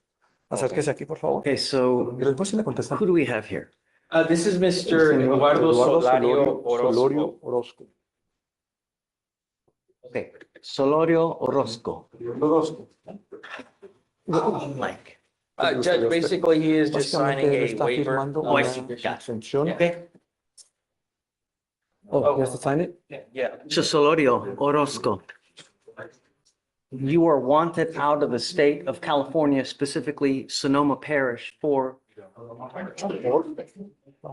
Acérquese aquí, por favor. Okay, so Y después sí le contestan. who do we have here? This is Mr. Eduardo Solario Solorio Orozco. Orozco. Okay, Solorio Orozco. Orozco. Mike. Judge, basically, he is just signing Básicamente, él a está waiver. firmando Oh, una yeah. exención. Okay, Oh, he has to sign it? Yeah. so Solorio Orozco. You are wanted out of the state of California, specifically Sonoma Parish, for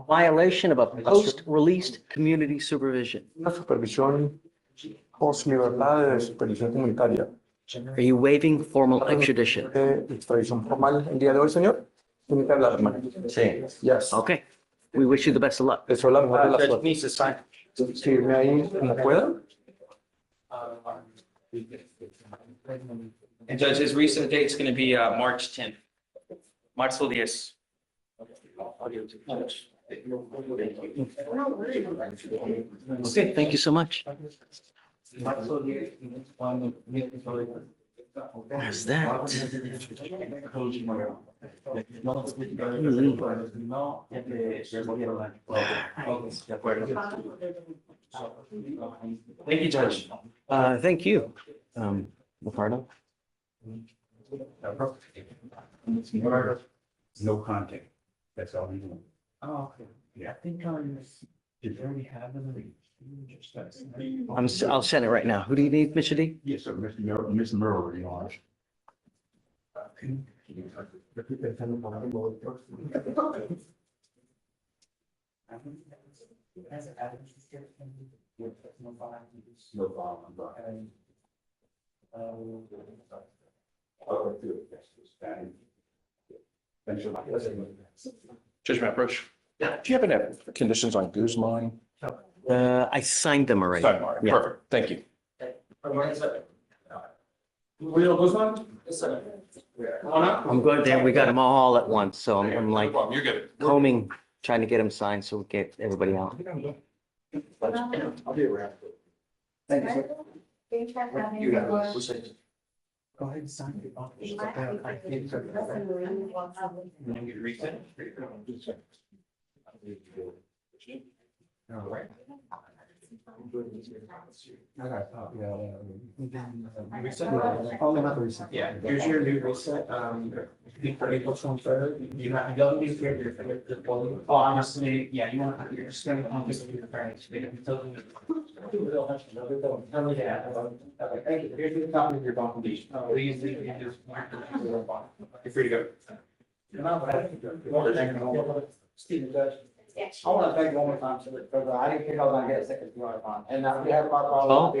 violation of a post-released community supervision. Una supervisión post libertad de supervisión comunitaria. Are you waiving formal extradition? Extradición formal el día de hoy, señor. Tiene que hablar, hermano. Sí. Yes. Okay, we wish you the best of luck. Deseo la mejor de las Judge suertes. needs to sign. Firme ahí como pueda. And Judge, his recent date's gonna be March 10th. Marzo 10. Okay, thank you so much. There's that. Thank you, Judge. Thank you, Ricardo. No contact. That's all we know. Oh, okay. Yeah, I think, did they already have them? I'll send it right now. Who do you need, Mr. D? Yes, sir, Miss Murray, yours. No problem. Judge Maproach, do you happen to have conditions on Guzman? I signed them already. Sorry, Yeah. perfect, thank you. I'm good there. We got them all at once, so I'm like You're good. combing, trying to get them signed so we get everybody out. I'll be around. Thank you, You got it. Go ahead and sign it. All right. I got a copy of it. Yeah, here's your new reset. April 23rd. You don't need to your. Oh, honestly, yeah, you want to, you're just going to conflict with your parents. They can tell them. Thank you. Here's the copy of your bond condition. Please, you can just. You're free to go. Stephen Judge. I want to thank you one more time, sir, because I didn't think I was going to get a second yard bond. And we have my problem.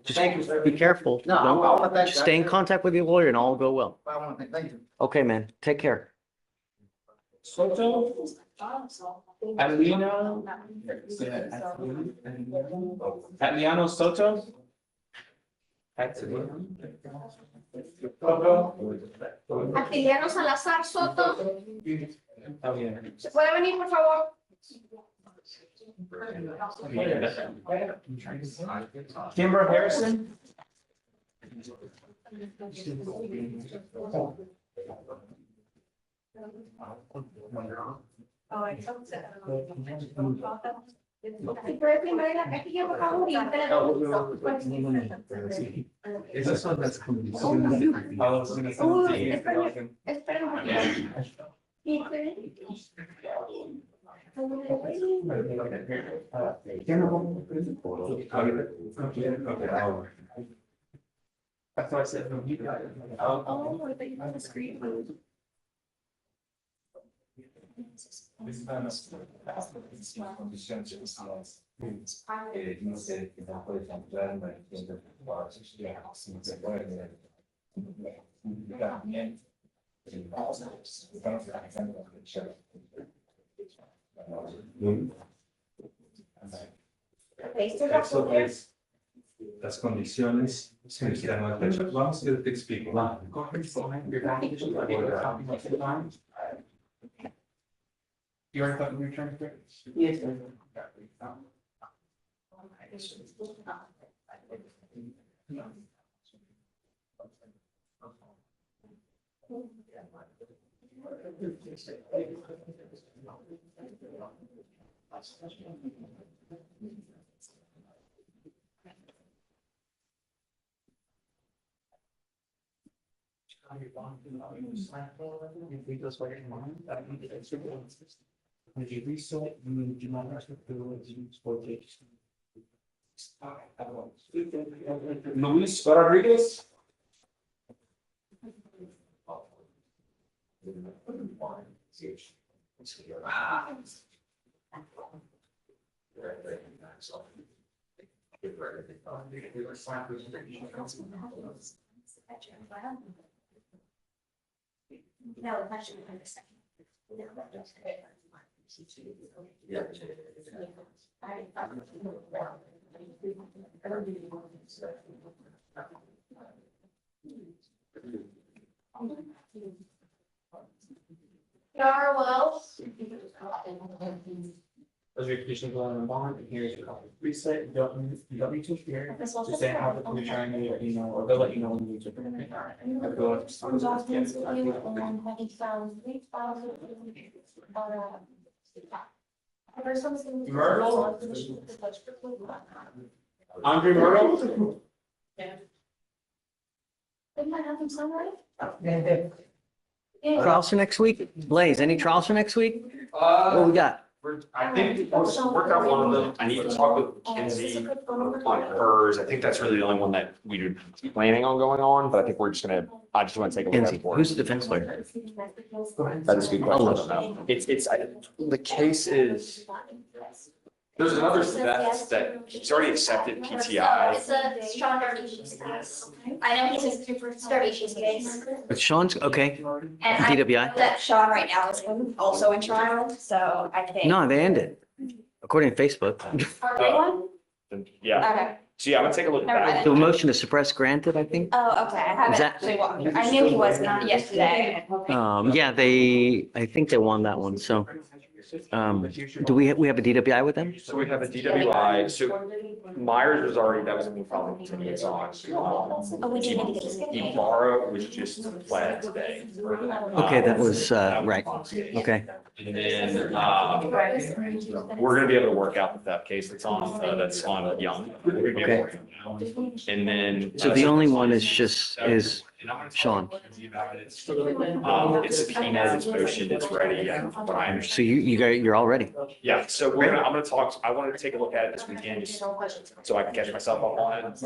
Just Thank you, sir. be careful. No, I want to thank you. Just stay in contact with your lawyer and all will go well. I want to thank you. Okay, man. Take care. Soto, Adelino, Atliano Soto. Atiliano Salazar Soto. Está bien. ¿Se puede venir, por favor? Kimber Harrison. ¿Puede primero la cajilla, por favor? Esas son las condiciones. Espera un That's what I said. Oh, I think you have the screen. No sé qué tan puede cambiar, no entiendo cuál es se puede. También. Estamos analizando la fecha. Eso es las condiciones. Vamos a te explico. You already thought we were trying to? Yes, sir. Luis Rodriguez. No, that should be the second. Yara Wells. Those are your conditions on the bond, and here's your copy. Reset, you don't need to appear. Just say how you're trying to, or they'll let you know when you need to. Myrtle? Andre Myrtle? Didn't I have them somewhere? Yeah. Trials for next week? Blaze, any trials for next week? What we got? I think we'll work out one of them. I need to talk with Kenzie on hers. I think that's really the only one that we were planning on going on, but I think we're just gonna, I just want to take a look at Kenzie, it. for who's the defense lawyer? That's a good question. I don't know. The case is, there's another that he's already accepted PTI. It's a Sean Darby's case. I know he's a Darby's case. But Sean's, okay. And I know DWI? that Sean right now is also in trial, so I think. No, they ended, according to Facebook. Are they one? Yeah. Okay. So yeah, I'm gonna take a look at Never that. mind. The motion to suppress granted, I think. Oh, okay. I haven't Is that- actually walked. I knew he was not yesterday. Yeah, I think they won that one, so. Do we have a DWI with them? So we have a DWI, so Myers was already, that was a new problem continuance on. Oh, we did need to get this. Ibarra was just pled today. Okay, that was, right, okay. And then, we're gonna be able to work out that case that's on Young. We're gonna be able to work it out. And then. So the only one is Sean. It's subpoenaed, it's motioned, it's ready, but I understand. So you're all ready. Yeah, so I'm gonna talk, I wanted to take a look at it this weekend, just so I can catch myself up on it.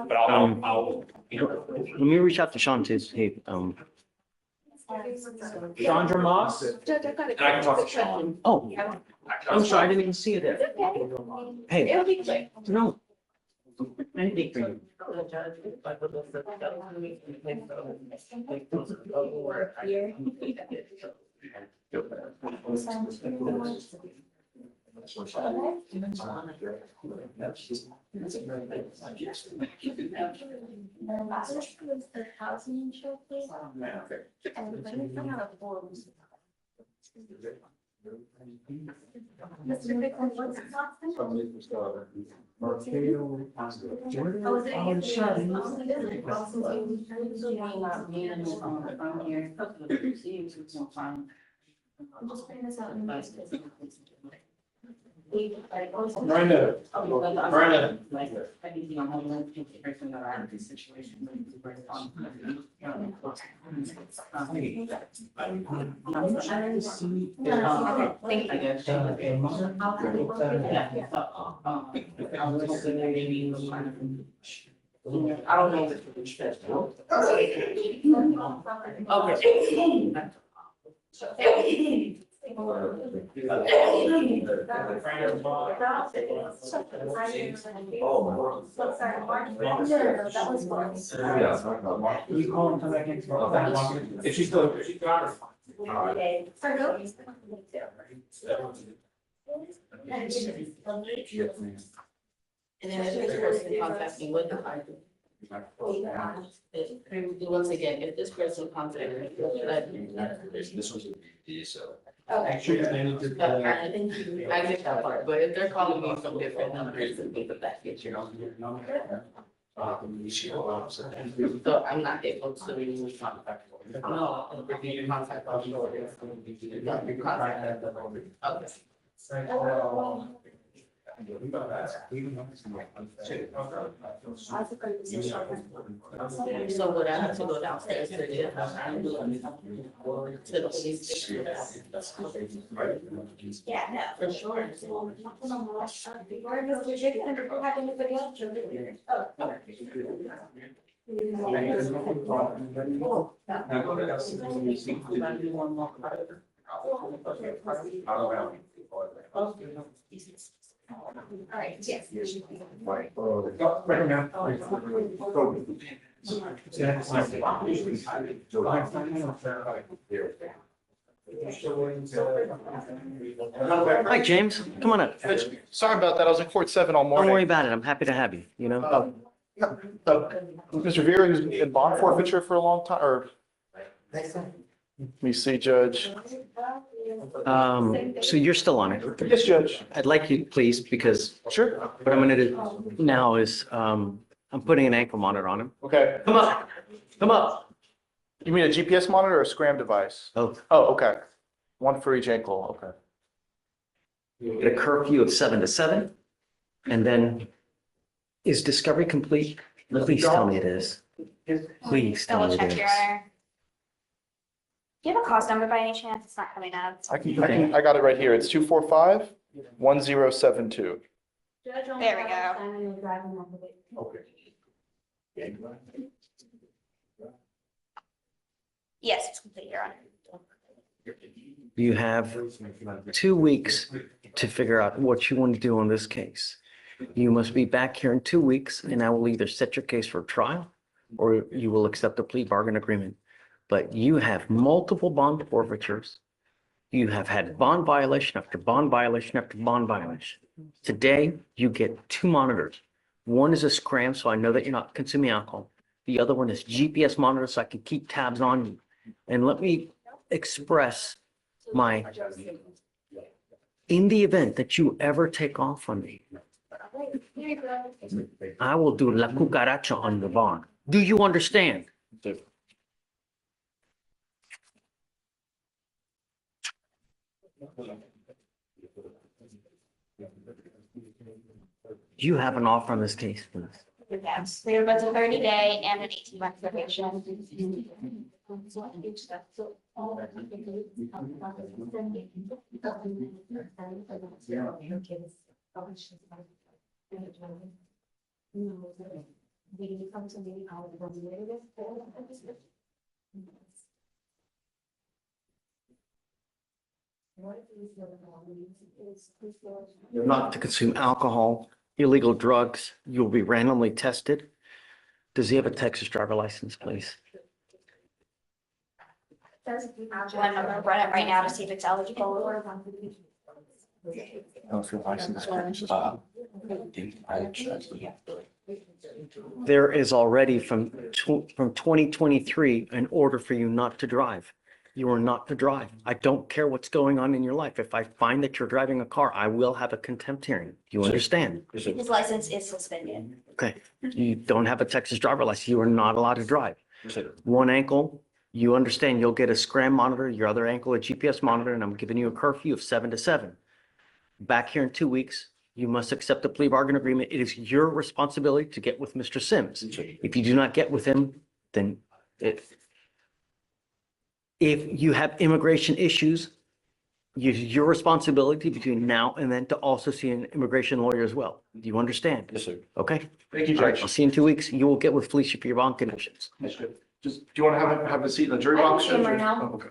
But I'll. Let me reach out to Sean too. Hey, Chandra Moss? Judge, I got it. And I can talk to Sean. Oh, I'm sorry, I didn't even see you there. Hey, It'll be quick. no. Anything for you. Mr. Bickford, what's his last name? I'm just putting this out in the Miranda. Miranda. I don't know if it's. Okay. You call and come back in. If she's still, if she's got her. And then if this person contacts me with the once again, if this person contacts me, This was so. I get that part, but if they're calling me from different numbers and things of that nature. So I'm not able to. No, if you contact. So would I have to go downstairs to the police station? Yeah, no. For sure. Mr. Jacob, do you have anybody else? All right, yes. Hi, James. Come on up. Sorry about that. I was in court 7 all Don't morning. worry about it. I'm happy to have you, you know? Mr. Vieira, who's in bond forfeiture for a long time, or? Let me see, Judge. So you're still on it? Yes, Judge. I'd like you, please, because Sure. what I'm gonna do now is, I'm putting an ankle monitor on him. Okay. Come up, come up. You mean a GPS monitor or a scram device? Oh, Oh, okay. One for each ankle, okay. get a curfew of 7 to 7. And then, is discovery complete? Please tell me it is. Please tell me Double it check, Your is. Honor. Do you have a cost number by any chance? It's not coming up. I got it right here. It's 245-1072. There we go. Yes, it's complete, Your Honor. You have 2 weeks to figure out what you want to do on this case. You must be back here in 2 weeks, and I will either set your case for trial or you will accept a plea bargain agreement. But you have multiple bond forfeitures. You have had bond violation after bond violation after bond violation. Today, you get 2 monitors. One is a scram, so I know that you're not consuming alcohol. The other one is GPS monitor, so I can keep tabs on you. And let me express my, in the event that you ever take off on me, I will do la cucaracha on the bond. Do you understand? Do you have an offer on this case, please? Yes, we have both a 30-day and an 18-month probation. Not to consume alcohol, illegal drugs. You'll be randomly tested. Does he have a Texas driver license, please? I'm gonna run it right now to see if it's eligible. If your license expires. There is already from 2023 an order for you not to drive. You are not to drive. I don't care what's going on in your life. If I find that you're driving a car, I will have a contempt hearing. Do you understand? His license is suspended. Okay. You don't have a Texas driver license. You are not allowed to drive. One ankle, you understand you'll get a scram monitor, your other ankle, a GPS monitor, and I'm giving you a curfew of 7 to 7. Back here in 2 weeks, you must accept a plea bargain agreement. It is your responsibility to get with Mr. Sims. If you do not get with him, then if you have immigration issues, it's your responsibility between now and then to also see an immigration lawyer as well. Do you understand? Yes, sir. Okay. Thank you, All right, Judge. I'll see you in 2 weeks. You will get with Fleischer for your bond conditions. Yes, Judge. Just, do you want to have a seat in the jury I can box? see him Judge, or- right now. Oh, okay.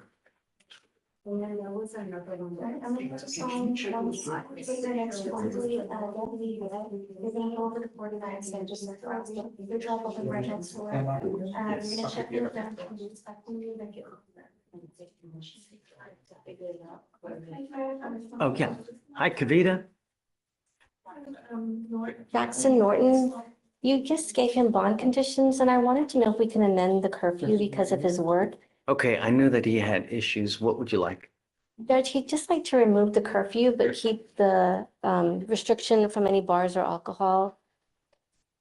Oh, yeah. Hi, Kavita. Jackson Norton, you just gave him bond conditions, and I wanted to know if we can amend the curfew because of his work. Okay, I knew that he had issues. What would you like? Judge, he'd just like to remove the curfew, but keep the restriction from any bars or alcohol,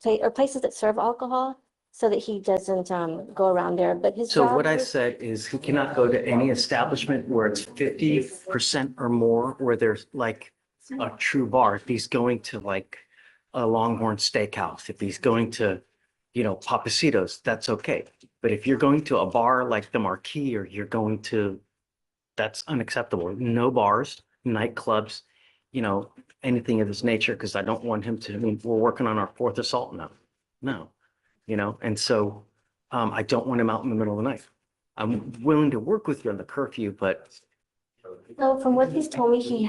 or places that serve alcohol, so that he doesn't go around there. But his So job what I is- said is he cannot go to any establishment where it's 50% or more, where there's like a true bar. If he's going to like a Longhorn Steakhouse, if he's going to, Papacitos, that's okay. But if you're going to a bar like the Marquee, or you're going to, that's unacceptable. No bars, nightclubs, anything of this nature, because I don't want him to, we're working on our 4th assault now. No, and so I don't want him out in the middle of the night. I'm willing to work with you on the curfew, but So from what he's told me, he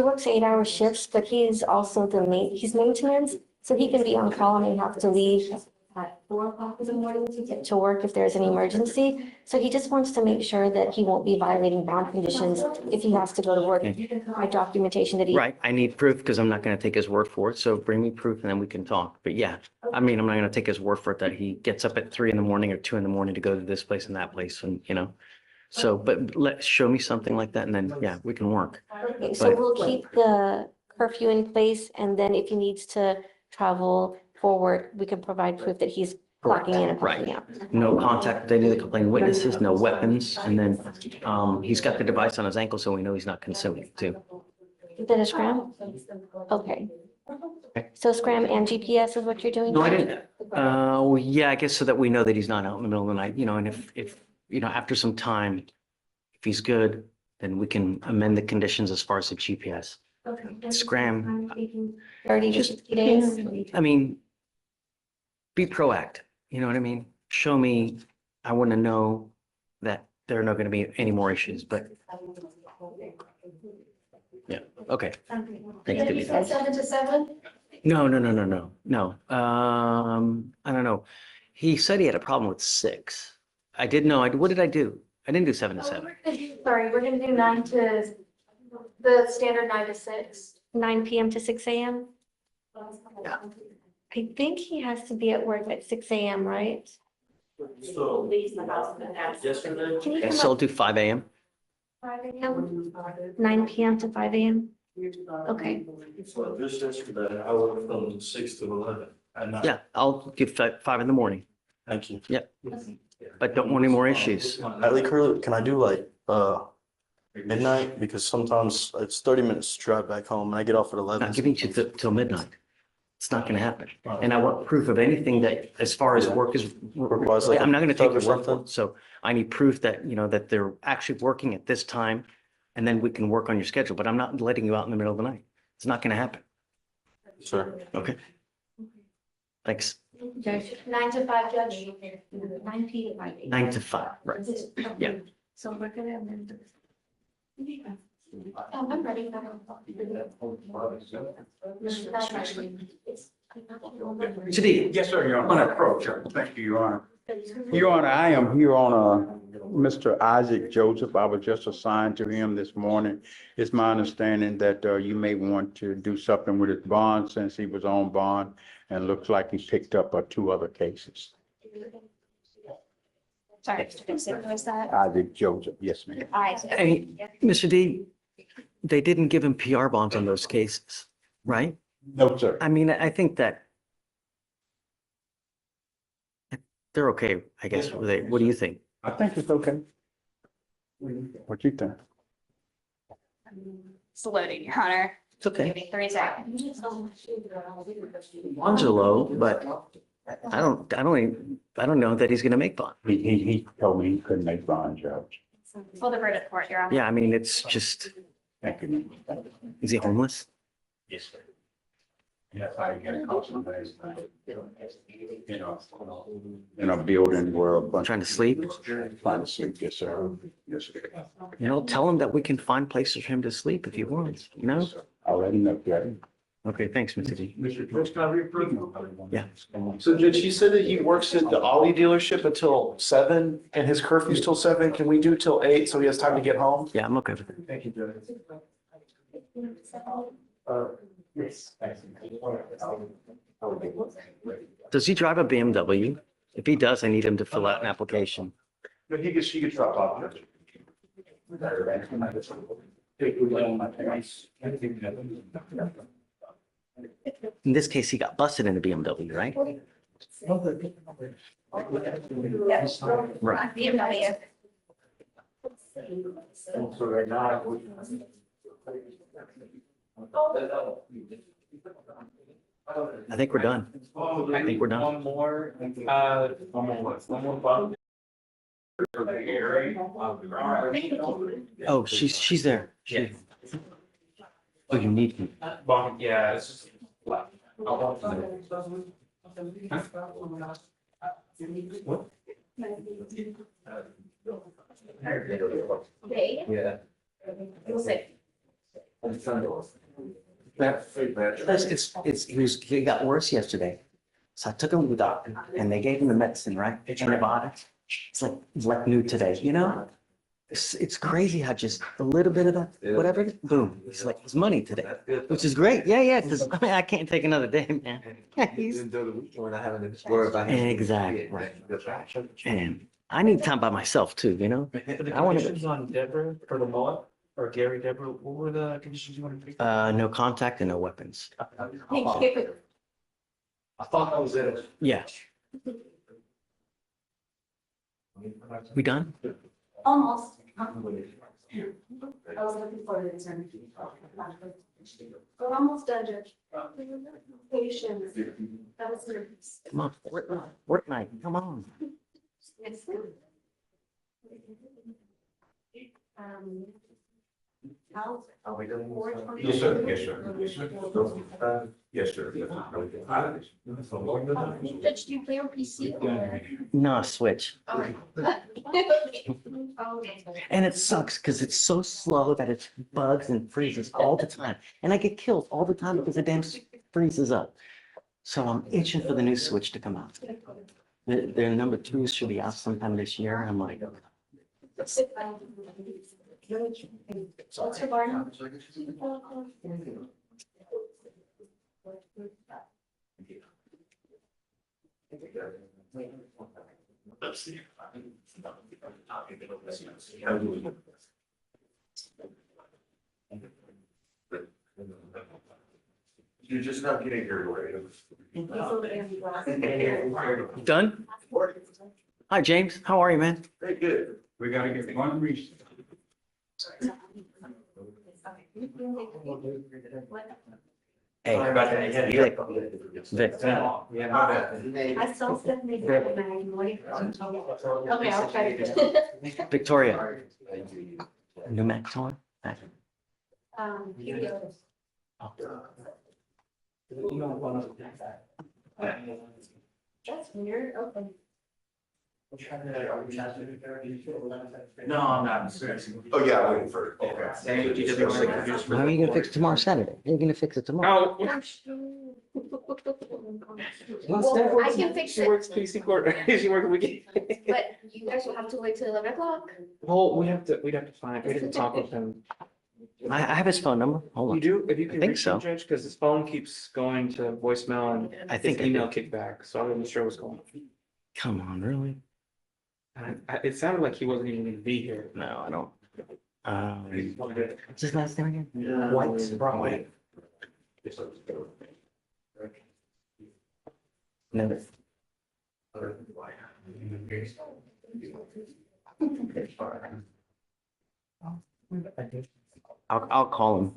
works 8-hour shifts, but he's also he's maintenance, so he can be on call and have to leave at 4 o'clock in the morning to get to work if there's an emergency. So he just wants to make sure that he won't be violating bond conditions if he has to go to work. You can provide documentation that he. right, I need proof because I'm not going to take his word for it. So bring me proof and then we can talk. But yeah, I'm not going to take his word for it that he gets up at 3 in the morning or 2 in the morning to go to this place and that place and, So, but show me something like that and then, yeah, we can work. Okay, so But- we'll keep the curfew in place, and then if he needs to travel forward, we can provide proof that he's clocking in and clocking out. No contact with any of the complaining witnesses, no weapons, and then he's got the device on his ankle, so we know he's not consuming it too. Is that a scram? Okay. So scram and GPS is what you're doing? No, I didn't. Well, yeah, I guess so that we know that he's not out in the middle of the night, and if after some time, if he's good, then we can amend the conditions as far as the GPS. Okay. Scram. 30 to Just, 60 days? be proactive, you know what I mean? Show me, I want to know that there are not going to be any more issues, but yeah, okay. Thanks, Did you say David. 7 to 7? No. I don't know. He said he had a problem with 6. I didn't know. What did I do? I didn't do 7 to 7. Sorry, we're gonna do 9 to, the standard 9 to 6. 9 PM to 6 AM? Yeah. I think he has to be at work at 6 AM, right? So leaves the house and Yesterday? Can you Okay, come so I'll up do 5 AM. 5 AM? 9 PM to 5 AM? Okay. So just yesterday, I worked from 6 to 11 at night. Yeah, I'll give 5 in the morning. Thank you. Yep. But don't want any more issues. Natalie Curley, can I do like midnight? Because sometimes it's 30 minutes to drive back home and I get off at 11. Not giving you till midnight. It's not going to happen. And I want proof of anything that, as far as work is, Requires like I'm not going to a take tug your or word for it. So I need proof that, that they're actually working at this time. And then we can work on your schedule, but I'm not letting you out in the middle of the night. It's not going to happen. Sure. Okay. Thanks. Judge, 9 to 5, Judge. 9 PM to 5 AM. 9 to 5, right. Yeah. So we're gonna amend this. I'm ready. Sadiq. Yes, sir, Your Honor. On approach, thank you, Your Honor. Your Honor, I am here on Mr. Isaac Joseph, I was just assigned to him this morning. It's my understanding that you may want to do something with his bond since he was on bond and looks like he picked up 2 other cases. Sorry, Mr. Dixon, who is that? Isaac Joseph, yes, ma'am. Hey, Mr. D, they didn't give him PR bonds on those cases, right? No, sir. I mean, I think that they're okay, I guess. What do you think? I think it's okay. What you think? It's loading, Your Honor. It's okay. Give me 3 seconds. Bonds are low, but I don't know that he's gonna make bond. He told me he couldn't make bond, Judge. For the verdict court, Your Honor. Yeah, I mean, it's just, Thank you. is he homeless? Yes, sir. Yes, I get a call sometimes. In a building where a bunch. Trying to sleep? Trying to sleep, yes, sir. Yes, sir. You know, tell him that we can find places for him to sleep if he wants, you know? I'll let him know, Judge. Okay, thanks, Mr. D. Mr. Judge, can I reapprove? Yeah. So Judge, he said that he works at the Ollie dealership until 7 and his curfew's till 7. Can we do till 8 so he has time to get home? Yeah, I'm okay with it. Thank you, Judge. Yes. Does he drive a BMW? If he does, I need him to fill out an application. No, he gets dropped off, Judge. In this case, he got busted in a BMW, right? Right. BMW. I think we're done. I think we're done. One more bond. Oh, she's there. Yeah. Oh, you need me. Bond, yeah, it's just. Yeah. We'll see. He got worse yesterday. So I took him to the doctor and they gave him the medicine, right? Antibiotics. It's like new today, you know? It's crazy how just a little bit of that, whatever, boom. It's like his money today, which is great. Yeah, because I mean, I can't take another day, man. Exactly, right. And I need time by myself too, you know? The I want conditions on Deborah for the mullet, or Gary Deborah, what were the conditions you wanted to pick? No contact and no weapons. Thank you. I thought that was it. Yeah. We done? Almost. I was looking forward to turn. We're almost done, Judge. Patience. That was nervous. Come on, work night, come on. Yes. Are we done? Yes, sir. Yes, sir. Yes, sir. Judge, do you play on PC or? No, switch. Okay. And it sucks because it's so slow that it bugs and freezes all the time. And I get killed all the time because the damn freezes up. So I'm itching for the new Switch to come out. Their number 2 should be out sometime this year. I'm like, What's your bar now? Let's see. You're just not getting carried away. done? Hi, James. How are you, man? Very good. We gotta get one reason. Hey, Sorry about that. Yeah. Vic. Yeah, my bad. I still send me. Okay, I'll try to. Victoria. New Mac toy? Gyos. That's weird, okay. No, I'm not. Oh, yeah, I'm waiting for it. Okay. How are you gonna fix it tomorrow, Saturday? How are you gonna fix it tomorrow? Well, I can fix She it, works PC court, she works weekend. but you guys will have to wait till 11 o'clock. Well, we'd have to talk with him. I have his phone number. Hold You on. do, if you can think reach so. him, Judge, because his phone keeps going to voicemail and I his think I email do. kickback, so I wasn't sure what's going on. Come on, really? It sounded like he wasn't even gonna be here. No, I don't. What's his last name again? White, Broadway. No. I'll call him.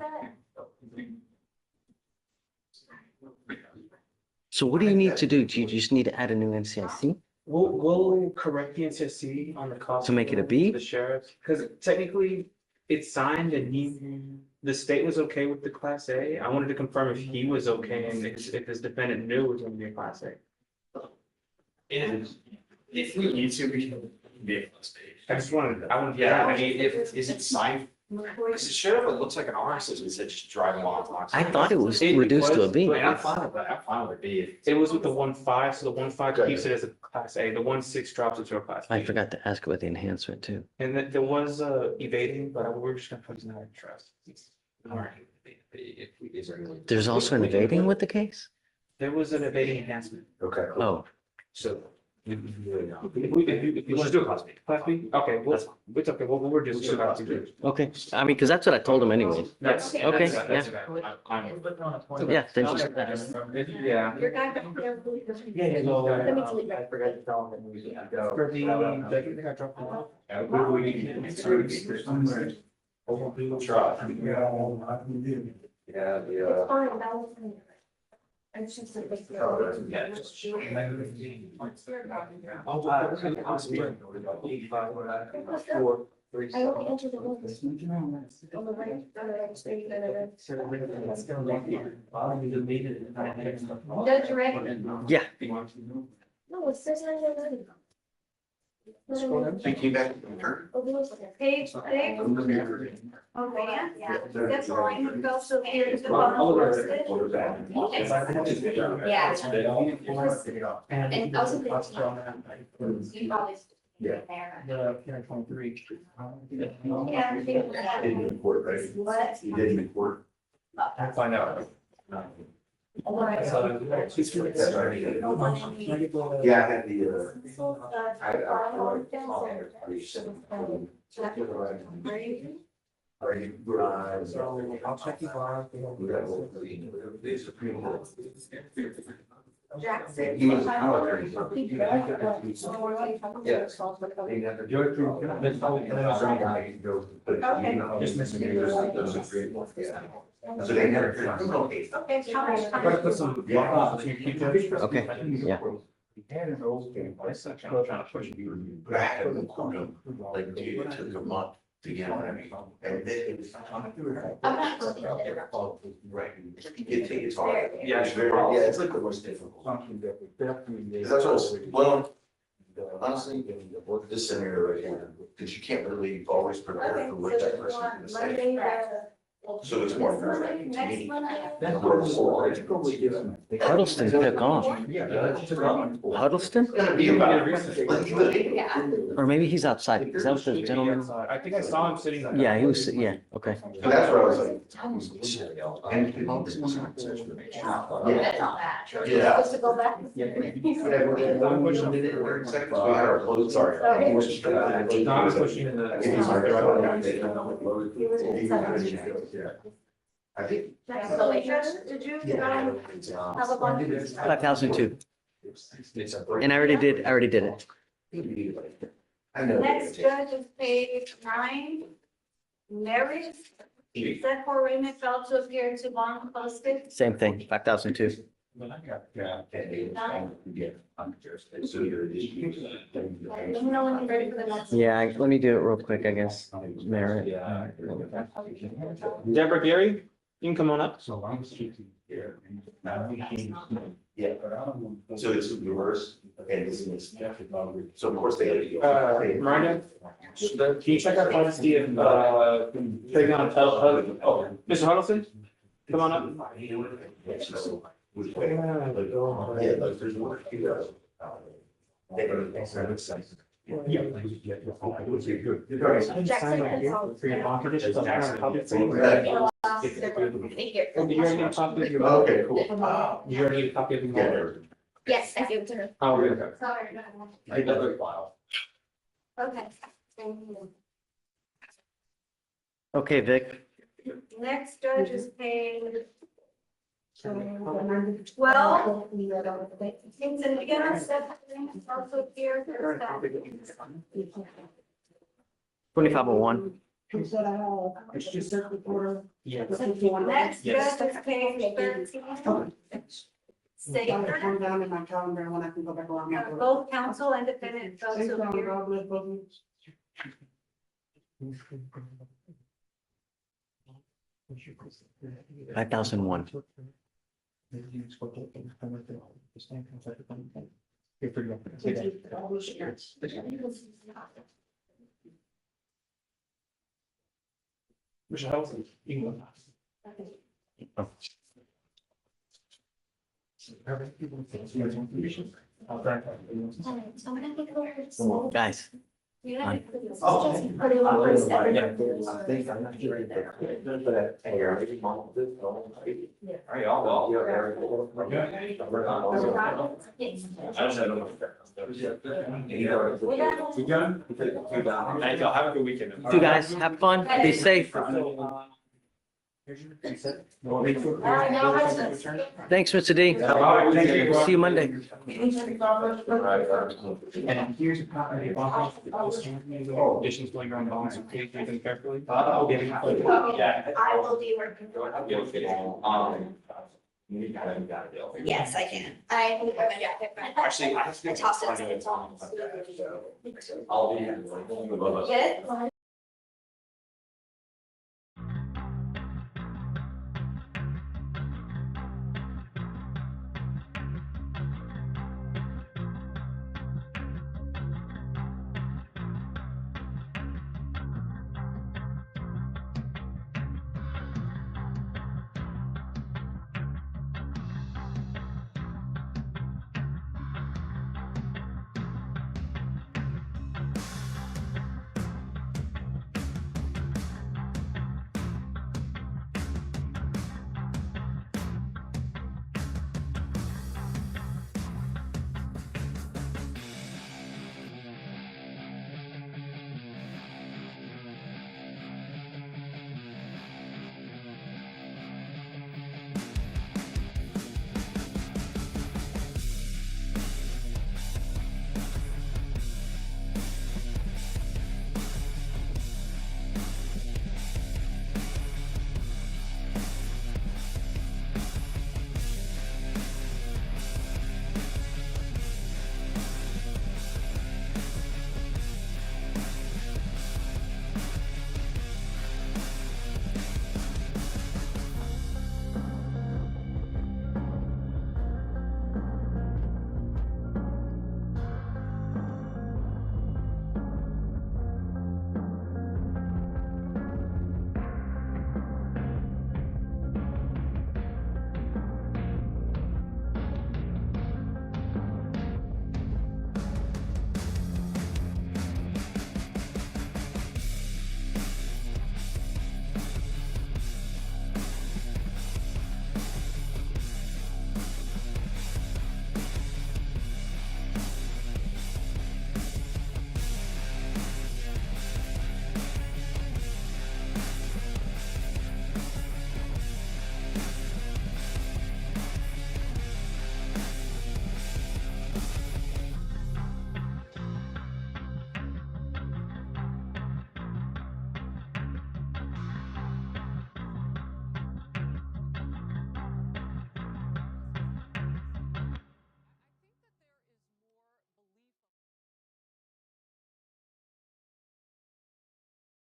So what do you need to do? Do you just need to add a new NCIC? We'll correct the NCSC on the cost. To make it a B? The sheriff, because technically it's signed and the state was okay with the class A. I wanted to confirm if he was okay and if his defendant knew it was gonna be a class A. If we need to, we can be a plus page. I wanted, Yeah, I mean, is it signed? Because it should have, it looks like an R system, it said just driving while unlocked. I thought it was reduced to a B. And I'm fine with that, I'm fine with B. It was with the 1.5, so the 1.5 keeps it as a class A, the 1.6 drops it to a class B. I forgot to ask about the enhancement too. And then there was evading, but we're just gonna put his not interest. Alright. There's also an evading with the case? There was an evading enhancement. Okay. Oh, So. If you want to do a class B. Class B? Okay, well, it's okay, we'll reduce it to class B. okay. I mean, because that's what I told him anyway. That's, Okay, that's, yeah. I'm. Yeah, then just, Yeah. Your guy back there. Yeah, no, Let me delete I that. forgot to tell him that we had to go. For the, I think I dropped it off. Yeah, It's fine, that was. It's just a big. I only entered the ones. On the right, Judge, you ready? yeah. No, it says 9:11. Thank you. Page 6. Okay, yeah, that's all I would go, so here's the bottom listed. Yeah. And also the. You probably. Yeah. The 23. Yeah. I think that- What? You did report. I'll find out. Alright. Yeah, I had I'll check the bar. Jackson. He was a power Yes. Just missing it. So they never. Okay, how much time? Gotta put some. Okay, yeah. But I had a quorum, like, dude, it took a month to get on it. And then. I'm not looking at it. Right. It's hard. Yeah, It's very, yeah, it's like the most difficult. Because that's what, well, honestly, this scenario right here, because you can't really always prepare for what that person is gonna say. So it's more nerve-wracking to me. Huddleston took off. Huddleston? Or maybe he's outside, because that was the gentleman. I think I saw him sitting. Yeah, he was, yeah, okay. So that's where I was like. And. Yeah. Supposed to go back? One question, did it work? Seconds, we had our closed, sorry. Okay. He was just- No, I was pushing in the. I think. So, did you, have a bunch? 5,002. And I already did it. Next judge is page 9. Mary, set for arraignment failed to appear to bond posted. Same thing, 5,002. Let me know when you're ready for the next. Yeah, let me do it real quick, I guess. Merit. Deborah Gary, you can come on up. So I'm speaking here. Yeah. So it's reverse. Okay, this is. So of course they. Miranda, can you check out to see if, taking on, Mr. Huddleston? Come on up. Yeah, like there's one. Okay, cool. You already need a copy of the order? Yes, I gave it to her. Oh, okay. Sorry. I got the file. Okay. Thank you. Okay, Vic. Next judge is paying 12. Things and again, also here. 2501. It's just circuit order. Next judge is paying 13. State. Come down in my calendar when I can go back around. Both council and defendant also here. God bless both of you. 5001. Michelle, England. Guys. Have a good weekend. You guys have fun. Be safe. Thanks, Mr. D. See you Monday. And here's a copy of the additions going on bonds. Please read them carefully. I will be working. Yes, I can. I think I'm a jacket. Actually, I tossed it. Get it?